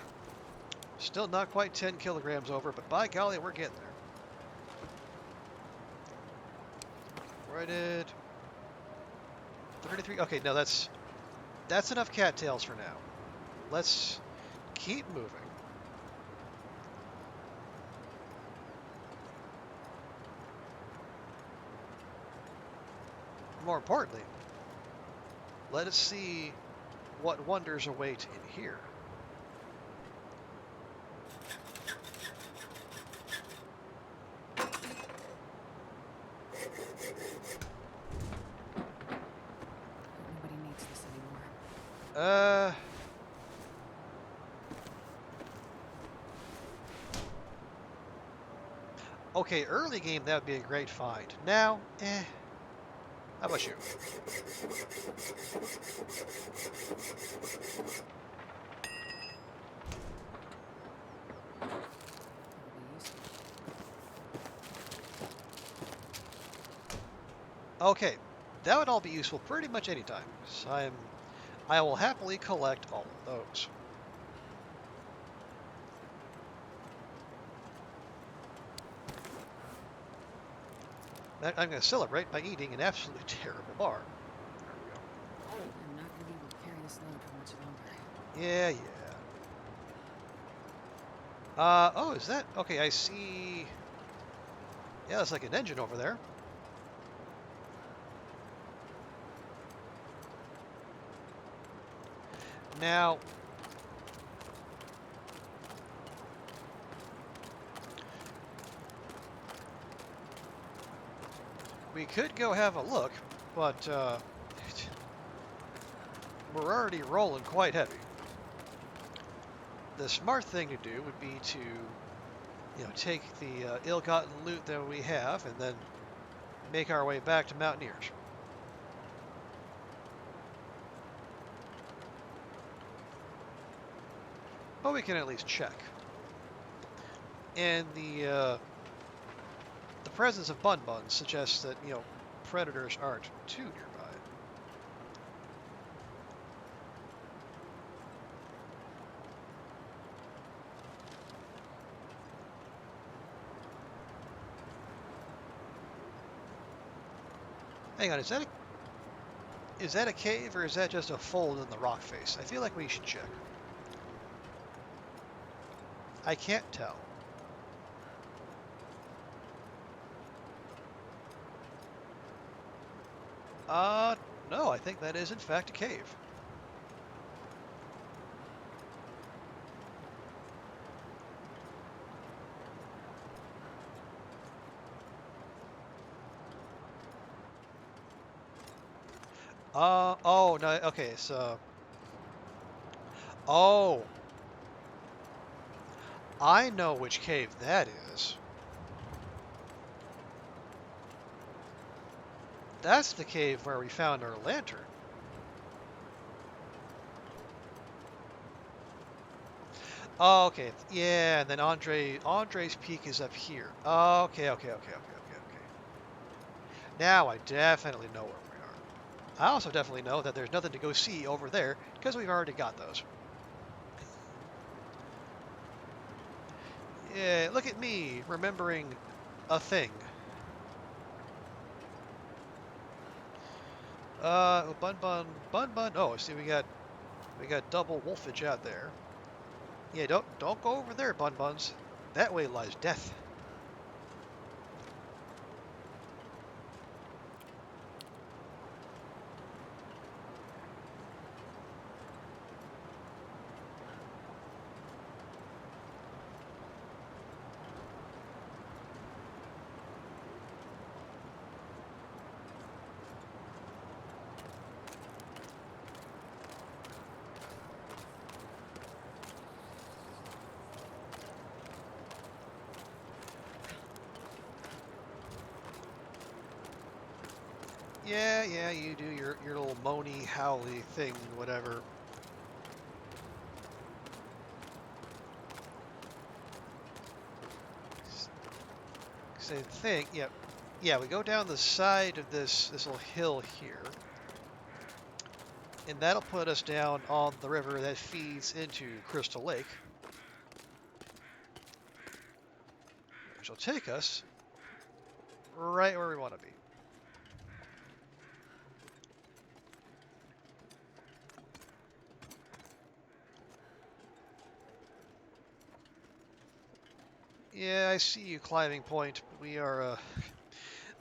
still not quite 10 kilograms over, but by golly, we're getting there. Righted. 33. Okay, no, that's enough cattails for now. Let's keep moving. More importantly, let us see what wonders await in here. Nobody needs this anymore. Okay, early game, that would be a great find. Now, How about you? Okay, that would all be useful pretty much any time. So I will happily collect all of those. I'm going to celebrate by eating an absolutely terrible bar. There we go. I'm not going to be able to carry this load for much longer. Yeah, yeah. Oh, is that... Okay, I see... Yeah, it's like an engine over there. Now, we could go have a look, but we're already rolling quite heavy. The smart thing to do would be to, take the ill-gotten loot that we have and then make our way back to Mountaineers. But we can at least check. And the presence of bun buns suggests that, predators aren't too nearby. Hang on, is that a cave or is that just a fold in the rock face? I feel like we should check. I can't tell. No, I think that is in fact a cave. Oh, no, okay, so, oh, I know which cave that is. That's the cave where we found our lantern. Oh, okay, yeah, and then Andre's Peak is up here. Oh, okay. Now I definitely know where we are. I also definitely know that there's nothing to go see over there because we've already got those. Yeah, look at me remembering a thing. Bun. Oh, see, we got double wolfage out there. Yeah, don't go over there, bun buns. That way lies death. Yeah, you do your little moany, howly thing, whatever. Same thing. Yep. Yeah, we go down the side of this little hill here, and that'll put us down on the river that feeds into Crystal Lake, which will take us right where we want to be. Yeah, I see you, climbing point. But we are,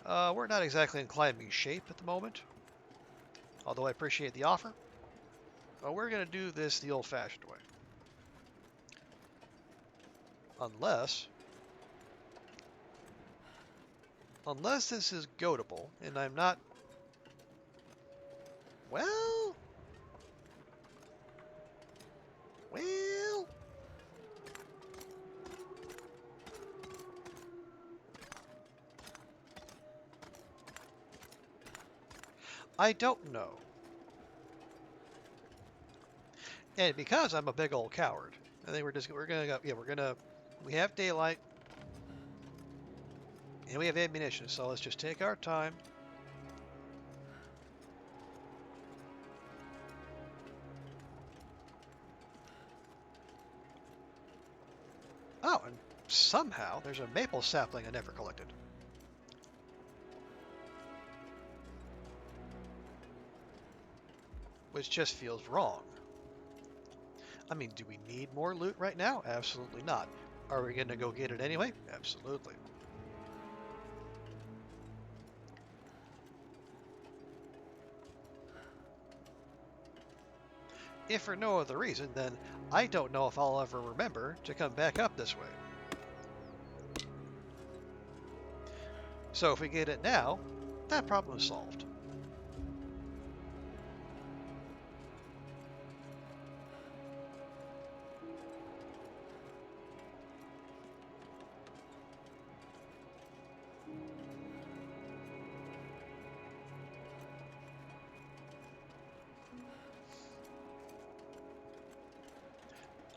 we're not exactly in climbing shape at the moment, although I appreciate the offer. But we're going to do this the old-fashioned way. Unless this is goatable, and I'm not, well, I don't know. And because I'm a big old coward, I think we're gonna go, yeah, we have daylight, and we have ammunition, so let's just take our time. Oh, and somehow there's a maple sapling I never collected. Which just feels wrong. I mean, do we need more loot right now? Absolutely not. Are we going to go get it anyway? Absolutely. if for no other reason, then I don't know if I'll ever remember to come back up this way. So if we get it now, that problem is solved.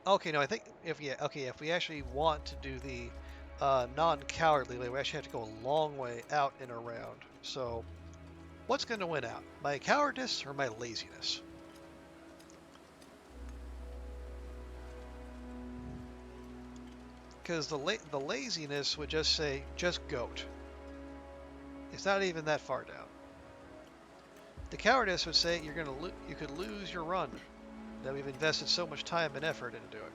Okay, no, I think if we actually want to do the non-cowardly way, we actually have to go a long way out and around. So, what's going to win out? My cowardice or my laziness? Because the laziness would just say, just goat. It's not even that far down. The cowardice would say you could lose your run that we've invested so much time and effort into doing.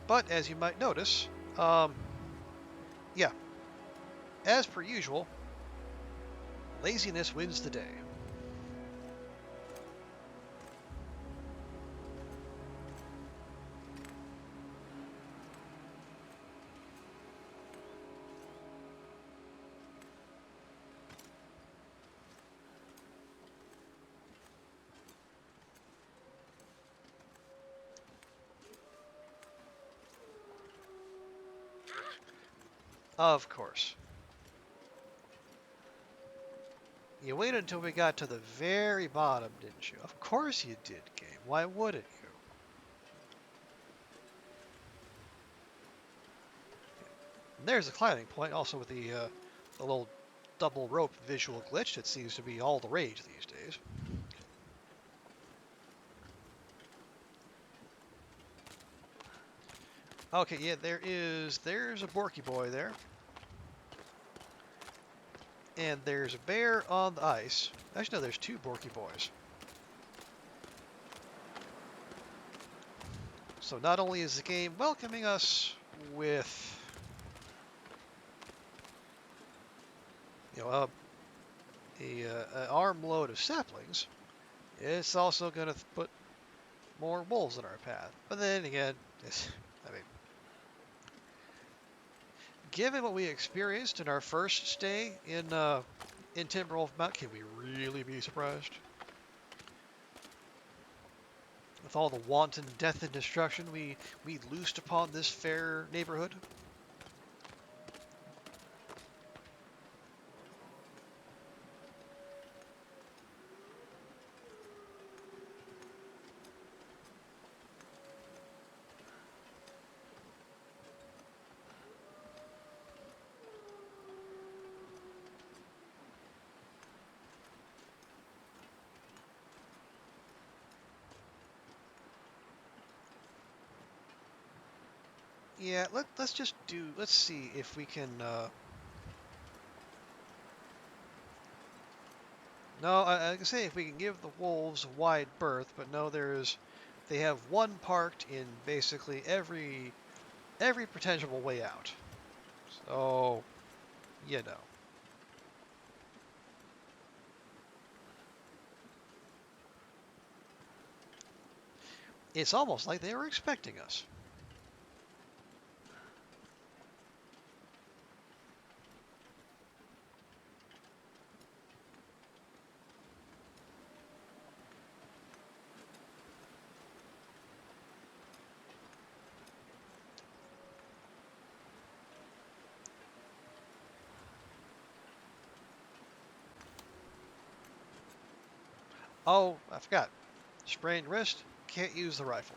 But as you might notice, yeah, as per usual, laziness wins the day. Of course. You waited until we got to the very bottom, didn't you? Of course you did, game. Why wouldn't you? And there's the climbing point, also with the little double rope visual glitch that seems to be all the rage these days. Okay, yeah, there's a Borky boy there. And there's a bear on the ice. Actually, no, there's two Borky boys. So not only is the game welcoming us with, an armload of saplings, it's also going to put more wolves in our path. But then again, I mean, given what we experienced in our first stay in Timberwolf Mount, can we really be surprised? With all the wanton death and destruction we loosed upon this fair neighborhood? Yeah, let's see if we can, no, I can say if we can give the wolves a wide berth, but no, they have one parked in basically every potential way out. So, you know. It's almost like they were expecting us. Oh, I forgot. Sprained wrist, can't use the rifle.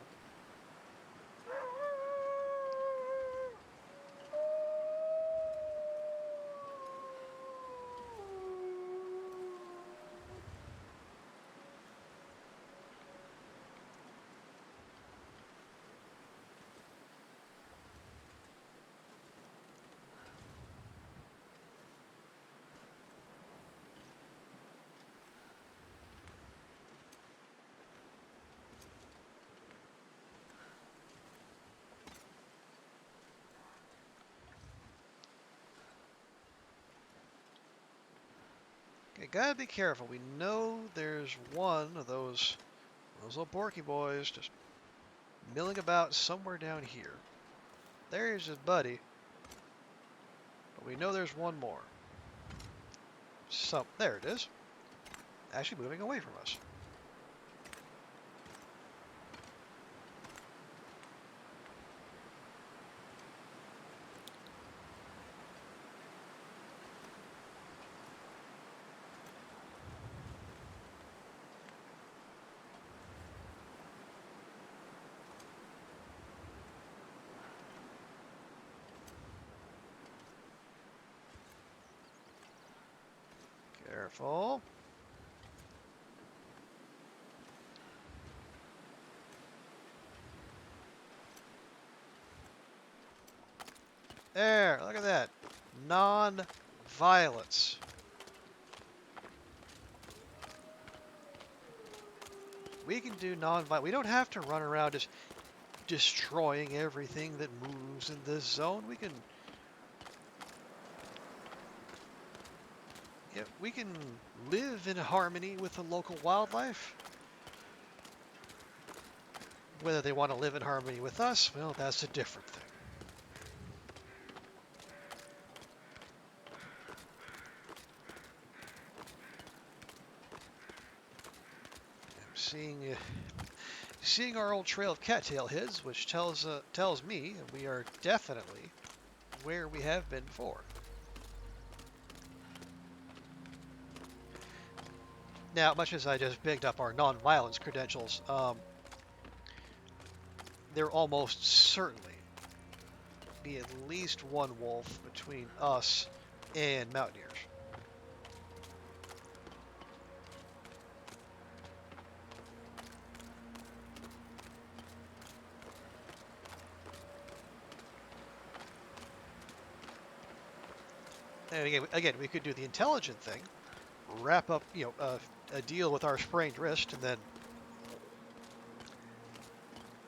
Okay, gotta be careful. We know there's one of those little porky boys just milling about somewhere down here. There's his buddy. But we know there's one more. So, there it is. Actually moving away from us. Careful. There, look at that. Non-violence. We can do non-violent. We don't have to run around just destroying everything that moves in this zone. We can live in harmony with the local wildlife. Whether they want to live in harmony with us, well, that's a different thing. Seeing our old trail of cattail heads, which tells me we are definitely where we have been before. Now, much as I just bigged up our non-violence credentials, there almost certainly be at least one wolf between us and mountaineers. And again, we could do the intelligent thing, wrap up, a deal with our sprained wrist, and then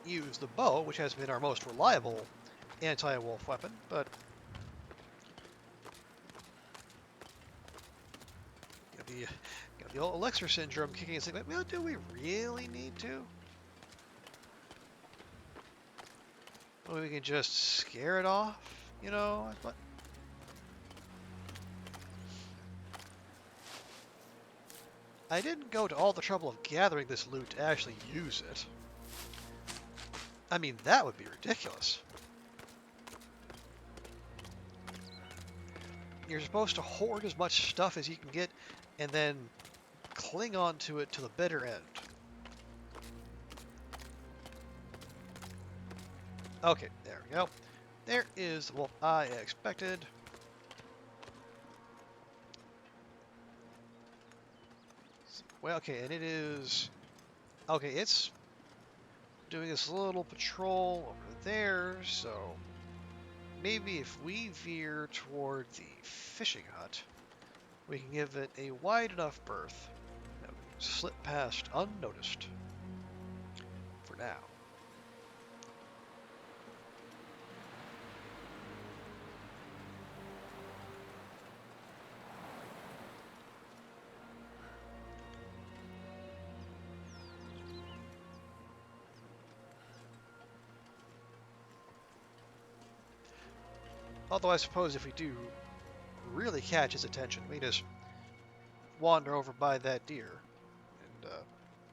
use the bow, which has been our most reliable anti-wolf weapon, but the old elixir syndrome kicking in, saying, well, do we really need to? Well, we can just scare it off, But I didn't go to all the trouble of gathering this loot to actually use it. I mean, that would be ridiculous. You're supposed to hoard as much stuff as you can get and then cling on to it to the bitter end. Okay, there we go. There is the wolf I expected. Well, okay, and it is... Okay, it's doing this little patrol over there, so maybe if we veer toward the fishing hut, we can give it a wide enough berth that we can slip past unnoticed for now. Although I suppose if we do really catch his attention, we just wander over by that deer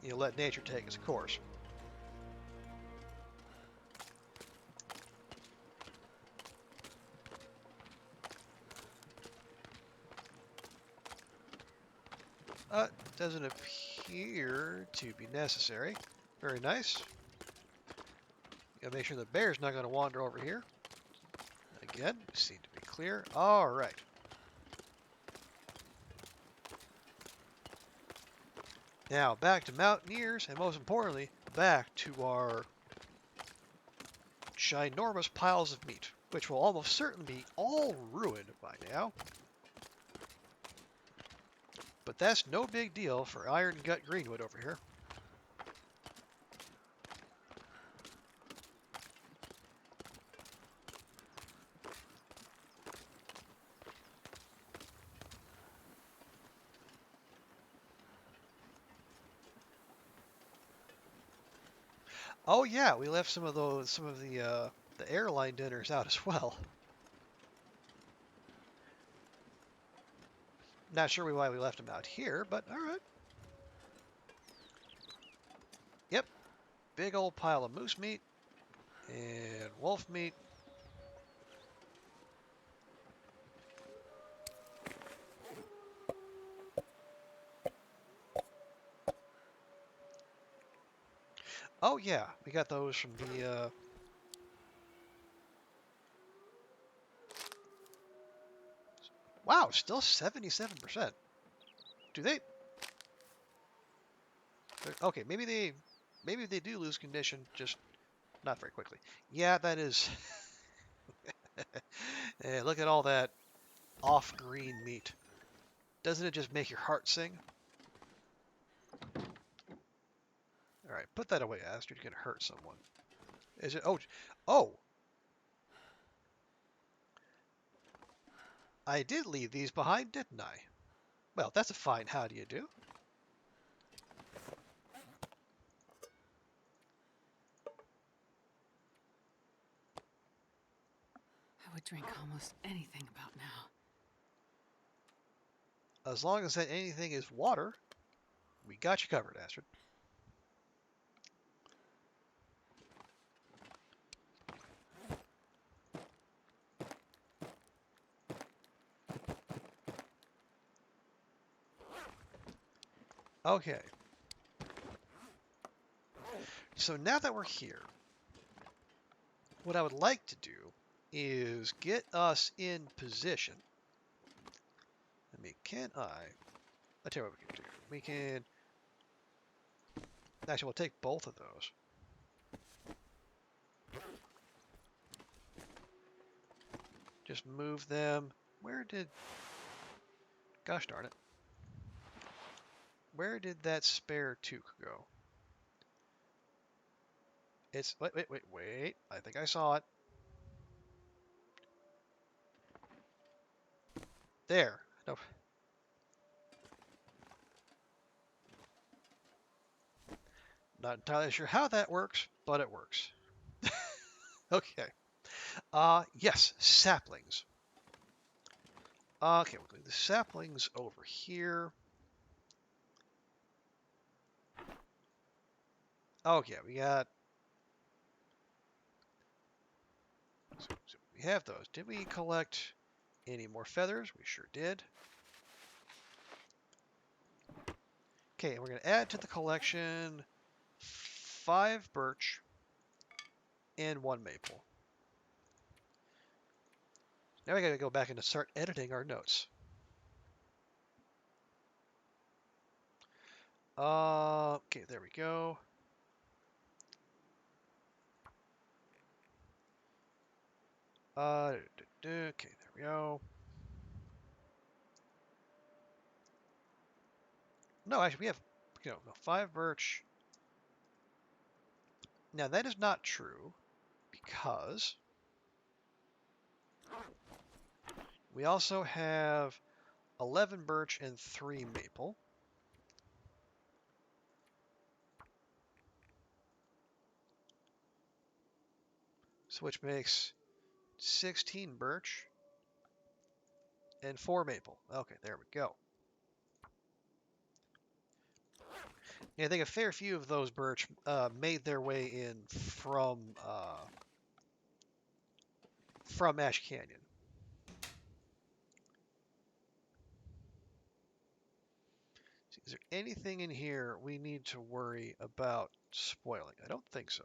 and let nature take its course. Doesn't appear to be necessary. Very nice. Gotta make sure the bear's not going to wander over here. Again, we seem to be clear. All right. Now, back to mountaineers, and most importantly, back to our ginormous piles of meat, which will almost certainly be all ruined by now. But that's no big deal for Iron Gut Greenwood over here. Oh yeah, we left some of the airline dinners out as well. Not sure why we left them out here, but all right. Yep, big old pile of moose meat and wolf meat. Oh yeah, we got those from the. Wow, still 77%. Do they? Okay, maybe they do lose condition, just not very quickly. Yeah, that is. Look at all that off-green meat. Doesn't it just make your heart sing? All right, put that away, Astrid. You can hurt someone. Is it? Oh, oh! I did leave these behind, didn't I? Well, that's a fine how do you do. I would drink almost anything about now. As long as that anything is water, we got you covered, Astrid. Okay. So now that we're here, what I would like to do is get us in position. I mean, I'll tell you what we can do. We can, actually, we'll take both of those. Just move them. Gosh darn it. Where did that spare toque go? Wait. I think I saw it. There. No. Not entirely sure how that works, but it works. Okay. Yes, saplings. Okay, we'll do the saplings over here. Okay, we got. So we have those. Did we collect any more feathers? We sure did. Okay, and we're going to add to the collection 5 birch and 1 maple. Now we got to go back and start editing our notes. Okay, there we go. Okay, there we go. No, actually, we have, 5 birch. Now, that is not true because we also have 11 birch and 3 maple. So which makes 16 birch and 4 maple. Okay, there we go. Yeah, I think a fair few of those birch made their way in from Ash Canyon. Is there anything in here we need to worry about spoiling? I don't think so.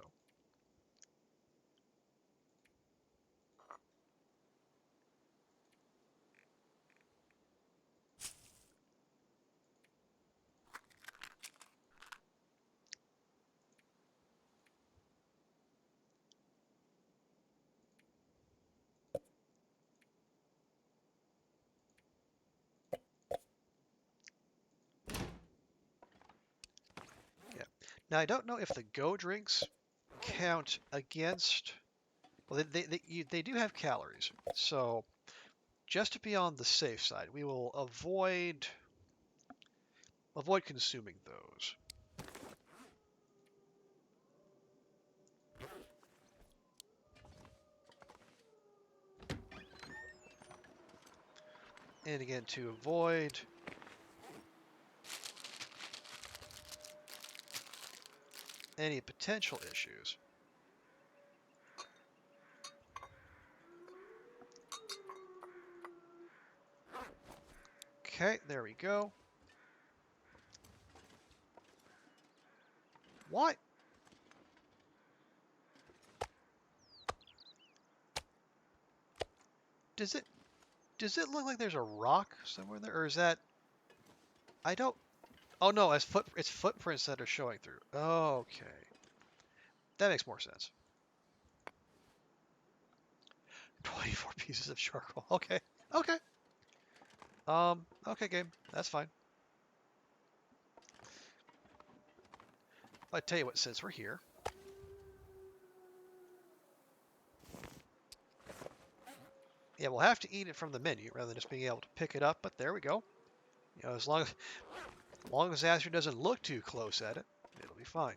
Yeah. Now I don't know if the go drinks count against. Well, they do have calories, so just to be on the safe side, we will avoid consuming those. And again, to avoid any potential issues. Okay, there we go. What? Does it look like there's a rock somewhere there, or is that? I don't. Oh no, it's footprints that are showing through. Okay, that makes more sense. 24 pieces of charcoal. Okay, okay. Okay, game. That's fine. I tell you what, since we're here, yeah, we'll have to eat it from the menu rather than just being able to pick it up. But there we go. You know, as long as Asher doesn't look too close at it, it'll be fine.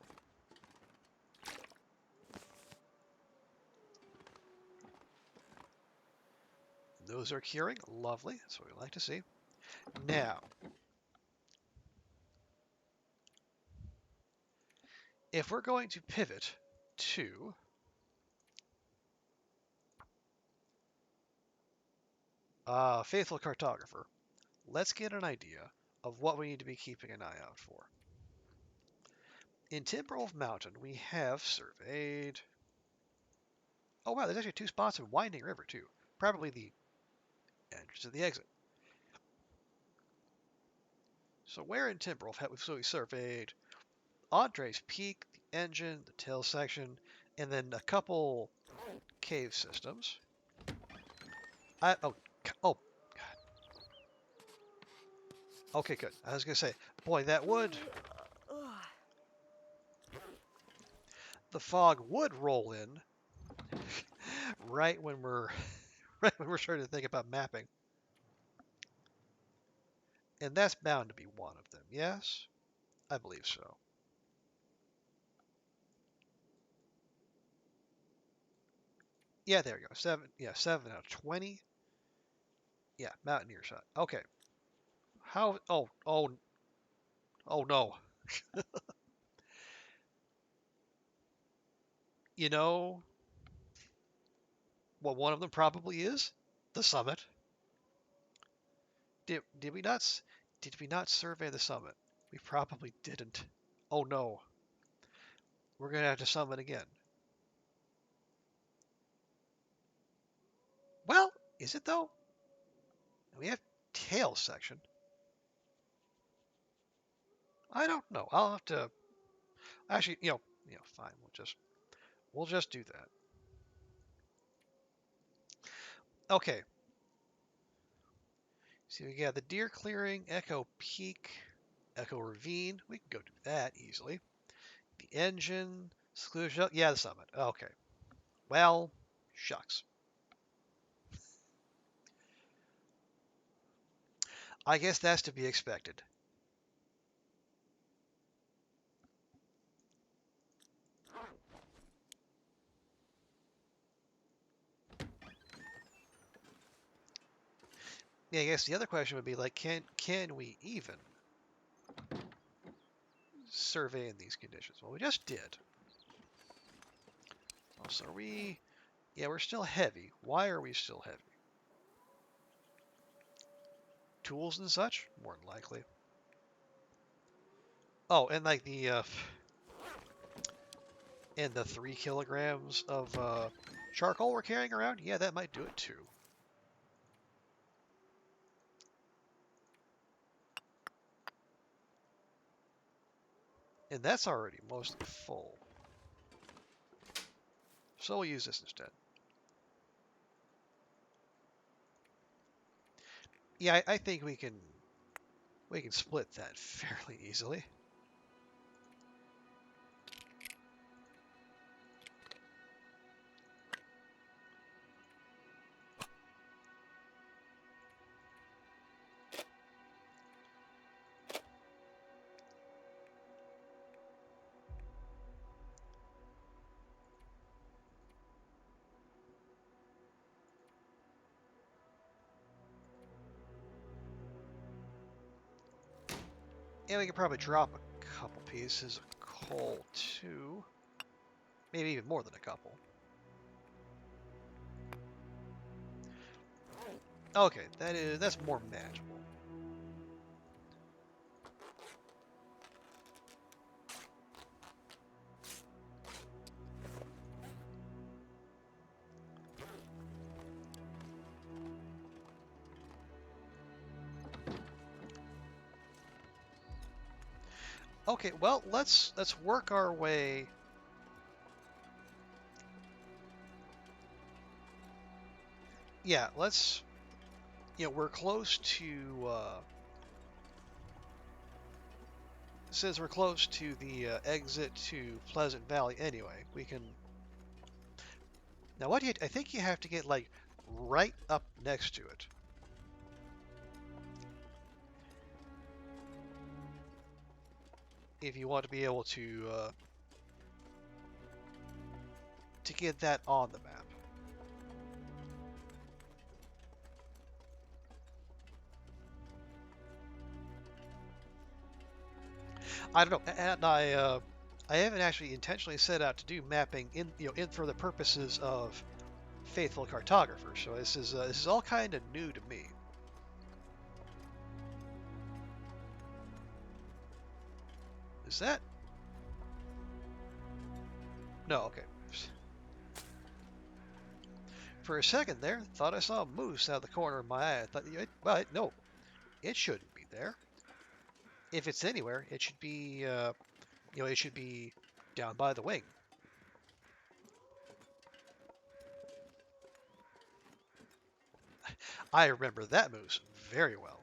Those are curing. Lovely. That's what we like to see. Now, if we're going to pivot to Faithful Cartographer, let's get an idea of what we need to be keeping an eye out for. In Timberwolf Mountain, we have surveyed... Oh wow, there's actually 2 spots in Winding River too. Probably the entrance to the exit. So where in Timberwolf have we surveyed Andre's Peak, the engine, the tail section, and then a couple cave systems. Oh, God. Okay, good. I was gonna say, boy, that would... The fog would roll in right when we're starting to think about mapping. And that's bound to be one of them, yes? I believe so. Yeah, there you go. 7 out of 20. Yeah, Mountaineer shot. Okay. How... Oh no. You know what one of them probably is? The summit. Did we not survey the summit? We probably didn't. Oh no. We're gonna have to summit again. Well, is it though? We have tail section. I don't know. I'll have to actually, fine. We'll just do that. Okay. So we got the deer clearing, Echo Peak, Echo Ravine. We can go do that easily. The engine, seclusion. Yeah, the summit. Okay. Well, shucks. I guess that's to be expected. Yeah, I guess the other question would be like, can we even survey in these conditions? Well, we just did. Oh, so are we... Yeah, we're still heavy. Why are we still heavy? Tools and such? More than likely. Oh, and like the 3 kilograms of charcoal we're carrying around? Yeah, that might do it too. And that's already mostly full. So we'll use this instead. Yeah, I think we can split that fairly easily. And we could probably drop a couple pieces of coal too. Maybe even more than a couple. Okay, that's more manageable. Okay, well, let's work our way. Yeah, let's. We're close to. Since we're close to the exit to Pleasant Valley, anyway, we can. Now, what do you? I think you have to get like right up next to it. If you want to be able to get that on the map. I don't know, and I haven't actually intentionally set out to do mapping in for the purposes of faithful cartographer. So this is all kind of new to me. Is that? No, okay. For a second there, thought I saw a moose out of the corner of my eye. I thought, well, no, it shouldn't be there. If it's anywhere, it should be, it should be down by the wing. I remember that moose very well.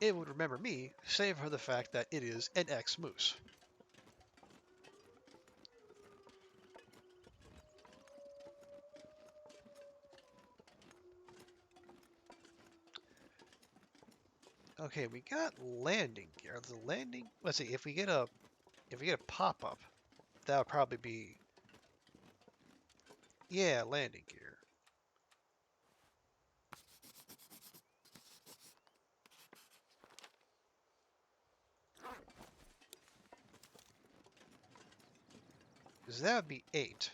It would remember me, save for the fact that it is an ex-moose. Okay, we got landing gear. The landing. Let's see. If we get a pop-up, that would probably be, yeah, landing gear. Because that would be 8.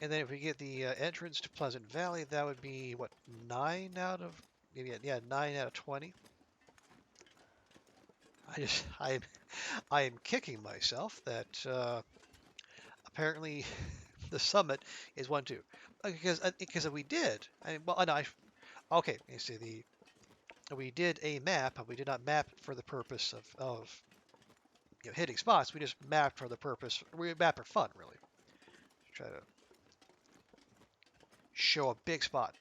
And then if we get the entrance to Pleasant Valley, that would be what, 9 out of, maybe, yeah, 9 out of 20. I am kicking myself that apparently the summit is 1 2. Because we did. Okay. You see, we did a map, but we did not map for the purpose of hitting spots. We just mapped for the purpose. We mapped for fun, really. Try to show a big spot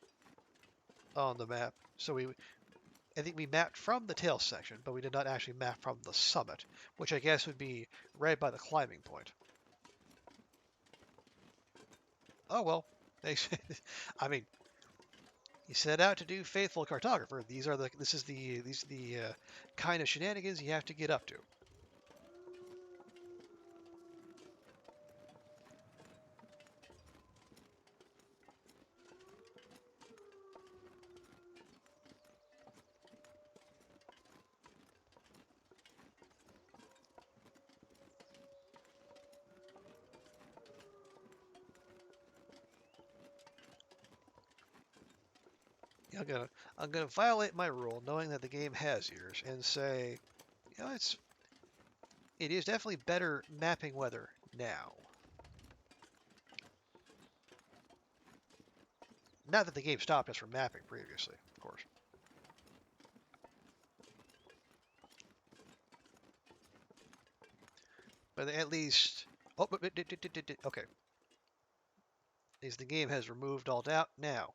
on the map. So I think we mapped from the tail section, but we did not actually map from the summit, which I guess would be right by the climbing point. Oh well, I mean, you set out to do faithful cartographer. These are the kind of shenanigans you have to get up to. I'm gonna violate my rule, knowing that the game has ears, and say, it is definitely better mapping weather now. Not that the game stopped us from mapping previously, of course. But at least, okay. At least the game has removed all doubt now.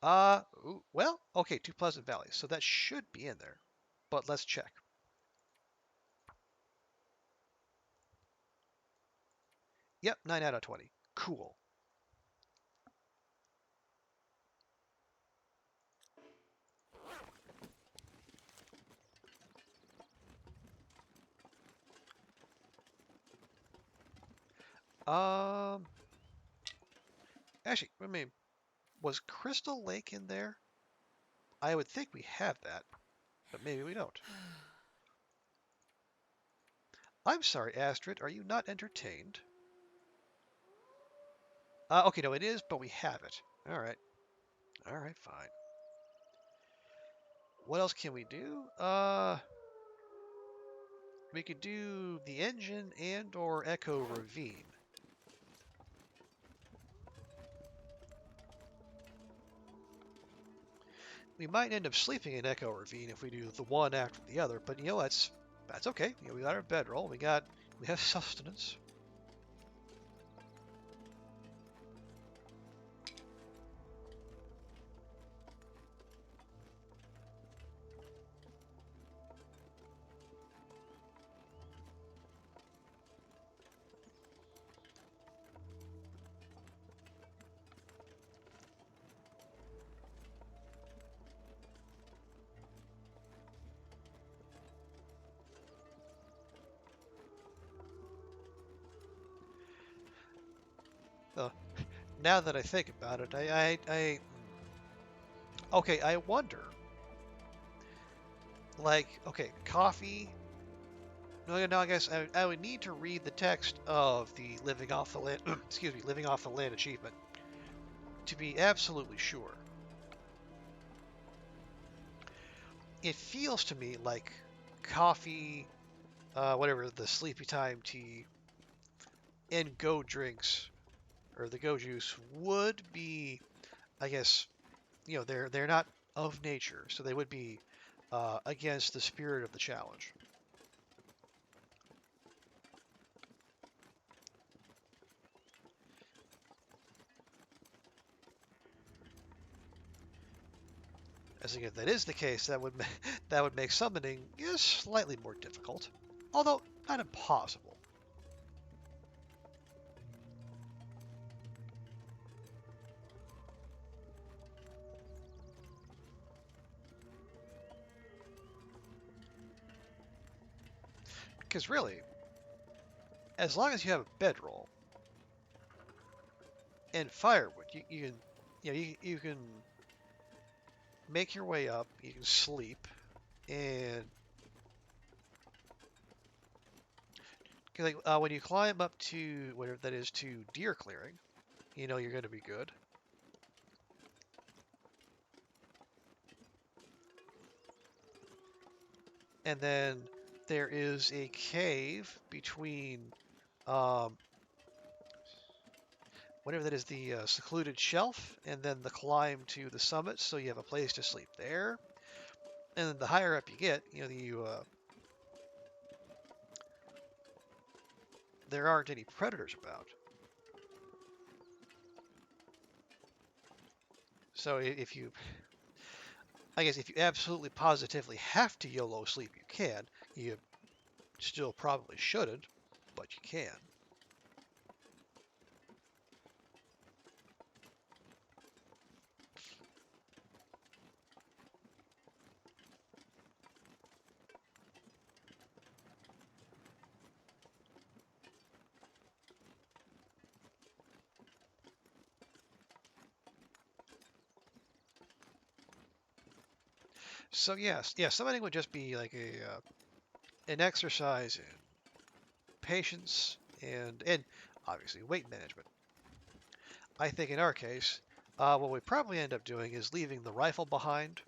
Well, okay, 2 Pleasant Valleys, so that should be in there, but let's check. Yep, 9 out of 20. Cool. Um, Actually, I mean, was Crystal Lake in there? I would think we have that, but maybe we don't. I'm sorry, Astrid, are you not entertained? Okay, no, it is, but we have it. All right. All right, fine. What else can we do? We could do the engine and or Echo Ravine. We might end up sleeping in Echo Ravine if we do the one after the other, but you know that's okay. You know, we got our bedroll. We have sustenance. Uh, Now that I think about it, okay, I wonder. Like, okay, coffee. No, I guess I would need to read the text of the living off the land. Excuse me, living off the land achievement to be absolutely sure. It feels to me like coffee, whatever the sleepy time tea, and go drinks or the go juice would be, I guess, you know, they're not of nature, so they would be against the spirit of the challenge. As if that is the case, that would that would make summoning slightly more difficult, although not impossible. Because really, as long as you have a bedroll and firewood, you can, you know, you can make your way up. You can sleep, and like when you climb up to whatever that is to deer clearing, you know you're going to be good. And then there is a cave between um, whatever that is, the secluded shelf, and then the climb to the summit, so you have a place to sleep there. And then the higher up you get, you know, there aren't any predators about. So if you, I guess, if you absolutely positively have to YOLO sleep, you can. You still probably shouldn't, but you can. So yes, yeah, summoning would just be like an exercise in patience and obviously weight management. I think in our case, what we probably end up doing is leaving the rifle behind.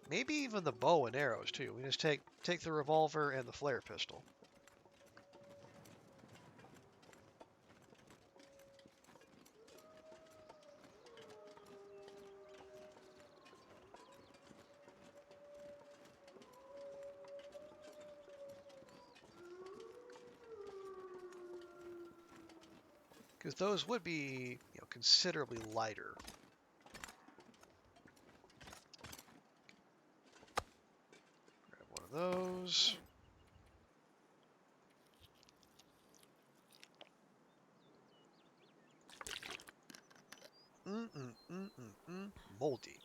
Maybe even the bow and arrows too. We just take the revolver and the flare pistol. Because those would be, considerably lighter. Grab one of those. Moldy.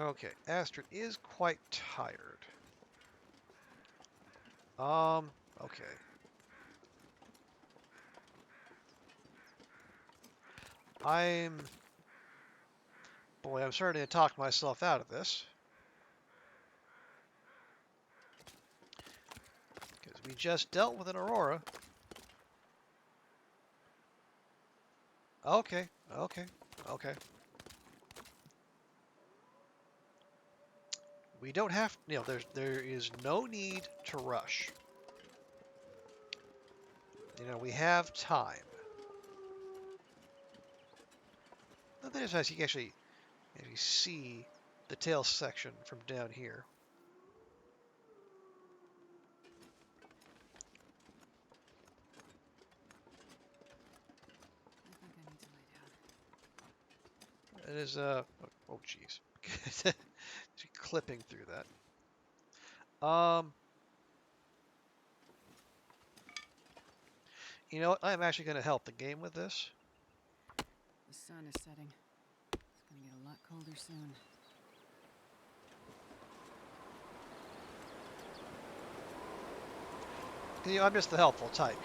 Okay, Astrid is quite tired. Okay. Boy, I'm starting to talk myself out of this. Because we just dealt with an Aurora. Okay, okay, okay. We don't have, there is no need to rush. We have time. The thing is, you can actually see the tail section from down here. I think I need to lay down. It is, oh jeez. Clipping through that. You know what? I'm actually going to help the game with this. The sun is setting. It's gonna get a lot colder soon. I'm just the helpful type,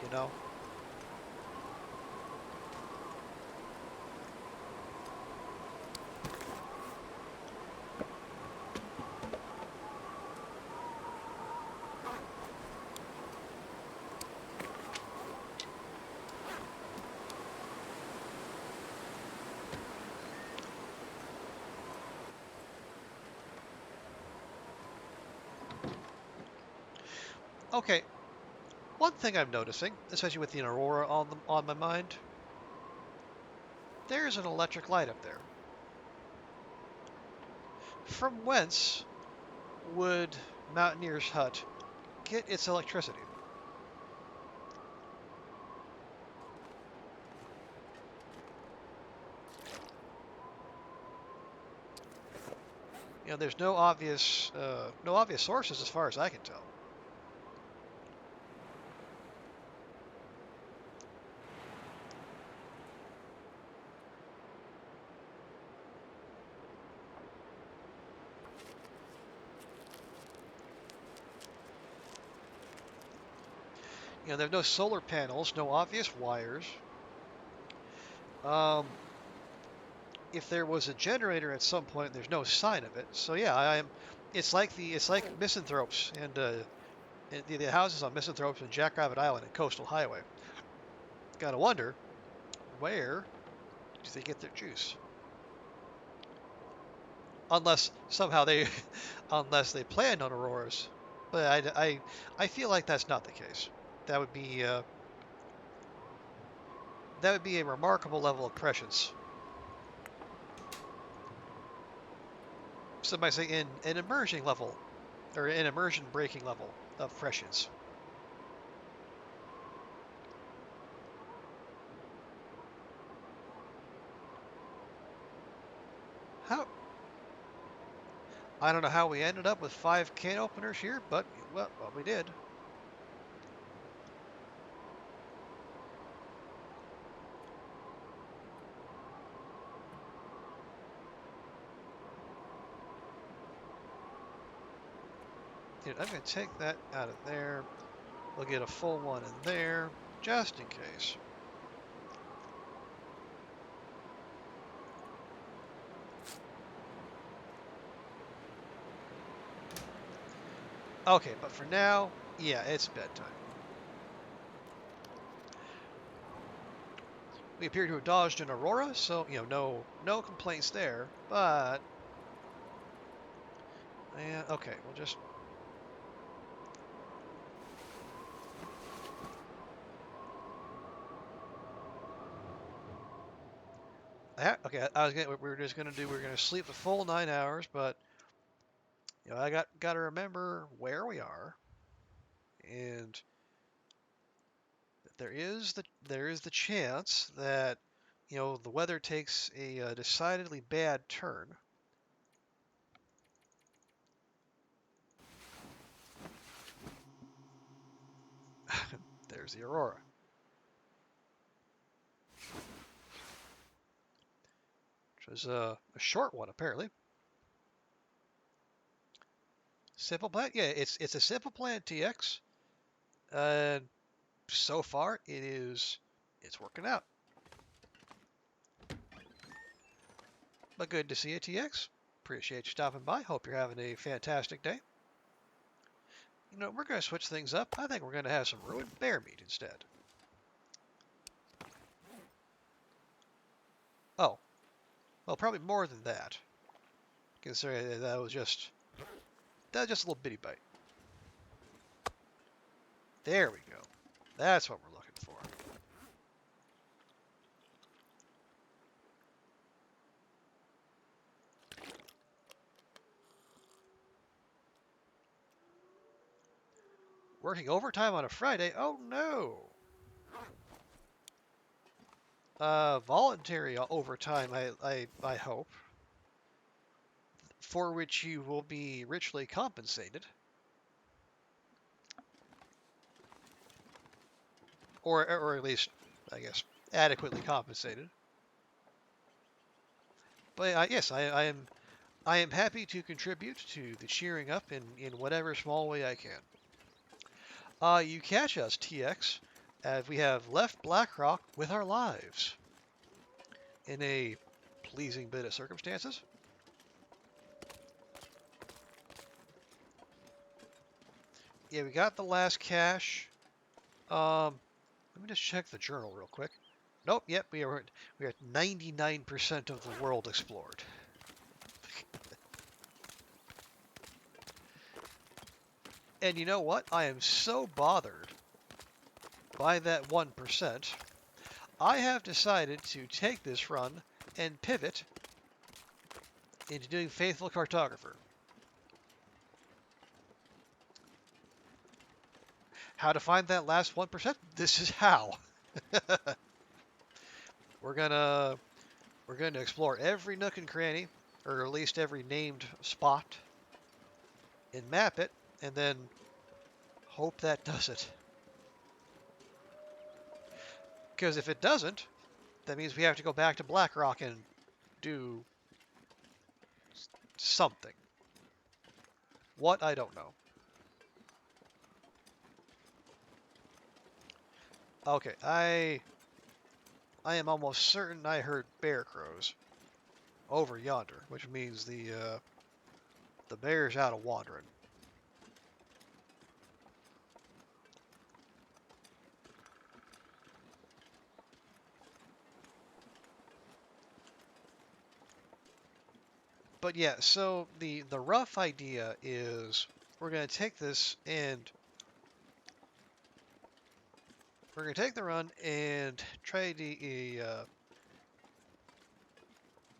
Okay, one thing I'm noticing, especially with the Aurora on my mind, there's an electric light up there. From whence would Mountaineer's Hut get its electricity? There's no obvious sources as far as I can tell. There's no solar panels, no obvious wires. If there was a generator at some point, there's no sign of it. So yeah, It's like Misanthropes and the houses on Misanthropes and Jackrabbit Island and Coastal Highway. Gotta wonder, where do they get their juice? Unless somehow unless they planned on auroras. But I feel like that's not the case. That would be a remarkable level of prescience. Some might say an immersion level, or an immersion breaking level of prescience. How? I don't know how we ended up with 5 can openers here, but well, we did. Dude, I'm going to take that out of there. We'll get a full one in there, just in case. Okay, but for now, yeah, it's bedtime. We appear to have dodged an Aurora, so, no complaints there, but... Yeah, okay, we'll just... Okay, we're gonna sleep the full 9 hours, but I gotta remember where we are, and there is the chance that the weather takes a decidedly bad turn. There's the aurora, which was a short one apparently. Simple plan, yeah, it's a simple plan TX. Uh, so far it's working out. But good to see you, TX. Appreciate you stopping by. Hope you're having a fantastic day. We're going to switch things up. I think we're going to have some ruined bear meat instead. Oh, well, probably more than that. Considering that was just a little bitty bite. There we go. That's what we're looking for. Working overtime on a Friday? Oh no! Voluntary overtime, I hope, for which you will be richly compensated. Or at least, I guess, adequately compensated. But yes, I am happy to contribute to the cheering up in whatever small way I can. You catch us, TX, as we have left Blackrock with our lives in a pleasing bit of circumstances. Yeah, we got the last cache. Let me just check the journal real quick. Nope, yep, we are at 99% of the world explored. And you know what? I am so bothered by that 1%. I have decided to take this run and pivot into doing Faithful Cartographer. How to find that last 1%? This is how. We're gonna explore every nook and cranny, or at least every named spot, and map it, and then hope that does it. Because if it doesn't, that means we have to go back to Blackrock and do something. What? I don't know. Okay, I am almost certain I heard bear crows over yonder, which means the bear's out of wandering. But yeah, so the rough idea is we're going to take this and we're going to take the run and try to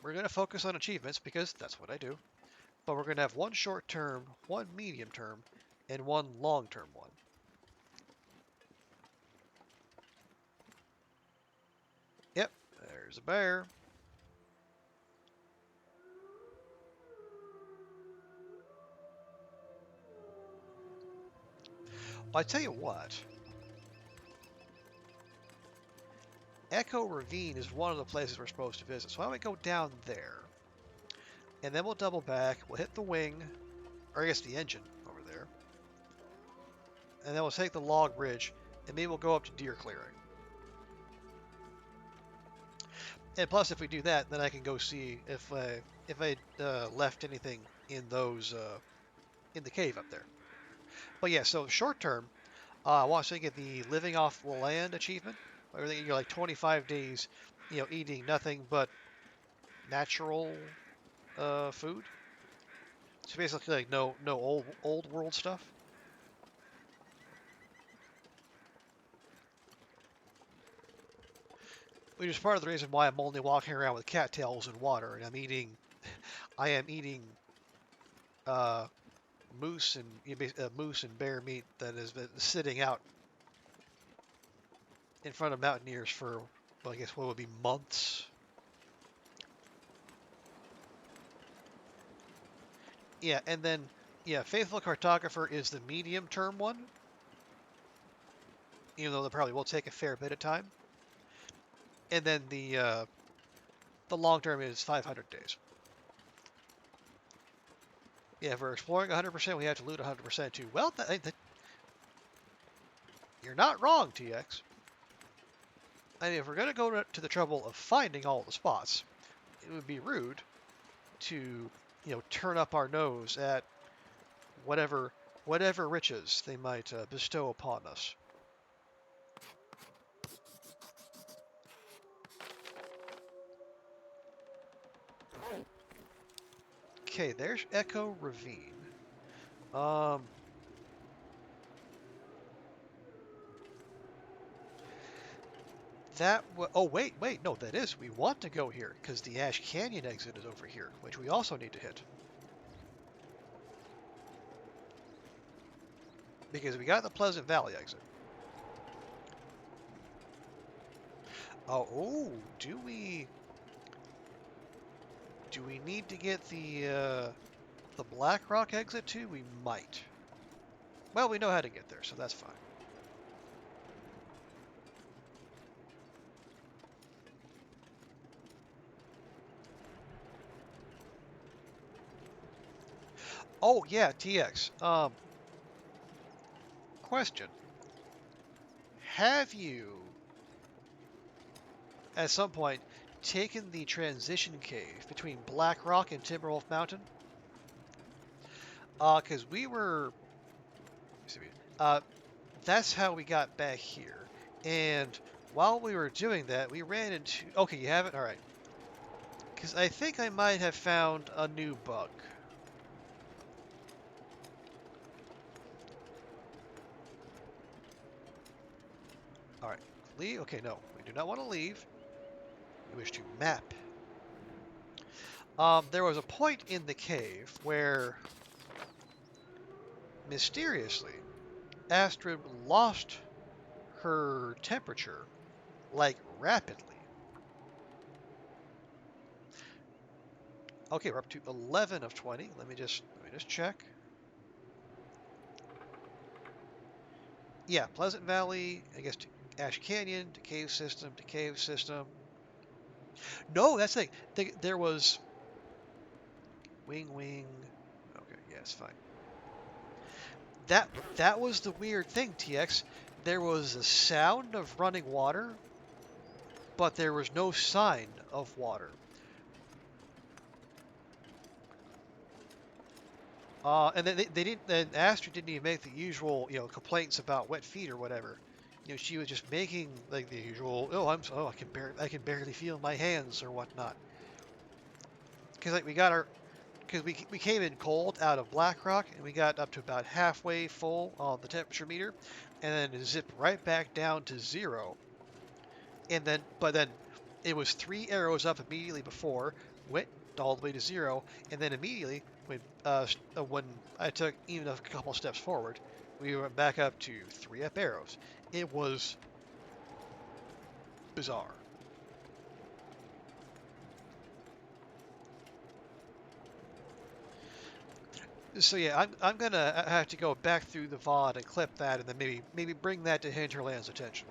we're going to focus on achievements because that's what I do. But we're going to have one short term, one medium term, and one long term one. Yep, there's a bear. Well, I tell you what, Echo Ravine is one of the places we're supposed to visit. So why don't we go down there? And then we'll double back, we'll hit the wing, or I guess the engine over there. And then we'll take the log bridge, and maybe we'll go up to Deer Clearing. And plus, if we do that, then I can go see if I left anything in those in the cave up there. But yeah, so short term, I want to get the living off the land achievement. Everything you're like 25 days, eating nothing but natural food. So basically, like no old world stuff. which is part of the reason why I'm only walking around with cattails and water, and I am eating uh, moose and bear meat that has been sitting out in front of mountaineers for, well, I guess what would be months. Yeah, and then Faithful Cartographer is the medium term one, even though that probably will take a fair bit of time. And then the long term is 500 days. Yeah, if we're exploring 100%, we have to loot 100% too. Well, you're not wrong, TX. I mean, if we're going to go to the trouble of finding all the spots, it would be rude to, turn up our nose at whatever riches they might bestow upon us. Okay, there's Echo Ravine. Oh, wait, no, that is. We want to go here because the Ash Canyon exit is over here, which we also need to hit. Because we got the Pleasant Valley exit. Oh, do we need to get the Blackrock exit too? We might. Well, we know how to get there, so that's fine. Oh yeah, TX. Question. Have you, at some point, taken the transition cave between Blackrock and Timberwolf Mountain? Because we were, that's how we got back here. And while we were doing that, we ran into, okay, you haven't? All right. Because I think I might have found a new bug. All right, leave. Okay, no, we do not want to leave. We wish to map. There was a point in the cave where, mysteriously, Astrid lost her temperature, like, rapidly. Okay, we're up to 11 of 20. Let me just check. Yeah, Pleasant Valley, I guess, to Ash Canyon, to cave system, to cave system. No, that's the thing. There was wing. Okay, yeah, it's fine. That was the weird thing, TX. There was a sound of running water, but there was no sign of water. And then they didn't. Then Astrid didn't even make the usual, complaints about wet feet or whatever. She was just making like the usual. Oh, I can barely feel my hands or whatnot. Because we came in cold out of Blackrock and we got up to about halfway full on the temperature meter, and then it zipped right back down to 0. But then it was 3 arrows up immediately before, went all the way to 0, and then immediately when I took even a couple steps forward, we went back up to 3 up arrows. It was bizarre. So yeah, I'm gonna have to go back through the VOD and clip that, and then maybe bring that to Hinterland's attention.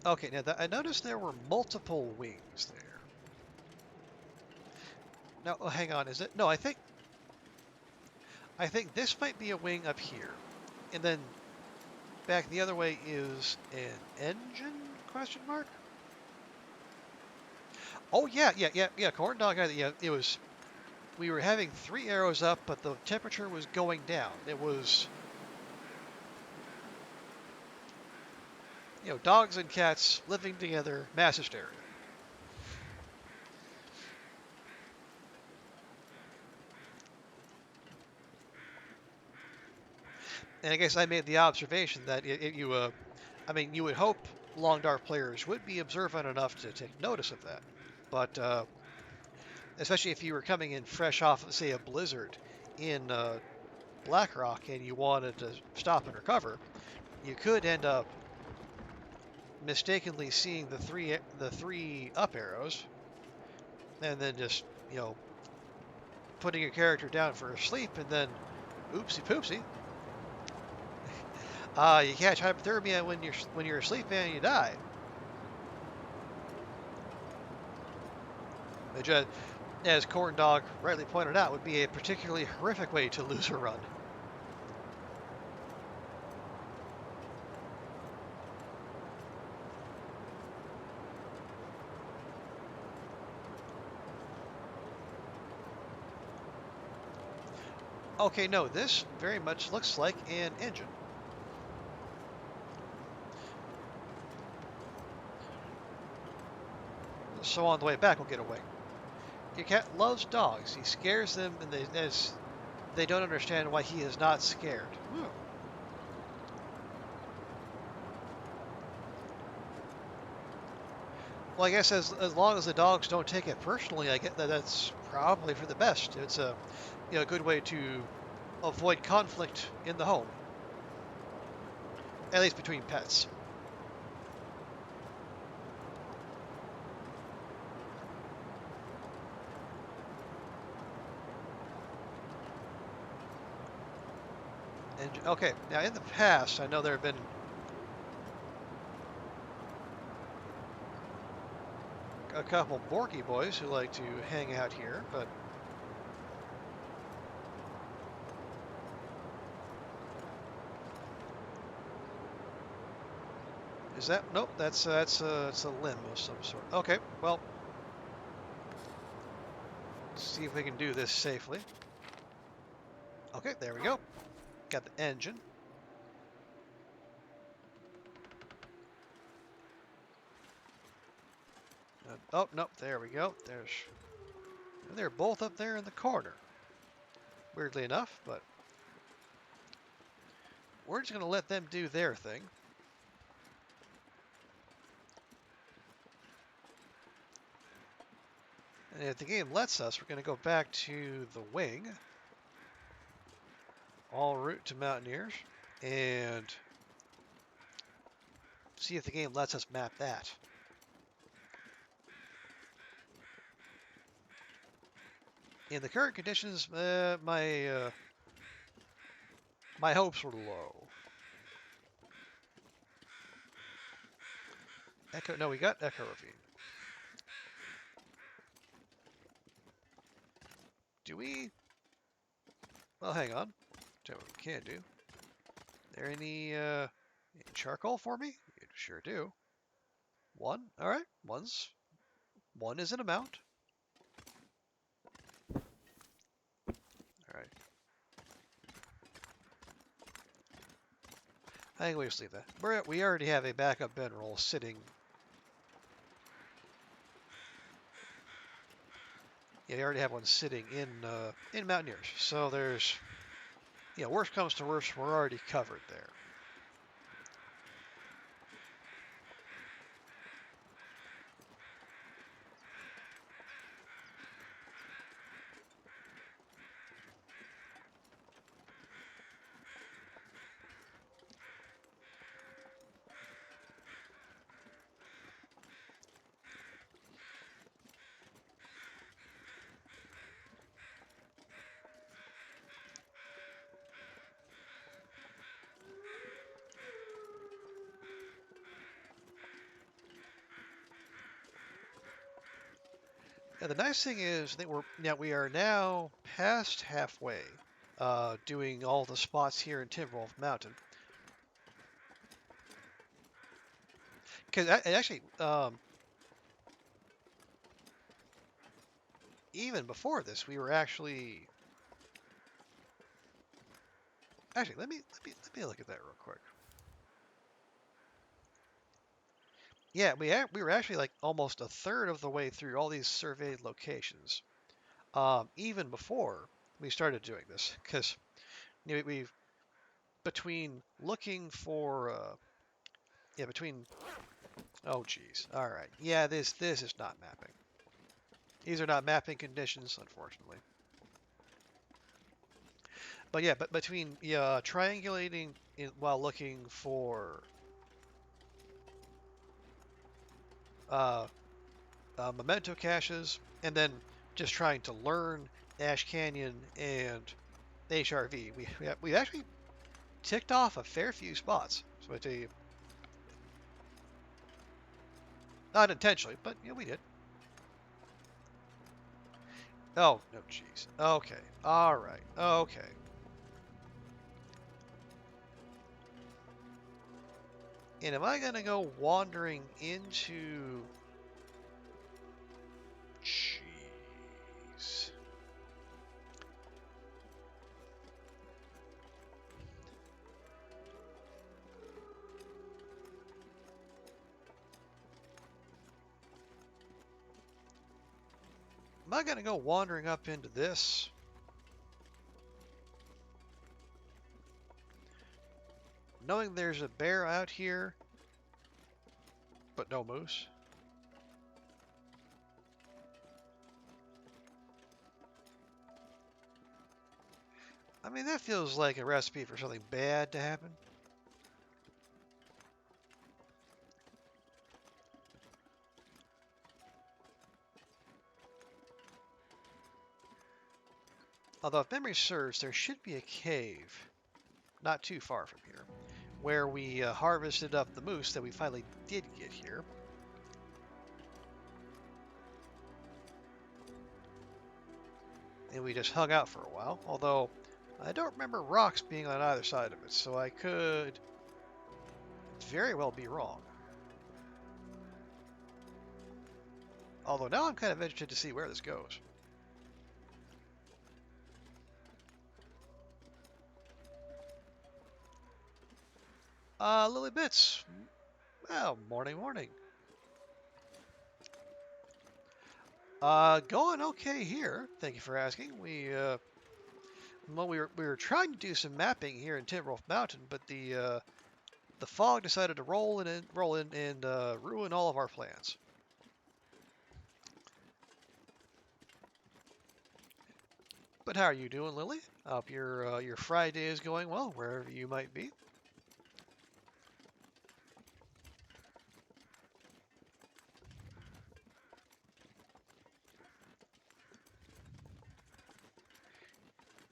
Okay, now I noticed there were multiple wings there. Now, oh, hang on, is it? No, I think this might be a wing up here, and then back the other way is an engine? Question mark. Oh yeah. Corn dog. Yeah, it was. We were having 3 arrows up, but the temperature was going down. It was, dogs and cats living together, mass hysteria. And I guess I made the observation that I mean, you would hope long dark players would be observant enough to take notice of that. But especially if you were coming in fresh off of, say, a blizzard in Blackrock and you wanted to stop and recover, you could end up mistakenly seeing the three up arrows and then just, putting your character down for a sleep and then oopsie poopsie. You catch hypothermia when you're asleep and you die. Which, as Corn Dog rightly pointed out, would be a particularly horrific way to lose a run. Okay, no, this very much looks like an engine. So on the way back, we'll get away. Your cat loves dogs. He scares them, and they don't understand why he is not scared. Ooh. Well, I guess as long as the dogs don't take it personally, I get that's probably for the best. It's a good way to avoid conflict in the home, at least between pets. And okay, now in the past, I know there have been a couple Borky boys who like to hang out here, but is that nope? It's a limb of some sort. Okay, well, let's see if we can do this safely. Okay, there we go. Got the engine. Oh, nope, there we go. They're both up there in the corner. Weirdly enough, but we're just going to let them do their thing. And if the game lets us, we're going to go back to the wing. En route to Mountaineers. And see if the game lets us map that. In the current conditions, my hopes were low. Echo, no, we got Echo Ravine. Do we? Well, hang on. Tell you what we can do. There any charcoal for me? You sure do. One. All right. One is an amount. All right. I think we just leave that. We already have a backup bedroll sitting. Yeah, we already have one sitting in Mountaineers. So there's, worst comes to worst, we're already covered there. Yeah, the nice thing is that we are now past halfway, doing all the spots here in Timberwolf Mountain. Because actually, even before this, we were actually let me look at that real quick. Yeah, we were actually like almost a third of the way through all these surveyed locations, even before we started doing this, because we've between looking for, yeah, between, oh geez, all right, yeah, this is not mapping. These are not mapping conditions, unfortunately. But yeah, but between triangulating while looking for uh, memento caches, and then just trying to learn Ash Canyon and HRV, we actually ticked off a fair few spots. So I tell you, not intentionally, but yeah, we did. Oh no, jeez. Okay, all right, okay. And am I gonna go wandering into? Jeez. Am I gonna go wandering up into this? Knowing there's a bear out here, but no moose. I mean, that feels like a recipe for something bad to happen. Although, if memory serves, there should be a cave not too far from here where we harvested up the moose that we finally did get here. And we just hung out for a while. Although, I don't remember rocks being on either side of it, so I could very well be wrong. Although now I'm kind of interested to see where this goes. Lily Bits. Well, morning, morning. Going okay here. Thank you for asking. Well, we were trying to do some mapping here in Timberwolf Mountain, but the fog decided to roll in and ruin all of our plans. But how are you doing, Lily? I hope your Friday is going well, wherever you might be.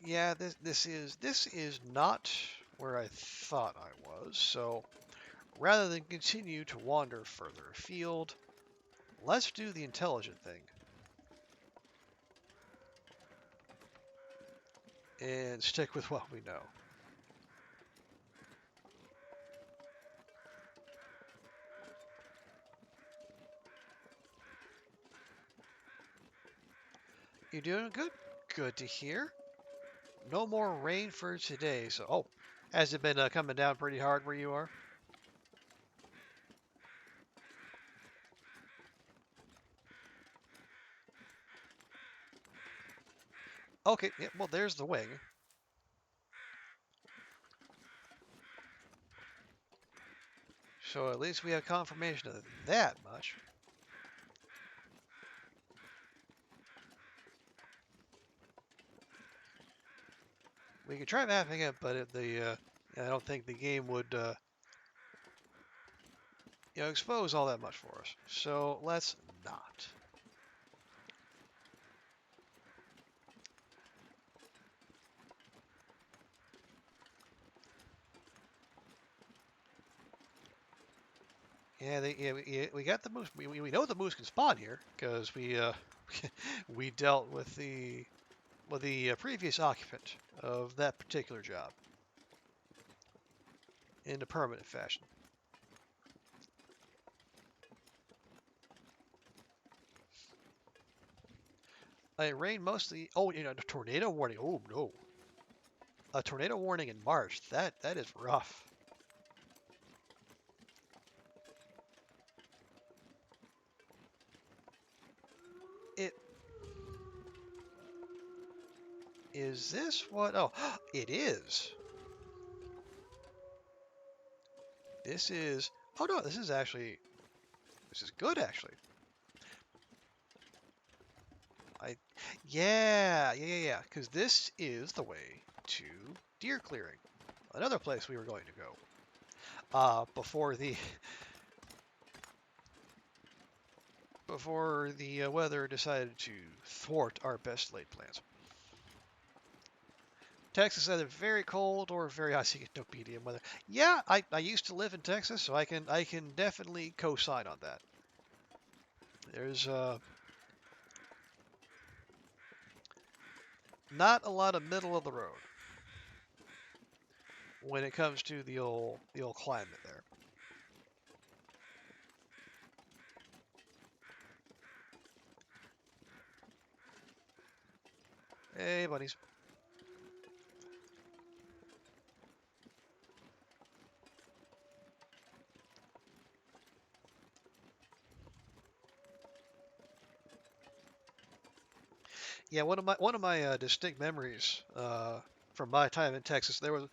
Yeah, this is not where I thought I was. So rather than continue to wander further afield, let's do the intelligent thing and stick with what we know. You doing good? Good to hear. No more rain for today. So, oh, has it been coming down pretty hard where you are? Okay, yeah, well, there's the wing. So at least we have confirmation of that much. We could try mapping it, but I don't think the game would expose all that much for us. So let's not. Yeah, we got the moose. We know the moose can spawn here because we dealt with the previous occupant of that particular job in a permanent fashion. It rained mostly. Oh, a tornado warning. Oh no, a tornado warning in March. That is rough. It is this what? Oh, it is. This is... Oh no, this is actually... This is good, actually. Yeah. Because this is the way to deer clearing. Another place we were going to go. Before the... Before the weather decided to thwart our best laid plans. Texas is either very cold or very hot, so you get no medium weather. Yeah, I used to live in Texas, so I can definitely co-sign on that. There's not a lot of middle of the road when it comes to the old climate there. Hey, buddies. Yeah, one of my distinct memories from my time in Texas, there was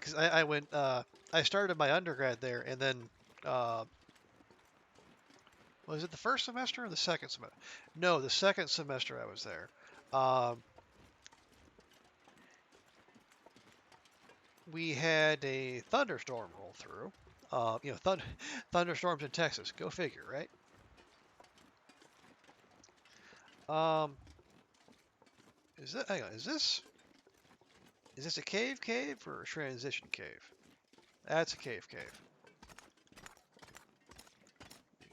because I went I started my undergrad there, and then uh, was it the first semester or the second semester? No, the second semester I was there. Um, we had a thunderstorm roll through. Thunderstorms in Texas. Go figure, right? Um, hang on, is this a cave or a transition cave? That's a cave. You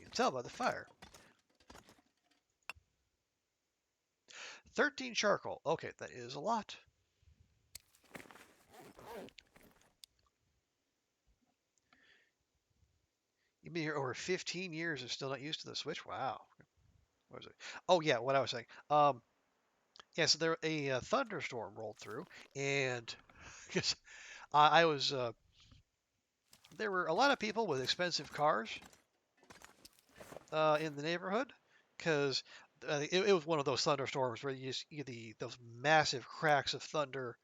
can tell by the fire. 13 charcoal. Okay, that is a lot. You've been here over 15 years and still not used to the Switch? Wow. What was it? Oh yeah, what I was saying. Yeah, so there a thunderstorm rolled through, and because I was there were a lot of people with expensive cars in the neighborhood, because it was one of those thunderstorms where you get those massive cracks of thunder,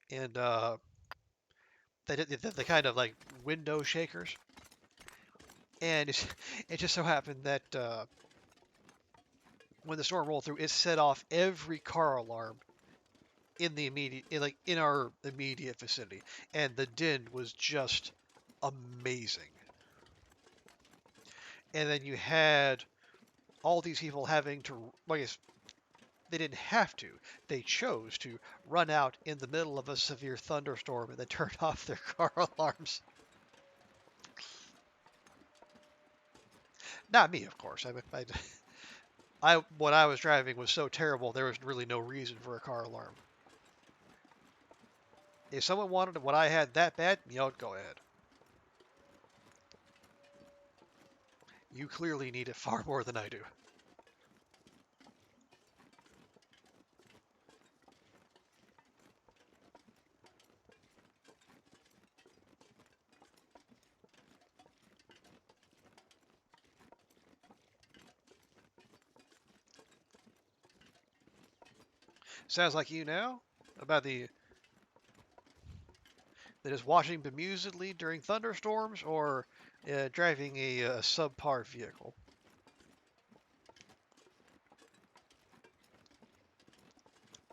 and the kind of like window shakers, and it just so happened that when the storm rolled through, it set off every car alarm in the in our immediate vicinity, and the din was just amazing. And then you had all these people having to, well, I guess they didn't have to, they chose to run out in the middle of a severe thunderstorm and then turn off their car alarms. Not me, of course. What I was driving was so terrible there was really no reason for a car alarm. If someone wanted what I had that bad, go ahead. You clearly need it far more than I do. Sounds like you now about that is watching bemusedly during thunderstorms or driving a subpar vehicle.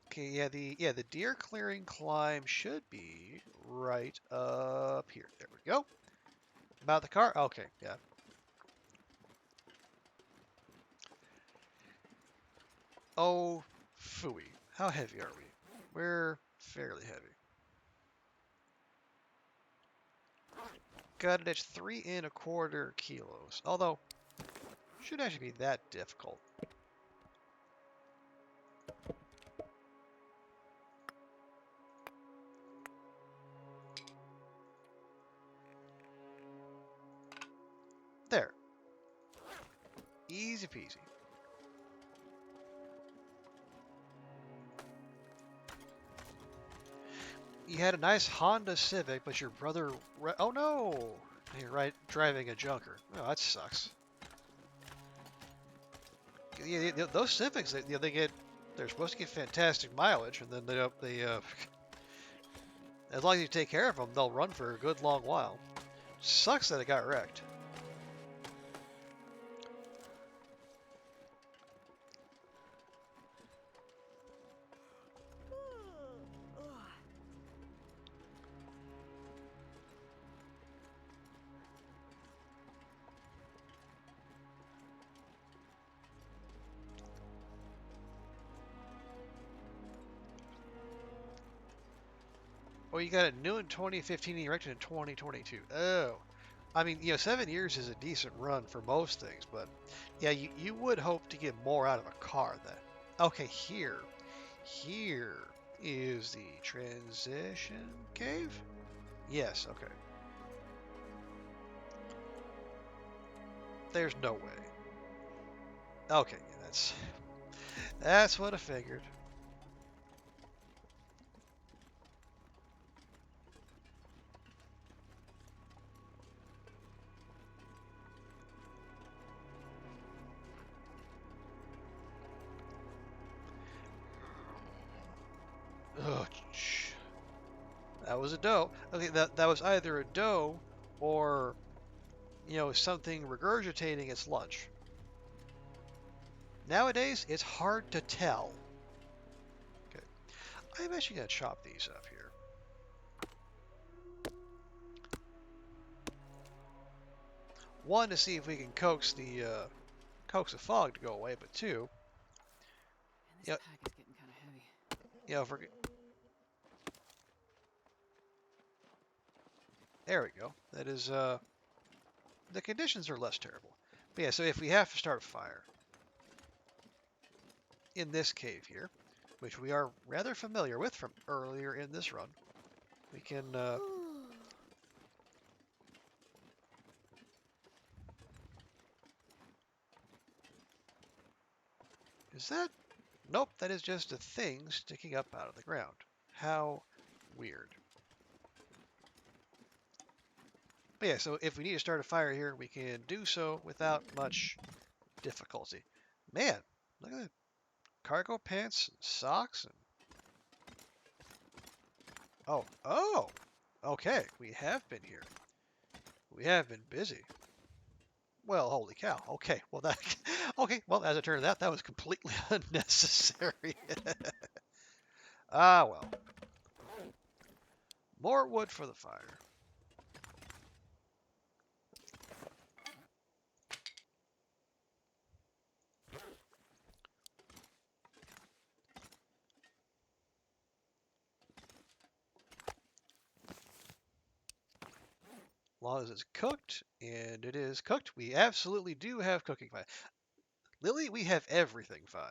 Okay, the deer clearing climb should be right up here. There we go. About the car? Okay, yeah. Oh, phooey. How heavy are we? We're fairly heavy. Got it at 3¼ kilos. Although, shouldn't actually be that difficult. There. Easy peasy. You had a nice Honda Civic, but your brother... Oh no! You're right, driving a junker. Oh, that sucks. Yeah, those Civics, they're supposed to get fantastic mileage, and then As long as you take care of them, they'll run for a good long while. Sucks that it got wrecked. Well, you got it new in 2015 and erected in 2022. Oh. I mean, 7 years is a decent run for most things, but yeah, you would hope to get more out of a car then. Okay, here. Here is the transition cave? Yes, okay. There's no way. Okay, yeah, that's what I figured. Oh, that was a doe. Okay, that was either a doe or something regurgitating its lunch. Nowadays, it's hard to tell. Okay, I'm actually gonna chop these up here. One, to see if we can coax the fog to go away, but two, And this pack is getting kind of heavy. if we're there we go. That is the conditions are less terrible. But yeah, so if we have to start fire in this cave here, which we are rather familiar with from earlier in this run, we can is that? Nope, that is just a thing sticking up out of the ground. How weird. But yeah, so if we need to start a fire here, we can do so without much difficulty. Man, look at that. Cargo pants and socks and oh, okay, we have been here. We have been busy. Well, holy cow. Okay, well okay, well, as it turns out, that was completely unnecessary. Ah, well. More wood for the fire. As long as it's cooked, and it is cooked, we absolutely do have cooking 5. Lily, we have everything 5.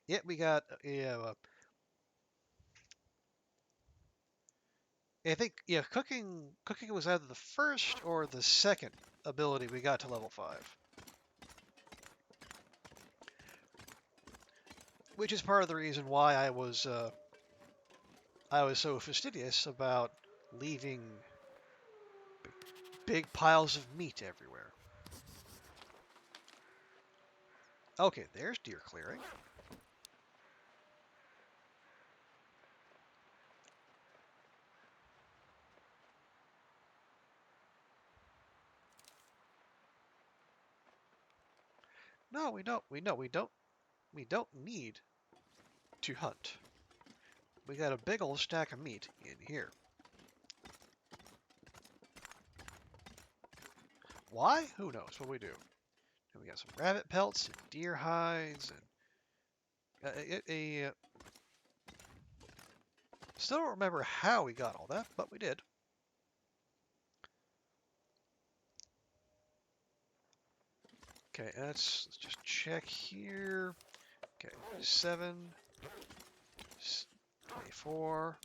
Yep, we got, I think, cooking was either the first or the second ability we got to level 5. Which is part of the reason why I was so fastidious about leaving big piles of meat everywhere. Okay, there's deer clearing. No, we don't. We don't need to hunt. We got a big old stack of meat in here. Why? Who knows what we do. And we got some rabbit pelts and deer hides and still don't remember how we got all that, but we did. Okay, let's just check here. Okay, 7, 24,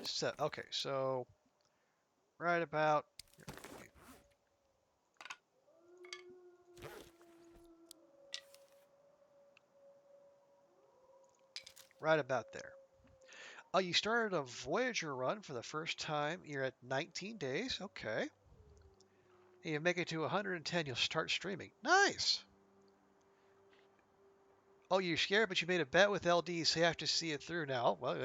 7. Okay, so right about there. Oh, you started a Voyager run for the first time. You're at 19 days. Okay. And you make it to 110, you'll start streaming. Nice. Oh, you're scared, but you made a bet with LD, so you have to see it through now. Well,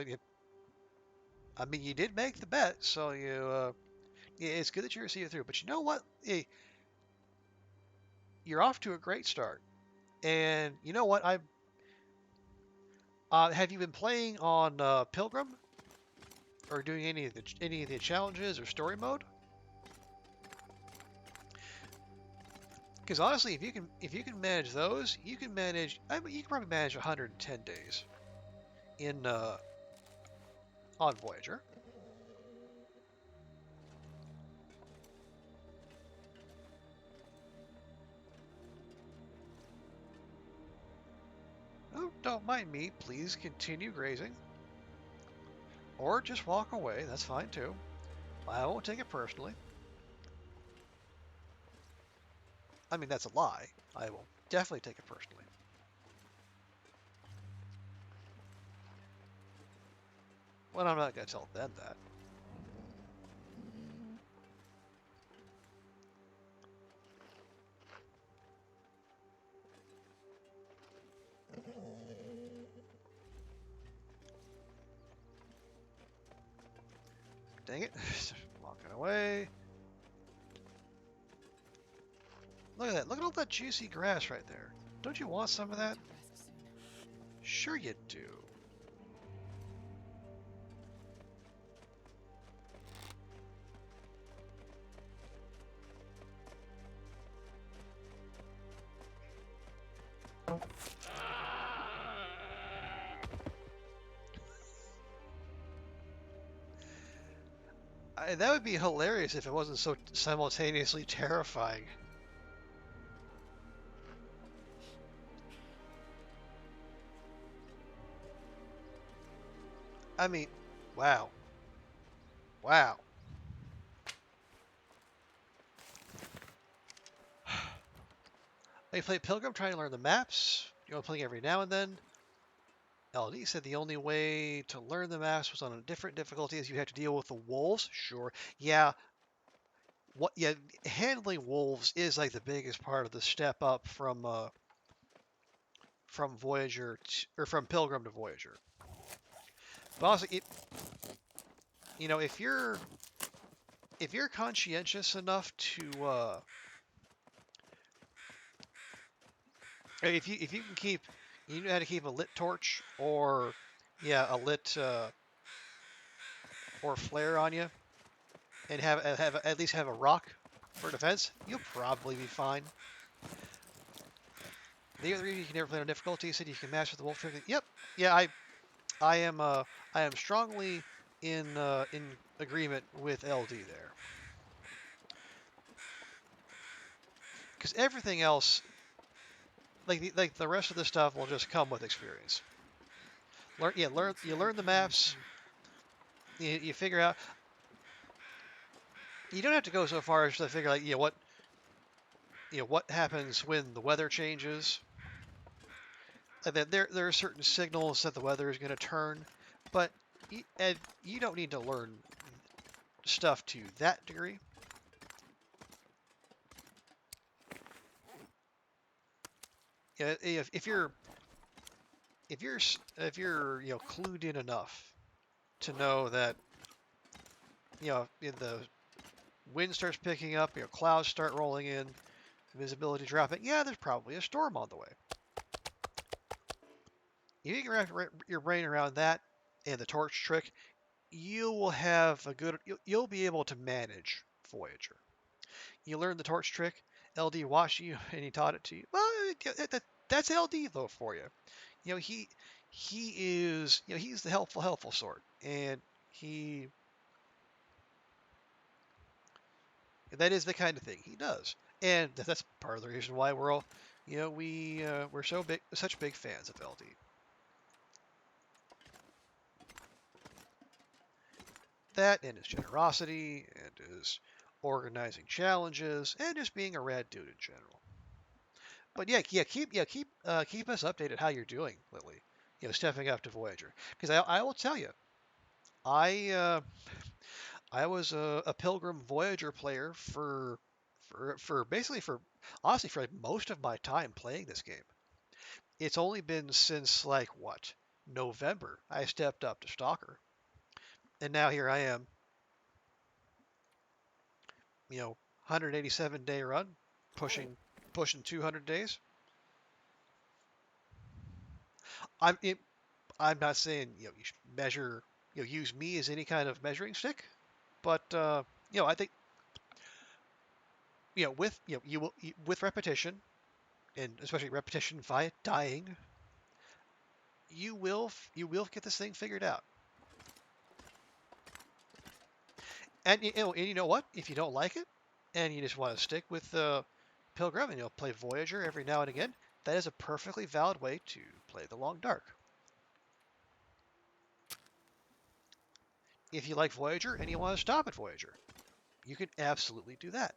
I mean, you did make the bet, so it's good that you see it through. But you know what? You're off to a great start. And you know what? Have you been playing on Pilgrim or doing any of the challenges or story mode? Because honestly, if you can manage those, you can manage. I mean, you can probably manage 110 days in on Voyager. Oh, don't mind me. Please continue grazing, or just walk away. That's fine too. I won't take it personally. I mean, that's a lie. I will definitely take it personally. Well, I'm not going to tell them that. Dang it. Walking away. Look at that. Look at all that juicy grass right there. Don't you want some of that? To rest soon. Sure you do. That would be hilarious if it wasn't so simultaneously terrifying. I mean, wow. Wow. I play Pilgrim trying to learn the maps. You know, playing every now and then. LD said the only way to learn the maps was on a different difficulty as you had to deal with the wolves. Sure. Yeah. Yeah, handling wolves is like the biggest part of the step up from Voyager or from Pilgrim to Voyager. But also, if you're conscientious enough to if you can keep you know how to keep a lit torch or yeah a lit or flare on you and have at least have a rock for defense, you'll probably be fine. The other reason you can never play on difficulty said you can master the wolf trick. Yep, yeah, I am strongly in agreement with LD there because everything else like the rest of the stuff will just come with experience. You learn the maps. You figure out. You don't have to go so far as to figure like what happens when the weather changes. And then there are certain signals that the weather is going to turn, but and you don't need to learn stuff to that degree. Yeah, if you're clued in enough to know that if the wind starts picking up, clouds start rolling in, visibility dropping, yeah, there's probably a storm on the way. If you can wrap your brain around that and the torch trick, you will have a good. You'll be able to manage Voyager. You learn the torch trick. LD watched you and he taught it to you. Well, that's LD though for you. He is he's the helpful sort, and he that is the kind of thing he does, and that's part of the reason why we're all we're such big fans of LD. That and his generosity and his organizing challenges and just being a rad dude in general. But keep us updated how you're doing, Lily. Stepping up to Voyager, because I will tell you, I I was a Pilgrim Voyager player for basically for honestly for like most of my time playing this game, it's only been since like what, November I stepped up to stalker, and now here I am, 187-day run, pushing 200 days. I'm it, I'm not saying you should measure, use me as any kind of measuring stick, but I think with you will with repetition, and especially repetition via dying, you will get this thing figured out. And you know what? If you don't like it, and you just want to stick with Pilgrim and play Voyager every now and again, that is a perfectly valid way to play the Long Dark. If you like Voyager and you want to stop at Voyager, you can absolutely do that.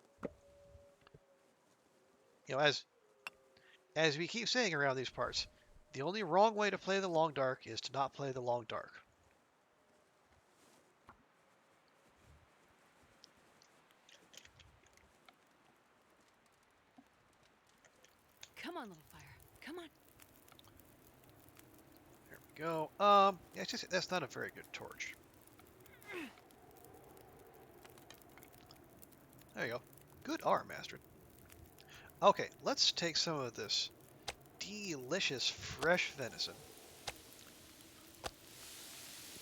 As we keep saying around these parts, the only wrong way to play the Long Dark is to not play the Long Dark. Come on, little fire. Come on. There we go. That's not a very good torch. There you go. Good arm, Astrid. Okay, let's take some of this delicious fresh venison,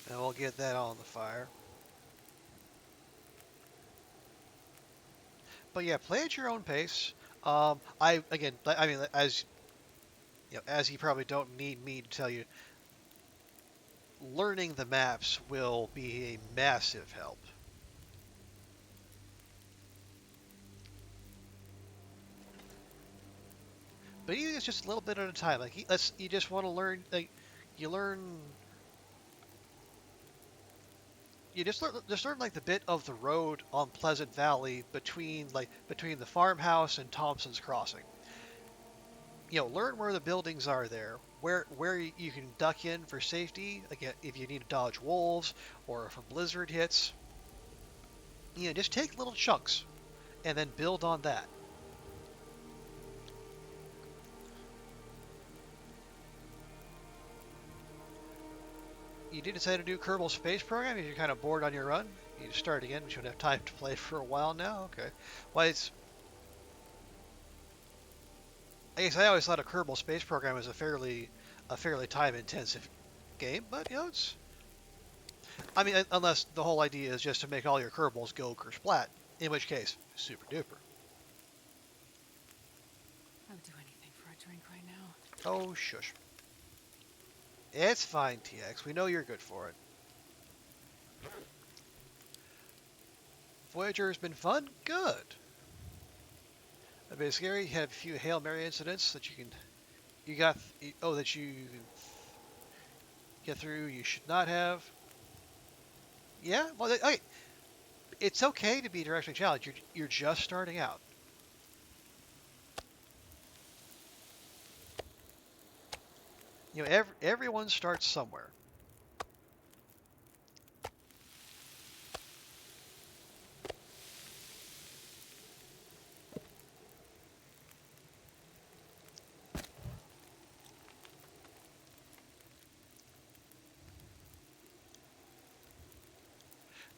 and we'll get that on the fire. But yeah, play at your own pace. I mean, as you probably don't need me to tell you, learning the maps will be a massive help. But even it's just a little bit at a time. Like you just want to learn. Like you learn. You just learn like the bit of the road on Pleasant Valley between the farmhouse and Thompson's Crossing. Learn where the buildings are there, where you can duck in for safety. Again, if you need to dodge wolves or if a blizzard hits. Just take little chunks, and then build on that. You did decide to do Kerbal Space Program. If you're kind of bored on your run, you just start again, but you don't have time to play for a while now. Okay. Well, I guess I always thought a Kerbal Space Program was a fairly time-intensive game, but it's. I mean, unless the whole idea is just to make all your Kerbals go kersplat, in which case, super duper. I would do anything for a drink right now. Oh, shush. It's fine, TX. We know you're good for it. Voyager has been fun? Good. A bit scary. You had a few Hail Mary incidents that that you get through you should not have. Yeah? Well, okay. It's okay to be directly challenged. You're just starting out. Everyone starts somewhere.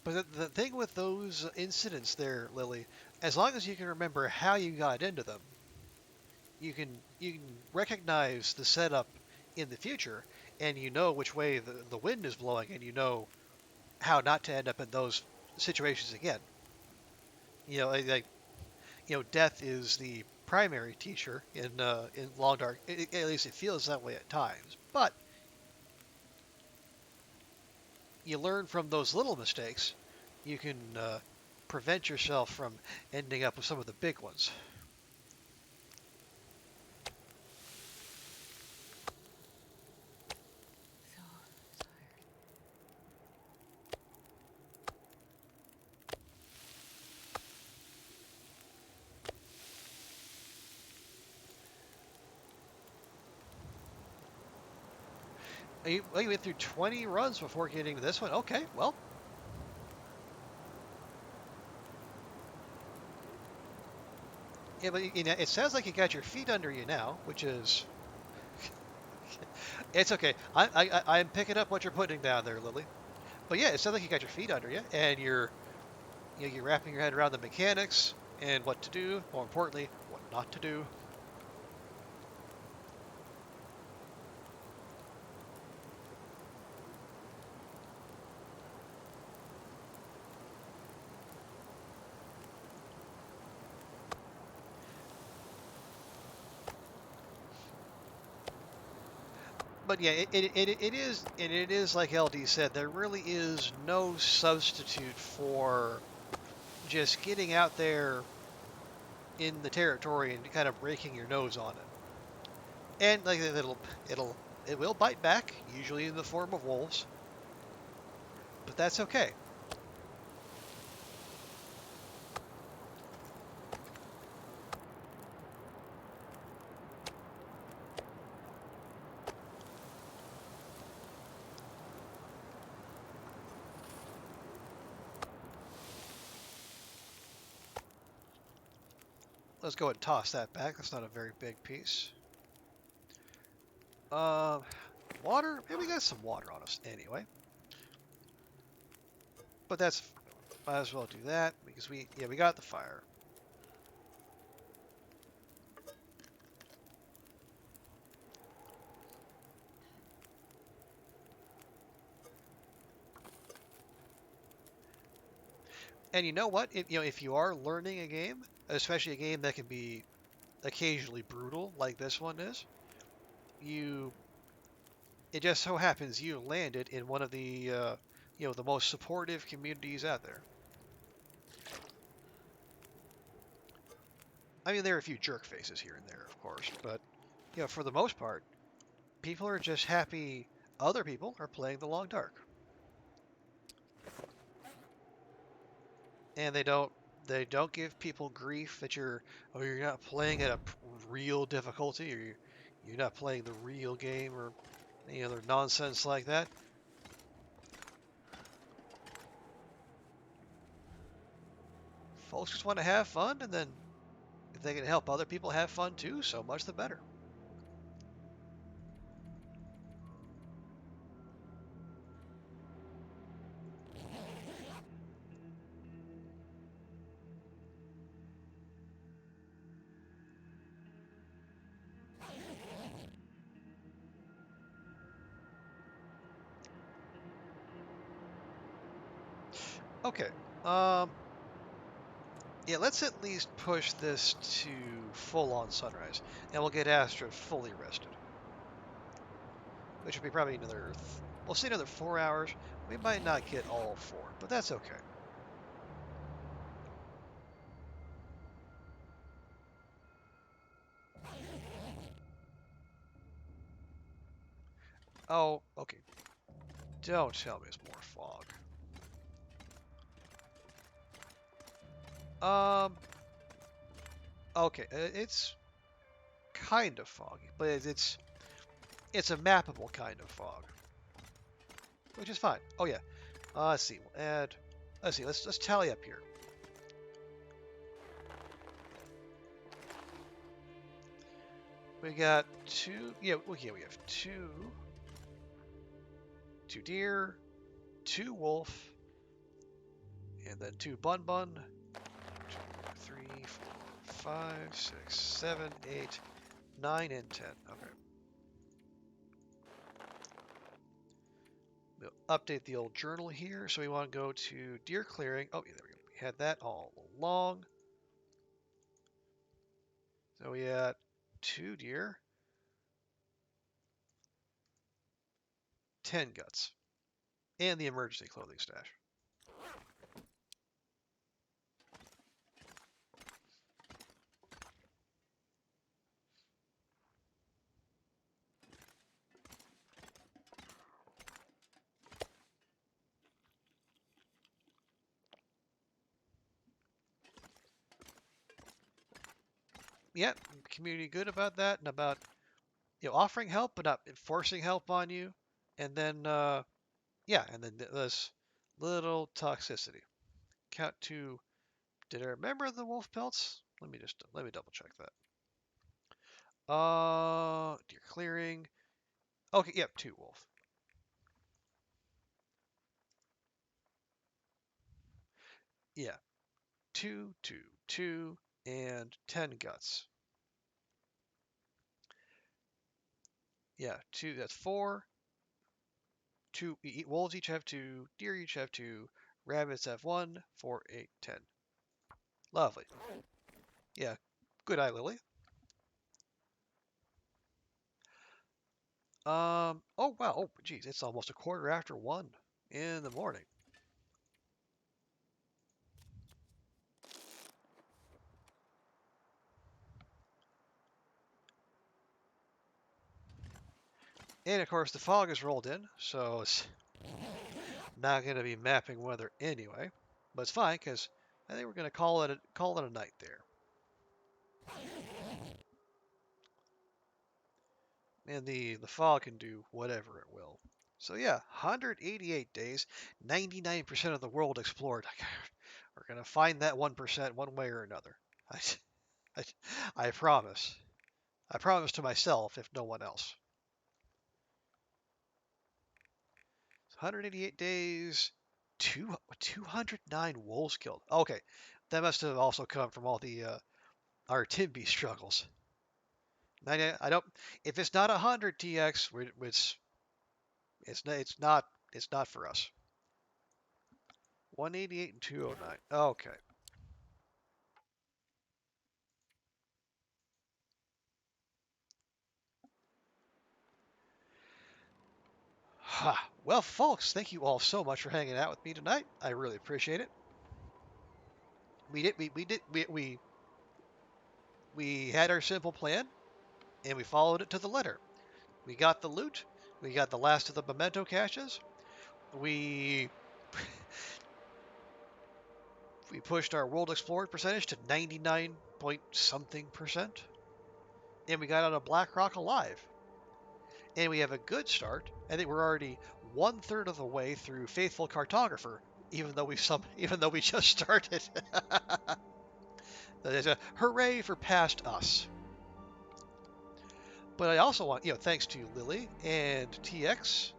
But the thing with those incidents there, Lily, as long as you can remember how you got into them, you can recognize the setup in the future, and you know which way the wind is blowing, and you know how not to end up in those situations again. Death is the primary teacher in Long Dark. At least it feels that way at times. But you learn from those little mistakes. You can prevent yourself from ending up with some of the big ones. So tired. You went through 20 runs before getting to this one. Okay, well. Yeah, but it sounds like you got your feet under you now, which is It's okay. I'm picking up what you're putting down there, Lily. But yeah, it sounds like you got your feet under you, and you're wrapping your head around the mechanics and what to do. More importantly, what not to do. But yeah, it is like LD said. There really is no substitute for just getting out there in the territory and kind of breaking your nose on it. And like it will bite back, usually in the form of wolves, but that's okay. Let's go ahead and toss that back. That's not a very big piece. Um, water. Maybe we got some water on us anyway. But that's might as well do that because we got the fire. And you know what? If you are learning a game, especially a game that can be occasionally brutal like this one is, you it just so happens you landed in one of the the most supportive communities out there. I mean, there are a few jerk faces here and there, of course, but for the most part, people are just happy other people are playing the long dark, and they don't give people grief that you're not playing at a real difficulty, or you're not playing the real game, or any other nonsense like that. Folks just want to have fun, and then if they can help other people have fun too, so much the better. Okay. Um, yeah, let's at least push this to full-on sunrise, and we'll get Astra fully rested, which will be probably we'll see another 4 hours. We might not get all four, but that's okay. Oh, okay. Don't tell me it's more fog. Okay, it's kind of foggy, but it's a mappable kind of fog, which is fine. Oh yeah. Let's see. We'll add. Let's see. Let's tally up here. We got two. Yeah. Okay. We have two deer, two wolf, and then two bun bun. 2, 3, 4, 5, 6, 7, 8, 9, and 10. Okay. We'll update the old journal here. So we want to go to deer clearing. Oh, yeah, there we go. We had that all along. So we had two deer, 10 guts, and the emergency clothing stash. Yeah, community good about that and about offering help but not enforcing help on you. And then yeah, and then this little toxicity. Count to did I remember the wolf pelts? Let me double check that. Deer clearing. Okay, yep, 2 wolf. Yeah, 2, 2, 2, and 10 guts. Yeah, 2, that's 4. 2, wolves each have 2, deer each have 2, rabbits have 1, 4, 8, 10. Lovely. Yeah, good eye, Lily. Oh wow, oh geez, it's almost a quarter after 1 in the morning. And of course the fog has rolled in, so it's not going to be mapping weather anyway. But it's fine because I think we're going to call it a night there. And the fog can do whatever it will. So yeah, 188 days, 99% of the world explored. We're going to find that 1% one way or another. I, I, I promise. I promise to myself, if no one else. 188 days, 209 wolves killed. Okay, that must have also come from all the our Timby struggles. I don't. If it's not 100 TX, it's not for us. 188 and 209. Okay. Ha. Well, folks, thank you all so much for hanging out with me tonight. I really appreciate it. We had our simple plan and we followed it to the letter. We got the loot. We got the last of the memento caches. We we pushed our world explored percentage to 99 point something percent, and we got out of Blackrock alive. And we have a good start. I think we're already 1/3 of the way through Faithful Cartographer, even though we just started. That is a hooray for past us. But I also want, thanks to Lily and TX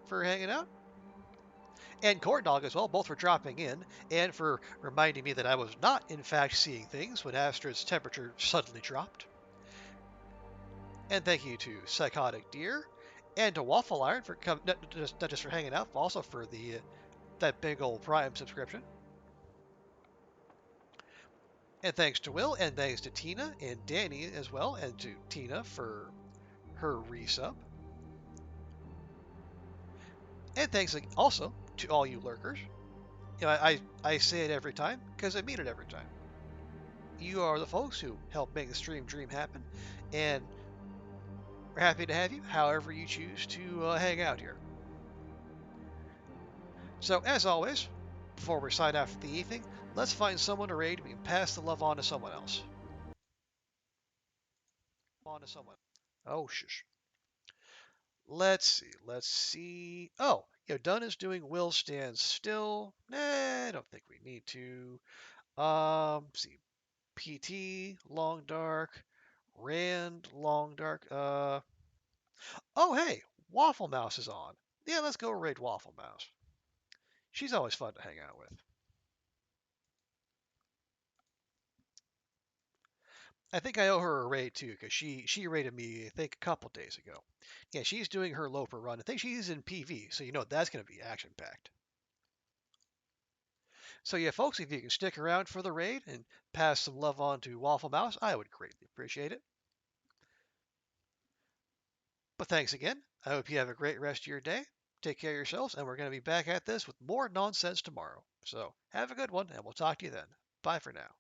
for hanging out. And Corn Dog as well, both for dropping in and for reminding me that I was not, in fact, seeing things when Astrid's temperature suddenly dropped. And thank you to Psychotic Deer and to Waffle Iron for not just for hanging out, but also for that big old Prime subscription. And thanks to Will, and thanks to Tina and Danny as well, and to Tina for her resub. And thanks also to all you lurkers. I say it every time because I mean it every time. You are the folks who help make the stream dream happen, and we're happy to have you however you choose to hang out here. So, as always, before we sign out for the evening, let's find someone to raid. We can pass the love on to someone else. Oh, shush. Let's see. Let's see. Oh, Dunn is doing Will Stand Still. Nah, I don't think we need to. See. PT, Long Dark, Rand, Long Dark. Oh, hey, Waffle Mouse is on. Yeah, let's go raid Waffle Mouse. She's always fun to hang out with. I think I owe her a raid too, because she raided me, I think, a couple days ago. Yeah, she's doing her Loper run. I think she's in PV, so that's going to be action packed. So yeah, folks, if you can stick around for the raid and pass some love on to Waffle Mouse, I would greatly appreciate it. But thanks again. I hope you have a great rest of your day. Take care of yourselves, and we're going to be back at this with more nonsense tomorrow. So have a good one, and we'll talk to you then. Bye for now.